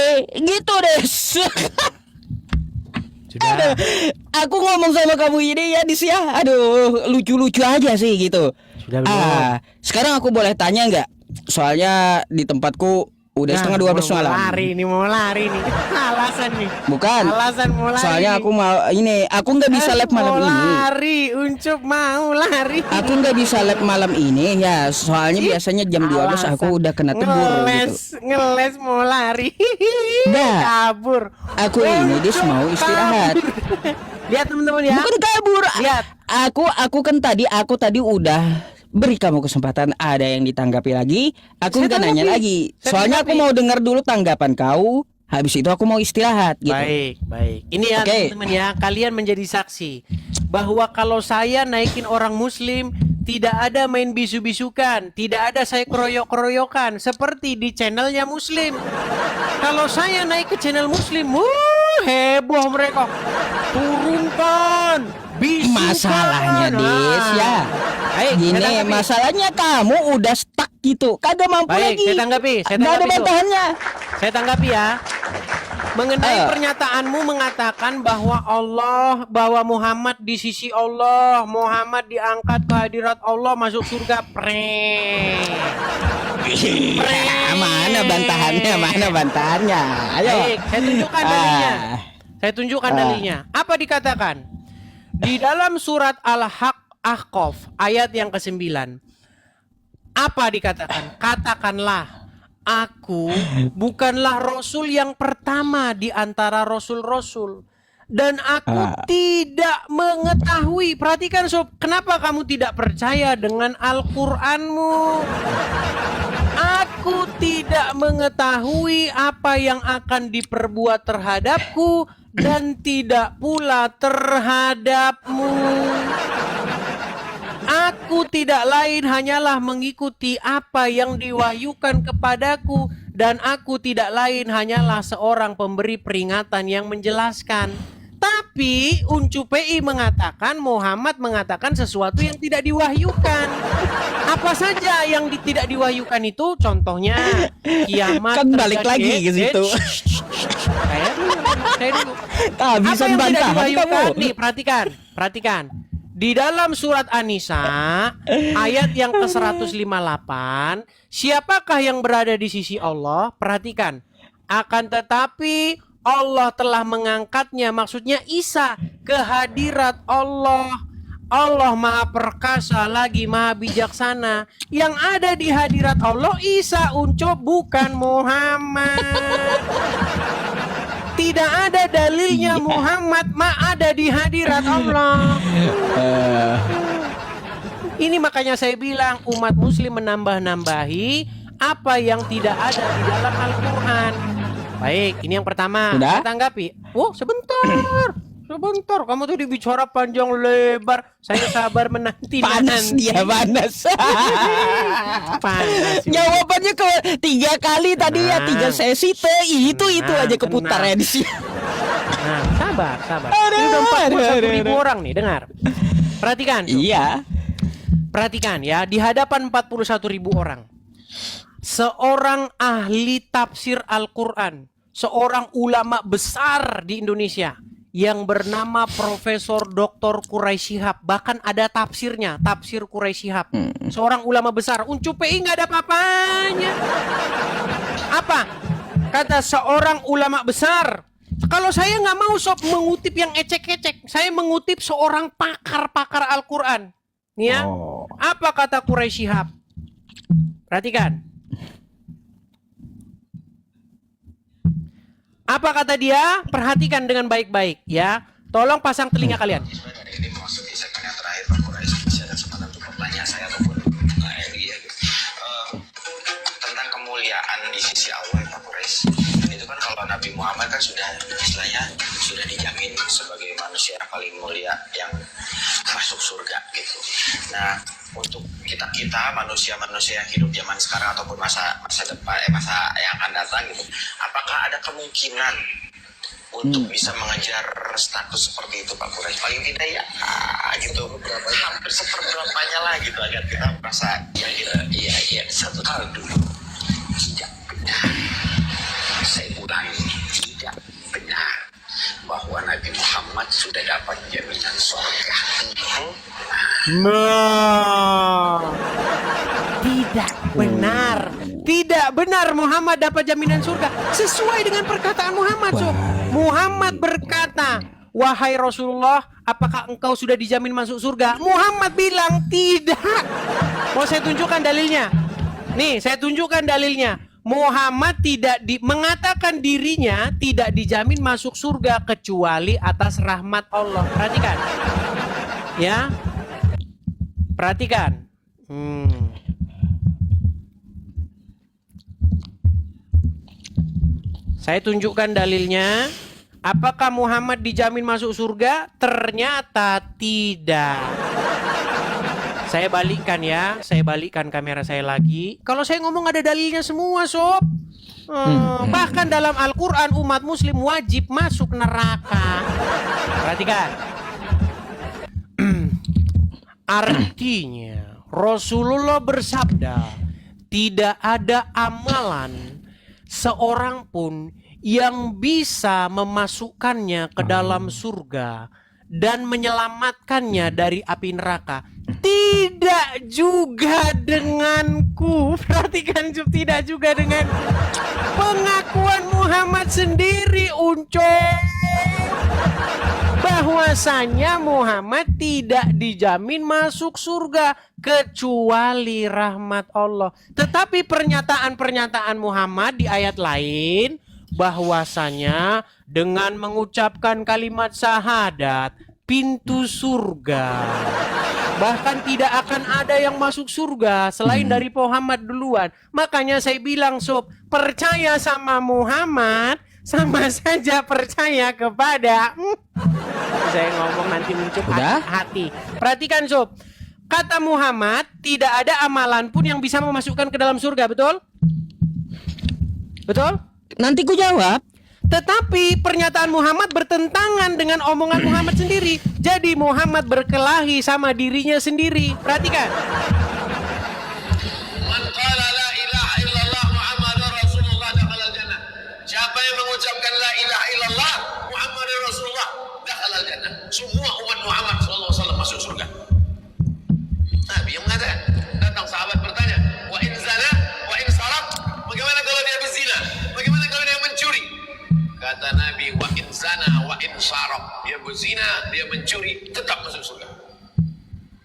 gitu deh. Sudah. Aduh, aku ngomong sama kamu ini ya Dis ya, aduh lucu-lucu aja sih gitu. Sudah belum? Sekarang aku boleh tanya nggak? Soalnya di tempatku udah setengah 12 malam. Mau lari nih. Alasan nih. Bukan. Alasan mau lari. Soalnya aku mau ini, aku nggak bisa lab malam mau ini. Lari, Uncup mau lari. Aku nggak bisa lab malam ini ya, soalnya biasanya jam 12 aku udah kena tegur gitu. Ngeles mau lari. Nggak. Kabur. Aku ini Dis mau istirahat. Lihat teman-teman ya. Bukan kabur. Lihat. Aku kan tadi udah beri kamu kesempatan, ada yang ditanggapi lagi. Aku Saya nggak nanya tanggapi. lagi. Saya Soalnya tanggapi. aku mau dengar dulu tanggapan kau. Habis itu aku mau istirahat gitu. Baik. Ini ya Oke. teman-teman ya, kalian menjadi saksi bahwa kalau saya naikin orang muslim tidak ada main bisu-bisukan, tidak ada saya keroyok-keroyokan seperti di channelnya muslim. Kalau saya naik ke channel muslim, heboh mereka. Turunkan, bisukan. Masalahnya Des ya. Baik, Gini, saya tanggapi. masalahnya kamu udah stuck gitu, kagak mampu Baik, lagi. saya tanggapi. Nggak ada dulu. bantahannya. Saya tanggapi ya. Mengenai pernyataanmu mengatakan bahwa Muhammad di sisi Allah, Muhammad diangkat ke hadirat Allah, masuk surga. Mana bantahannya? Mana bantahannya? Ayo. Baik, saya tunjukkan dalilnya. Ah. Saya tunjukkan dalilnya. Apa dikatakan? Di dalam surat Al-Ahqaf ayat yang ke-9. Apa dikatakan? Katakanlah, aku bukanlah rasul yang pertama di antara rasul-rasul, dan aku tidak mengetahui. Perhatikan sob, kenapa kamu tidak percaya dengan Al-Qur'anmu? Aku tidak mengetahui apa yang akan diperbuat terhadapku dan tidak pula terhadapmu. Aku tidak lain hanyalah mengikuti apa yang diwahyukan kepadaku, dan aku tidak lain hanyalah seorang pemberi peringatan yang menjelaskan. Tapi Uncu PI mengatakan, Muhammad mengatakan sesuatu yang tidak diwahyukan. Apa saja yang tidak diwahyukan itu? Contohnya kiamat Kan balik lagi ke situ. Saya dulu. Apa Kehabisan yang tidak bantahan diwahyukan? kamu. Nih, perhatikan. Di dalam surat An-Nisa ayat yang ke-158, siapakah yang berada di sisi Allah? Perhatikan. Akan tetapi Allah telah mengangkatnya, maksudnya Isa, ke hadirat Allah. Allah Maha Perkasa lagi Maha Bijaksana. Yang ada di hadirat Allah Isa, Uncop, bukan Muhammad. Tidak ada dalilnya Muhammad ada di hadirat Allah. Ini makanya saya bilang umat muslim menambah-nambahi apa yang tidak ada di dalam Al-Quran. Baik, ini yang pertama. Sudah? Saya tanggapi. Oh, sebentar. Sebentar, kamu tadi bicara panjang lebar. Saya sabar menanti. Panas dia, panas. Panas. Jawabannya ke 3 kali tadi ya, 3 sesi itu aja keputarnya di sini. Nah, sabar. Ini udah 41.000 orang nih, dengar. Perhatikan. Iya. Perhatikan ya, di hadapan 41.000 orang. Seorang ahli tafsir Al-Quran, seorang ulama besar di Indonesia yang bernama Profesor Dr. Quraisy Shihab, bahkan ada tafsirnya, tafsir Quraisy Shihab. Seorang ulama besar, Uncu PI nggak ada apa-apanya. Apa? Kata seorang ulama besar, kalau saya nggak mau sob mengutip yang ecek-ecek, saya mengutip seorang pakar Al-Quran. Nih ya, apa kata Quraisy Shihab? Perhatikan. Apa kata dia? Perhatikan dengan baik-baik ya. Tolong pasang telinga kalian. Ini memasuki segmen yang terakhir Pak Quraisy, masih ada kesempatan untuk pertanyaan saya ataupun tentang kemuliaan di sisi Allah Pak Quraisy. Itu kan kalau Nabi Muhammad kan sudah istilahnya sudah dijamin sebagai manusia paling mulia yang masuk surga gitu. Nah, untuk kita manusia yang hidup zaman sekarang ataupun masa depan masa yang akan datang gitu, apakah ada kemungkinan untuk bisa mengejar status seperti itu Pak Quraisy? Paling tidak ya gitu, hampir seperberapanya lah gitu, agar kita merasa iya satu hal dulu tidak benar, saya ulangi, tidak benar bahwa Nabi Muhammad sudah dapat jaminan surga. Tidak benar Muhammad dapat jaminan surga. Sesuai dengan perkataan Muhammad. Muhammad berkata, wahai Rasulullah, apakah engkau sudah dijamin masuk surga? Muhammad bilang tidak. Mau saya tunjukkan dalilnya? Nih, saya tunjukkan dalilnya. Muhammad mengatakan dirinya tidak dijamin masuk surga kecuali atas rahmat Allah. Perhatikan. Ya. Perhatikan. Saya tunjukkan dalilnya. Apakah Muhammad dijamin masuk surga? Ternyata tidak. Saya balikkan ya. Saya balikkan kamera saya lagi. Kalau saya ngomong ada dalilnya semua sob. Bahkan dalam Al-Quran umat muslim wajib masuk neraka. Perhatikan. Artinya Rasulullah bersabda, tidak ada amalan seorang pun yang bisa memasukkannya ke dalam surga dan menyelamatkannya dari api neraka. Tidak juga denganku. Perhatikan, tidak juga dengan pengakuan Muhammad sendiri, bahwasanya Muhammad tidak dijamin masuk surga kecuali rahmat Allah. Tetapi pernyataan Muhammad di ayat lain bahwasanya dengan mengucapkan kalimat syahadat pintu surga, bahkan tidak akan ada yang masuk surga selain dari Muhammad duluan. Makanya saya bilang sob, percaya sama Muhammad sama saja percaya kepada saya ngomong nanti muncul hati. Perhatikan sob, kata Muhammad tidak ada amalan pun yang bisa memasukkan ke dalam surga, betul? Betul? Nanti ku jawab. Tetapi pernyataan Muhammad bertentangan dengan omongan Muhammad sendiri. Jadi Muhammad berkelahi sama dirinya sendiri. Perhatikan. Man qala la ilaha illallah Muhammadur Rasulullah dakhala al-jannah. Siapa yang mengucapkan la ilaha illallah Muhammadur Rasulullah dakhala al-jannah. Semua umat Muhammad sallallahu alaihi wasallam masuk surga. Nabi yang mengatakan, datang sahabat bertanya, wa in zana wa in sarak, bagaimana kalau dia berzina? Bagaimana kalau dia mencuri? Kata Nabi, wa in zana wa in sarak, dia berzina, dia mencuri, tetap masuk surga.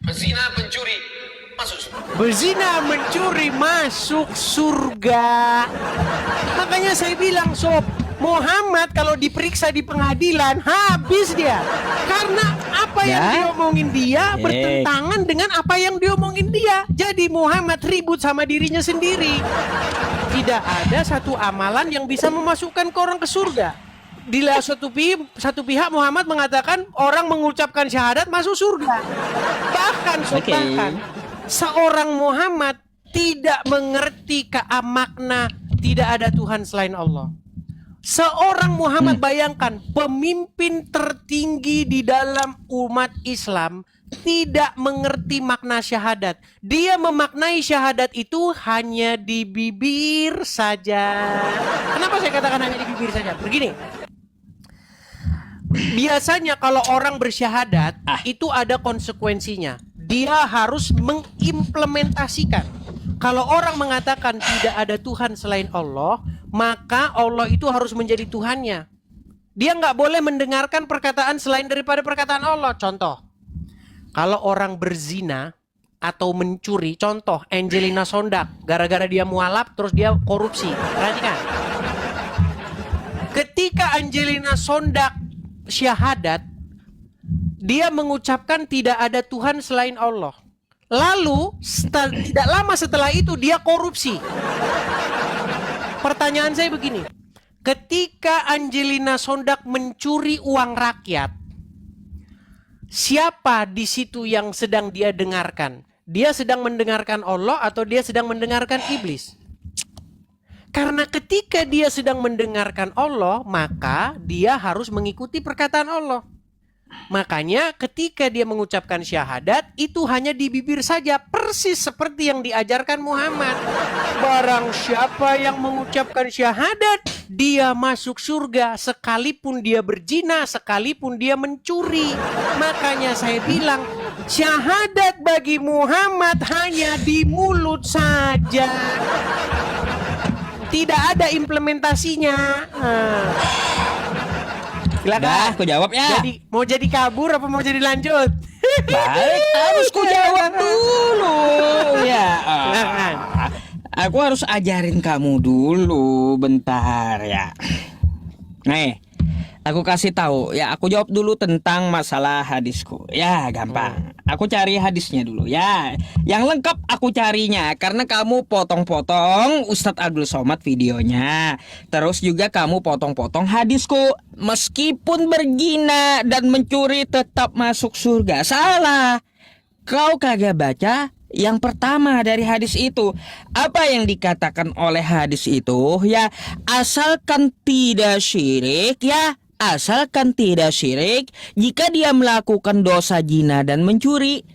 Berzina, pencuri, masuk surga. Berzina, mencuri, masuk surga. Makanya saya bilang sob, Muhammad kalau diperiksa di pengadilan habis dia. Karena apa yang diomongin dia bertentangan dengan apa yang diomongin dia. Jadi Muhammad ribut sama dirinya sendiri. Tidak ada satu amalan yang bisa memasukkan ke orang ke surga. di satu pihak Muhammad mengatakan orang mengucapkan syahadat masuk surga. Bahkan seorang Muhammad tidak mengerti makna tidak ada Tuhan selain Allah. Seorang Muhammad, bayangkan, pemimpin tertinggi di dalam umat Islam tidak mengerti makna syahadat. Dia memaknai syahadat itu hanya di bibir saja. Kenapa saya katakan hanya di bibir saja? Begini. Biasanya kalau orang bersyahadat itu ada konsekuensinya. Dia harus mengimplementasikan. Kalau orang mengatakan tidak ada Tuhan selain Allah, maka Allah itu harus menjadi Tuhannya. Dia nggak boleh mendengarkan perkataan selain daripada perkataan Allah. Contoh, kalau orang berzina atau mencuri, contoh Angelina Sondak, gara-gara dia mualaf terus dia korupsi. Perhatikan. Ketika Angelina Sondak syahadat, dia mengucapkan tidak ada Tuhan selain Allah. Lalu tidak lama setelah itu dia korupsi. Pertanyaan saya begini, ketika Angelina Sondak mencuri uang rakyat, siapa di situ yang sedang dia dengarkan? Dia sedang mendengarkan Allah atau dia sedang mendengarkan iblis? Karena ketika dia sedang mendengarkan Allah, maka dia harus mengikuti perkataan Allah. Makanya ketika dia mengucapkan syahadat, itu hanya di bibir saja, persis seperti yang diajarkan Muhammad. Barang siapa yang mengucapkan syahadat, dia masuk surga, sekalipun dia berzina, sekalipun dia mencuri. Makanya saya bilang, syahadat bagi Muhammad hanya di mulut saja, tidak ada implementasinya. Silakan, aku jawab ya. Jadi mau jadi kabur apa mau jadi lanjut? Baik, harus ku jawab dulu ya. Aku harus ajarin kamu dulu bentar ya. Nih, aku kasih tahu ya, aku jawab dulu tentang masalah hadisku. Ya, gampang. Aku cari hadisnya dulu ya. Yang lengkap aku carinya, karena kamu potong-potong Ustadz Abdul Somad videonya. Terus juga kamu potong-potong hadisku. Meskipun berzina dan mencuri tetap masuk surga. Salah. Kau kagak baca yang pertama dari hadis itu. Apa yang dikatakan oleh hadis itu? Ya, asalkan tidak syirik ya. Asalkan tidak syirik, jika dia melakukan dosa zina dan mencuri,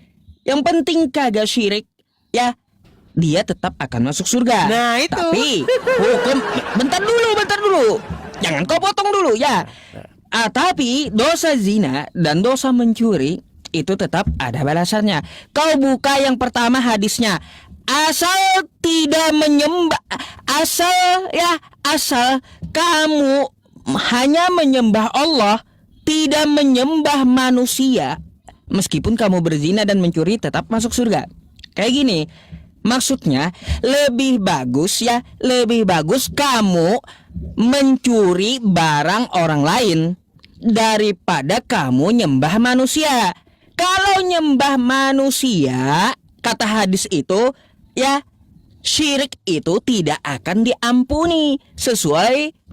yang penting kagak syirik, ya dia tetap akan masuk surga. Nah itu. Tapi hukum, bentar dulu, jangan kau potong dulu ya. Tapi dosa zina dan dosa mencuri itu tetap ada balasannya. Kau buka yang pertama hadisnya. Asal tidak menyembah, asal kamu hanya menyembah Allah, tidak menyembah manusia, meskipun kamu berzina dan mencuri tetap masuk surga. Kayak gini, maksudnya lebih bagus kamu mencuri barang orang lain daripada kamu nyembah manusia. Kalau nyembah manusia, kata hadis itu, ya syirik itu tidak akan diampuni sesuai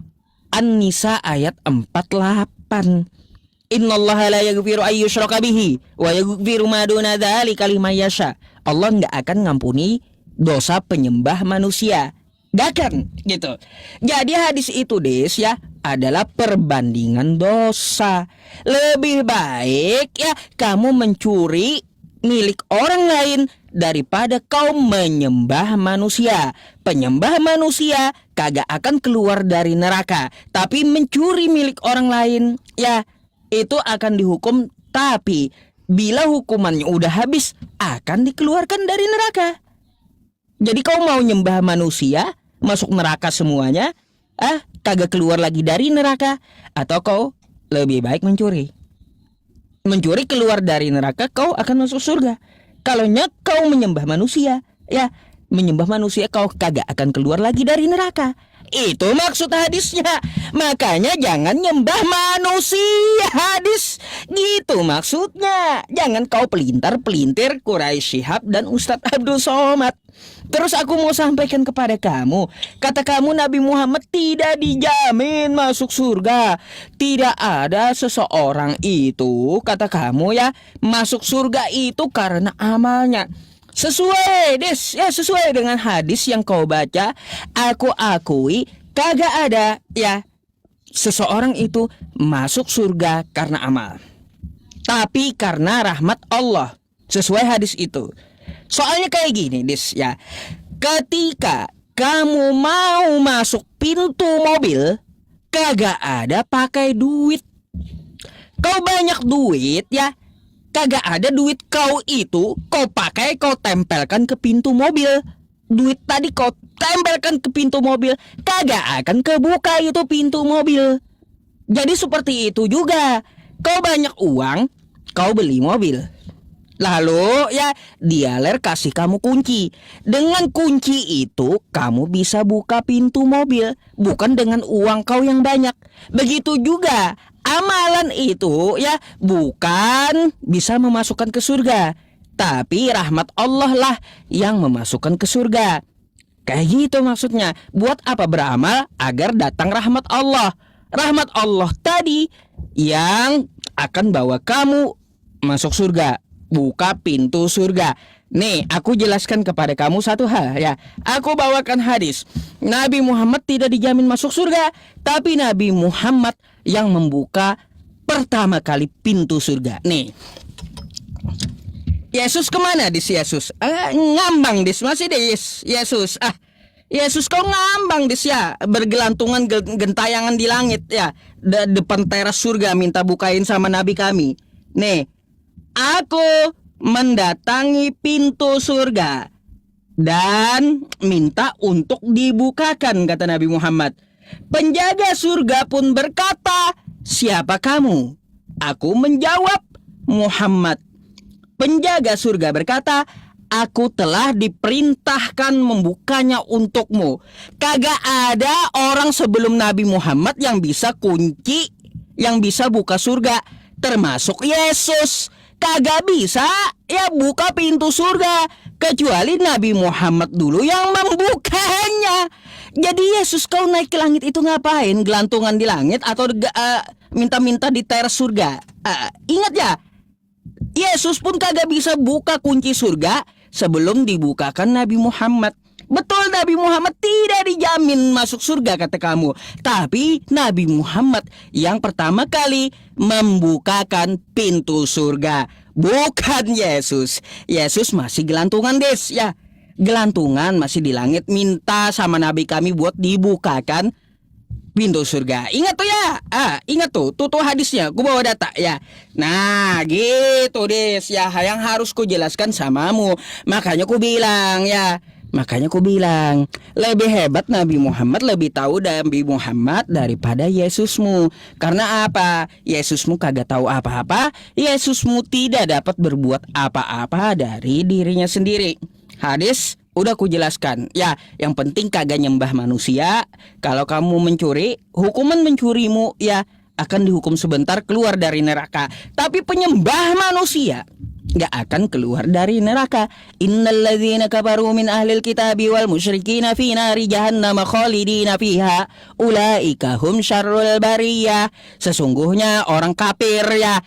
An-Nisa ayat 48. Innallaha la yaghfiru ay yushraka bihi wa yaghfiru ma duna dzalika liman yasha. Allah enggak akan ngampuni dosa penyembah manusia. Gak akan gitu. Jadi hadis itu Des ya adalah perbandingan dosa. Lebih baik ya kamu mencuri milik orang lain daripada kau menyembah manusia. Penyembah manusia kagak akan keluar dari neraka, tapi mencuri milik orang lain ya itu akan dihukum, tapi bila hukumannya udah habis akan dikeluarkan dari neraka. Jadi kau mau nyembah manusia masuk neraka semuanya, kagak keluar lagi dari neraka, atau kau lebih baik mencuri. Mencuri keluar dari neraka, kau akan masuk surga. Kalau kau menyembah manusia, ya menyembah manusia, kau kagak akan keluar lagi dari neraka. Itu maksud hadisnya. Makanya jangan nyembah manusia, hadis gitu maksudnya. Jangan kau pelintar-pelintir Quraisy Shihab dan Ustadz Abdul Somad. Terus aku mau sampaikan kepada kamu, kata kamu Nabi Muhammad tidak dijamin masuk surga. Tidak ada seseorang itu, kata kamu ya, masuk surga itu karena amalnya. Sesuai des, ya sesuai dengan hadis yang kau baca, aku akui kagak ada ya seseorang itu masuk surga karena amal, tapi karena rahmat Allah. Sesuai hadis itu. Soalnya kayak gini des ya, ketika kamu mau masuk pintu mobil, kagak ada pakai duit. Kau banyak duit ya, kagak ada duit kau itu kau pakai, kau tempelkan ke pintu mobil. Duit tadi kau tempelkan ke pintu mobil, kagak akan kebuka itu pintu mobil. Jadi seperti itu juga, kau banyak uang, kau beli mobil, lalu ya dialer kasih kamu kunci. Dengan kunci itu kamu bisa buka pintu mobil, bukan dengan uang kau yang banyak. Begitu juga amalan itu ya bukan bisa memasukkan ke surga, tapi rahmat Allah lah yang memasukkan ke surga. Kayak gitu maksudnya. Buat apa beramal? Agar datang rahmat Allah. Rahmat Allah tadi yang akan bawa kamu masuk surga, buka pintu surga. Nih, aku jelaskan kepada kamu satu hal ya. Aku bawakan hadis. Nabi Muhammad tidak dijamin masuk surga, tapi Nabi Muhammad yang membuka pertama kali pintu surga. Nih, Yesus kemana dis Yesus? Ngambang dis, masih dis Yesus. Yesus kau ngambang dis ya, bergelantungan gentayangan di langit ya, depan teras surga minta bukain sama Nabi kami. Nih, aku mendatangi pintu surga dan minta untuk dibukakan, kata Nabi Muhammad. Penjaga surga pun berkata, siapa kamu? Aku menjawab, Muhammad. Penjaga surga berkata, aku telah diperintahkan membukanya untukmu. Kagak ada orang sebelum Nabi Muhammad yang bisa kunci, yang bisa buka surga, termasuk Yesus. Kagak bisa ya buka pintu surga kecuali Nabi Muhammad dulu yang membukanya. Jadi Yesus kau naik ke langit itu ngapain? Gelantungan di langit atau minta-minta di teras surga? Ingat ya, Yesus pun kagak bisa buka kunci surga sebelum dibukakan Nabi Muhammad. Betul, Nabi Muhammad tidak dijamin masuk surga kata kamu, tapi Nabi Muhammad yang pertama kali membukakan pintu surga, bukan Yesus. Yesus masih gelantungan des ya, gelantungan masih di langit minta sama Nabi kami buat dibukakan pintu surga. Ingat tuh ya, ingat tuh hadisnya, ku bawa data ya. Nah gitu des ya, yang harus ku jelaskan samamu. Makanya ku bilang ya, lebih hebat Nabi Muhammad, lebih tahu Nabi Muhammad daripada Yesusmu. Karena apa? Yesusmu kagak tahu apa-apa, Yesusmu tidak dapat berbuat apa-apa dari dirinya sendiri. Hadis udah ku jelaskan ya, yang penting kagak nyembah manusia. Kalau kamu mencuri, hukuman mencurimu ya akan dihukum sebentar keluar dari neraka. Tapi penyembah manusia gak akan keluar dari neraka. Innalladzina kafaru min ahlil kitabi wal musyrikina fi nari jahannam khalidina fiha ulaika hum syarrul bariyah. Sesungguhnya orang kafir ya,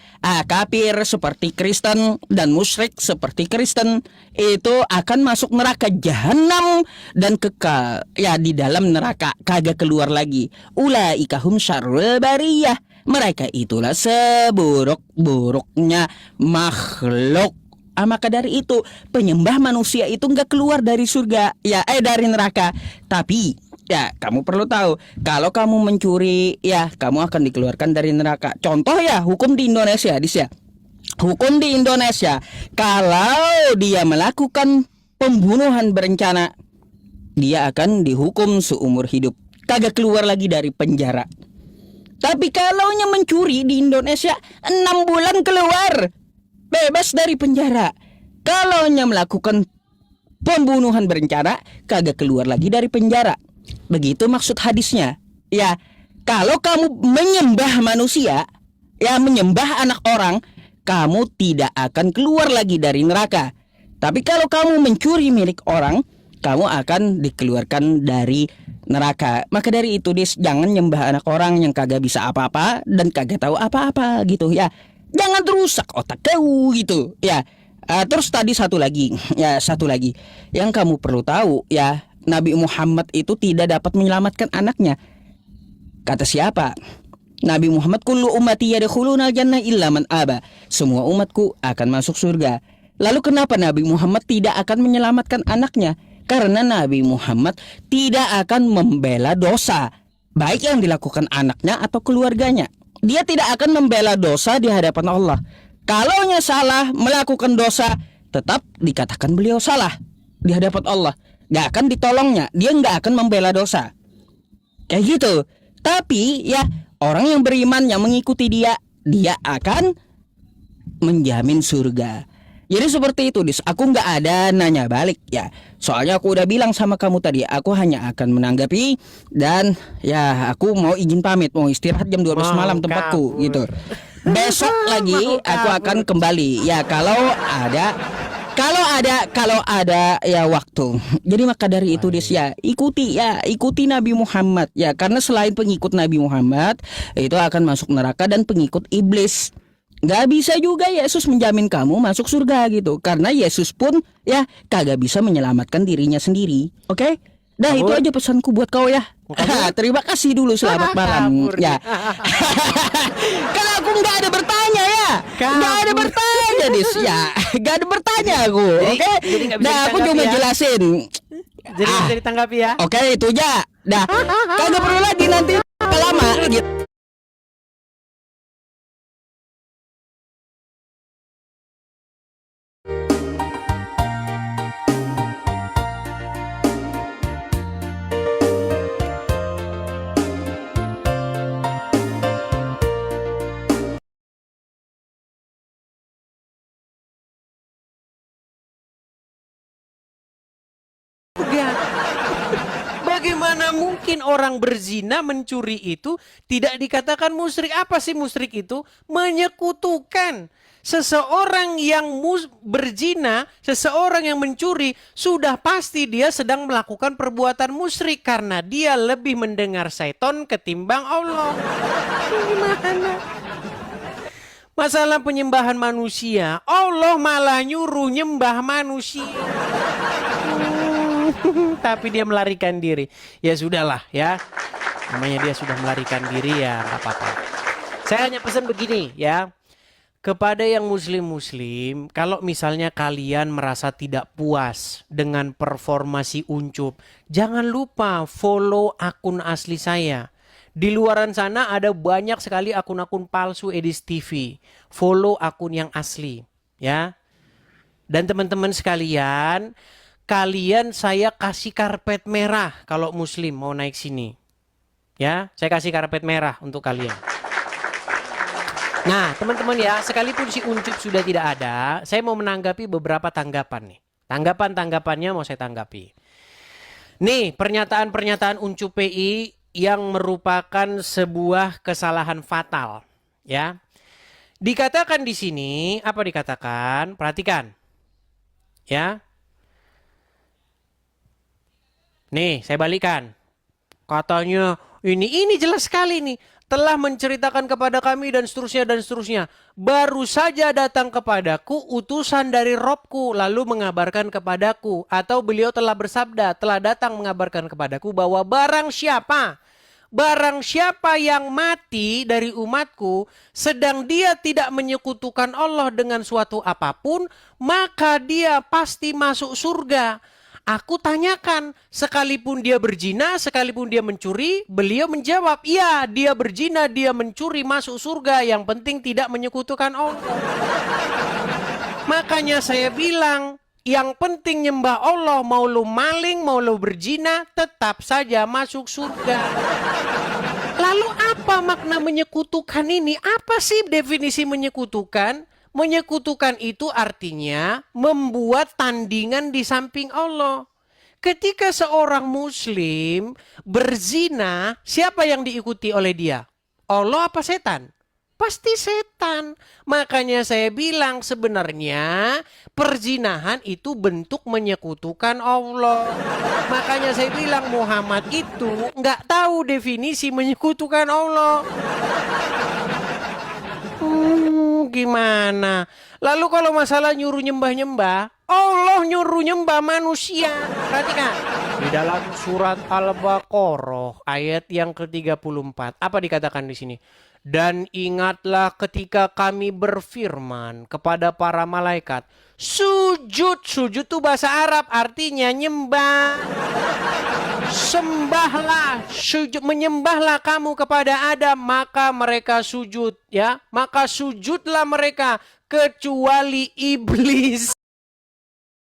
kafir seperti Kristen dan musyrik seperti Kristen itu akan masuk neraka jahanam dan kekal ya di dalam neraka, kagak keluar lagi. Ulaika hum syarrul bariyah. Mereka itulah seburuk-buruknya makhluk. Maka dari itu penyembah manusia itu nggak keluar dari surga ya, dari neraka. Tapi ya kamu perlu tahu, kalau kamu mencuri ya kamu akan dikeluarkan dari neraka. Contoh ya, hukum di Indonesia dis ya. Hukum di Indonesia, kalau dia melakukan pembunuhan berencana, dia akan dihukum seumur hidup, kagak keluar lagi dari penjara. Tapi kalaunya mencuri di Indonesia 6 bulan keluar, bebas dari penjara. Kalaunya melakukan pembunuhan berencana, kagak keluar lagi dari penjara. Begitu maksud hadisnya. Ya, kalau kamu menyembah manusia, ya menyembah anak orang, kamu tidak akan keluar lagi dari neraka. Tapi kalau kamu mencuri milik orang, kamu akan dikeluarkan dari neraka. Maka dari itu, jangan nyembah anak orang yang kagak bisa apa-apa dan kagak tahu apa-apa gitu ya. Jangan terusak otak kau gitu ya. Terus tadi satu lagi yang kamu perlu tahu ya, Nabi Muhammad itu tidak dapat menyelamatkan anaknya. Kata siapa? Nabi Muhammad, kullu ummati yadkhuluna jannah illa man aba. Semua umatku akan masuk surga. Lalu kenapa Nabi Muhammad tidak akan menyelamatkan anaknya? Karena Nabi Muhammad tidak akan membela dosa, baik yang dilakukan anaknya atau keluarganya. Dia tidak akan membela dosa di hadapan Allah. Kalaunya salah melakukan dosa, tetap dikatakan beliau salah di hadapan Allah. Gak akan ditolongnya, dia gak akan membela dosa. Kayak gitu. Tapi ya, orang yang beriman yang mengikuti dia akan menjamin surga. Jadi seperti itu, aku nggak ada nanya balik ya. Soalnya aku udah bilang sama kamu tadi, aku hanya akan menanggapi. Dan ya, aku mau izin pamit, mau istirahat jam 12 malam tempatku gitu. Besok lagi aku akan kembali ya, kalau ada ya waktu. Jadi maka dari itu ya, ikuti Nabi Muhammad ya, karena selain pengikut Nabi Muhammad itu akan masuk neraka dan pengikut iblis. Gak bisa juga Yesus menjamin kamu masuk surga gitu, karena Yesus pun ya kagak bisa menyelamatkan dirinya sendiri. Oke? Dah, itu aja pesanku buat kau ya. Terima kasih dulu, selamat malam ya. Karena aku nggak ada bertanya ya, nggak ada bertanya ya, nggak ada bertanya aku. Oke? Nah, aku cuma jelasin. Jadi bisa ditanggapi ya. Oke, itu aja. Dah, kagak perlu lagi nanti lama gitu. Bagaimana mungkin orang berzina mencuri itu tidak dikatakan musyrik? Apa sih musyrik itu? Menyekutukan. Seseorang yang berzina, seseorang yang mencuri, sudah pasti dia sedang melakukan perbuatan musyrik karena dia lebih mendengar syaitan ketimbang Allah. Gimana? Masalah penyembahan manusia, Allah malah nyuruh nyembah manusia. Tapi dia melarikan diri. Ya sudahlah ya. Namanya dia sudah melarikan diri ya, nggak apa-apa. Saya hanya pesan begini ya. Kepada yang muslim-muslim, kalau misalnya kalian merasa tidak puas dengan performa si Uncup, jangan lupa follow akun asli saya. Di luaran sana ada banyak sekali akun-akun palsu Edis TV. Follow akun yang asli ya. Dan teman-teman sekalian, kalian saya kasih karpet merah kalau muslim mau naik sini. Ya, saya kasih karpet merah untuk kalian. Nah, teman-teman ya, sekalipun si Uncup sudah tidak ada, saya mau menanggapi beberapa tanggapan nih. Tanggapan-tanggapannya mau saya tanggapi. Nih, pernyataan-pernyataan Uncup PI yang merupakan sebuah kesalahan fatal, ya. Dikatakan di sini, apa dikatakan? Perhatikan. Ya. Nih, saya balikan. Katanya, ini jelas sekali nih. Telah menceritakan kepada kami dan seterusnya. Baru saja datang kepadaku utusan dari Robku lalu mengabarkan kepadaku. Atau beliau telah bersabda, telah datang mengabarkan kepadaku bahwa barang siapa yang mati dari umatku sedang dia tidak menyekutukan Allah dengan suatu apapun, maka dia pasti masuk surga. Aku tanyakan, sekalipun dia berzina, sekalipun dia mencuri, beliau menjawab, iya dia berzina, dia mencuri, masuk surga, yang penting tidak menyekutukan Allah. Makanya saya bilang, yang penting nyembah Allah, mau lu maling, mau lu berzina, tetap saja masuk surga. Lalu apa makna menyekutukan ini? Apa sih definisi menyekutukan? Menyekutukan itu artinya membuat tandingan di samping Allah. Ketika seorang muslim berzina, siapa yang diikuti oleh dia? Allah apa setan? Pasti setan. Makanya saya bilang sebenarnya perzinahan itu bentuk menyekutukan Allah. Makanya saya bilang Muhammad itu nggak tahu definisi menyekutukan Allah. Gimana? Lalu kalau masalah nyuruh nyembah-nyembah, Allah nyuruh nyembah manusia. Perhatikan. Di dalam surat Al-Baqarah ayat yang ke-34, apa dikatakan di sini? Dan ingatlah ketika kami berfirman kepada para malaikat, sujud. Sujud itu bahasa Arab, artinya nyembah. Sembahlah, sujud, menyembahlah kamu kepada Adam, maka mereka sujud, ya. Maka sujudlah mereka kecuali iblis.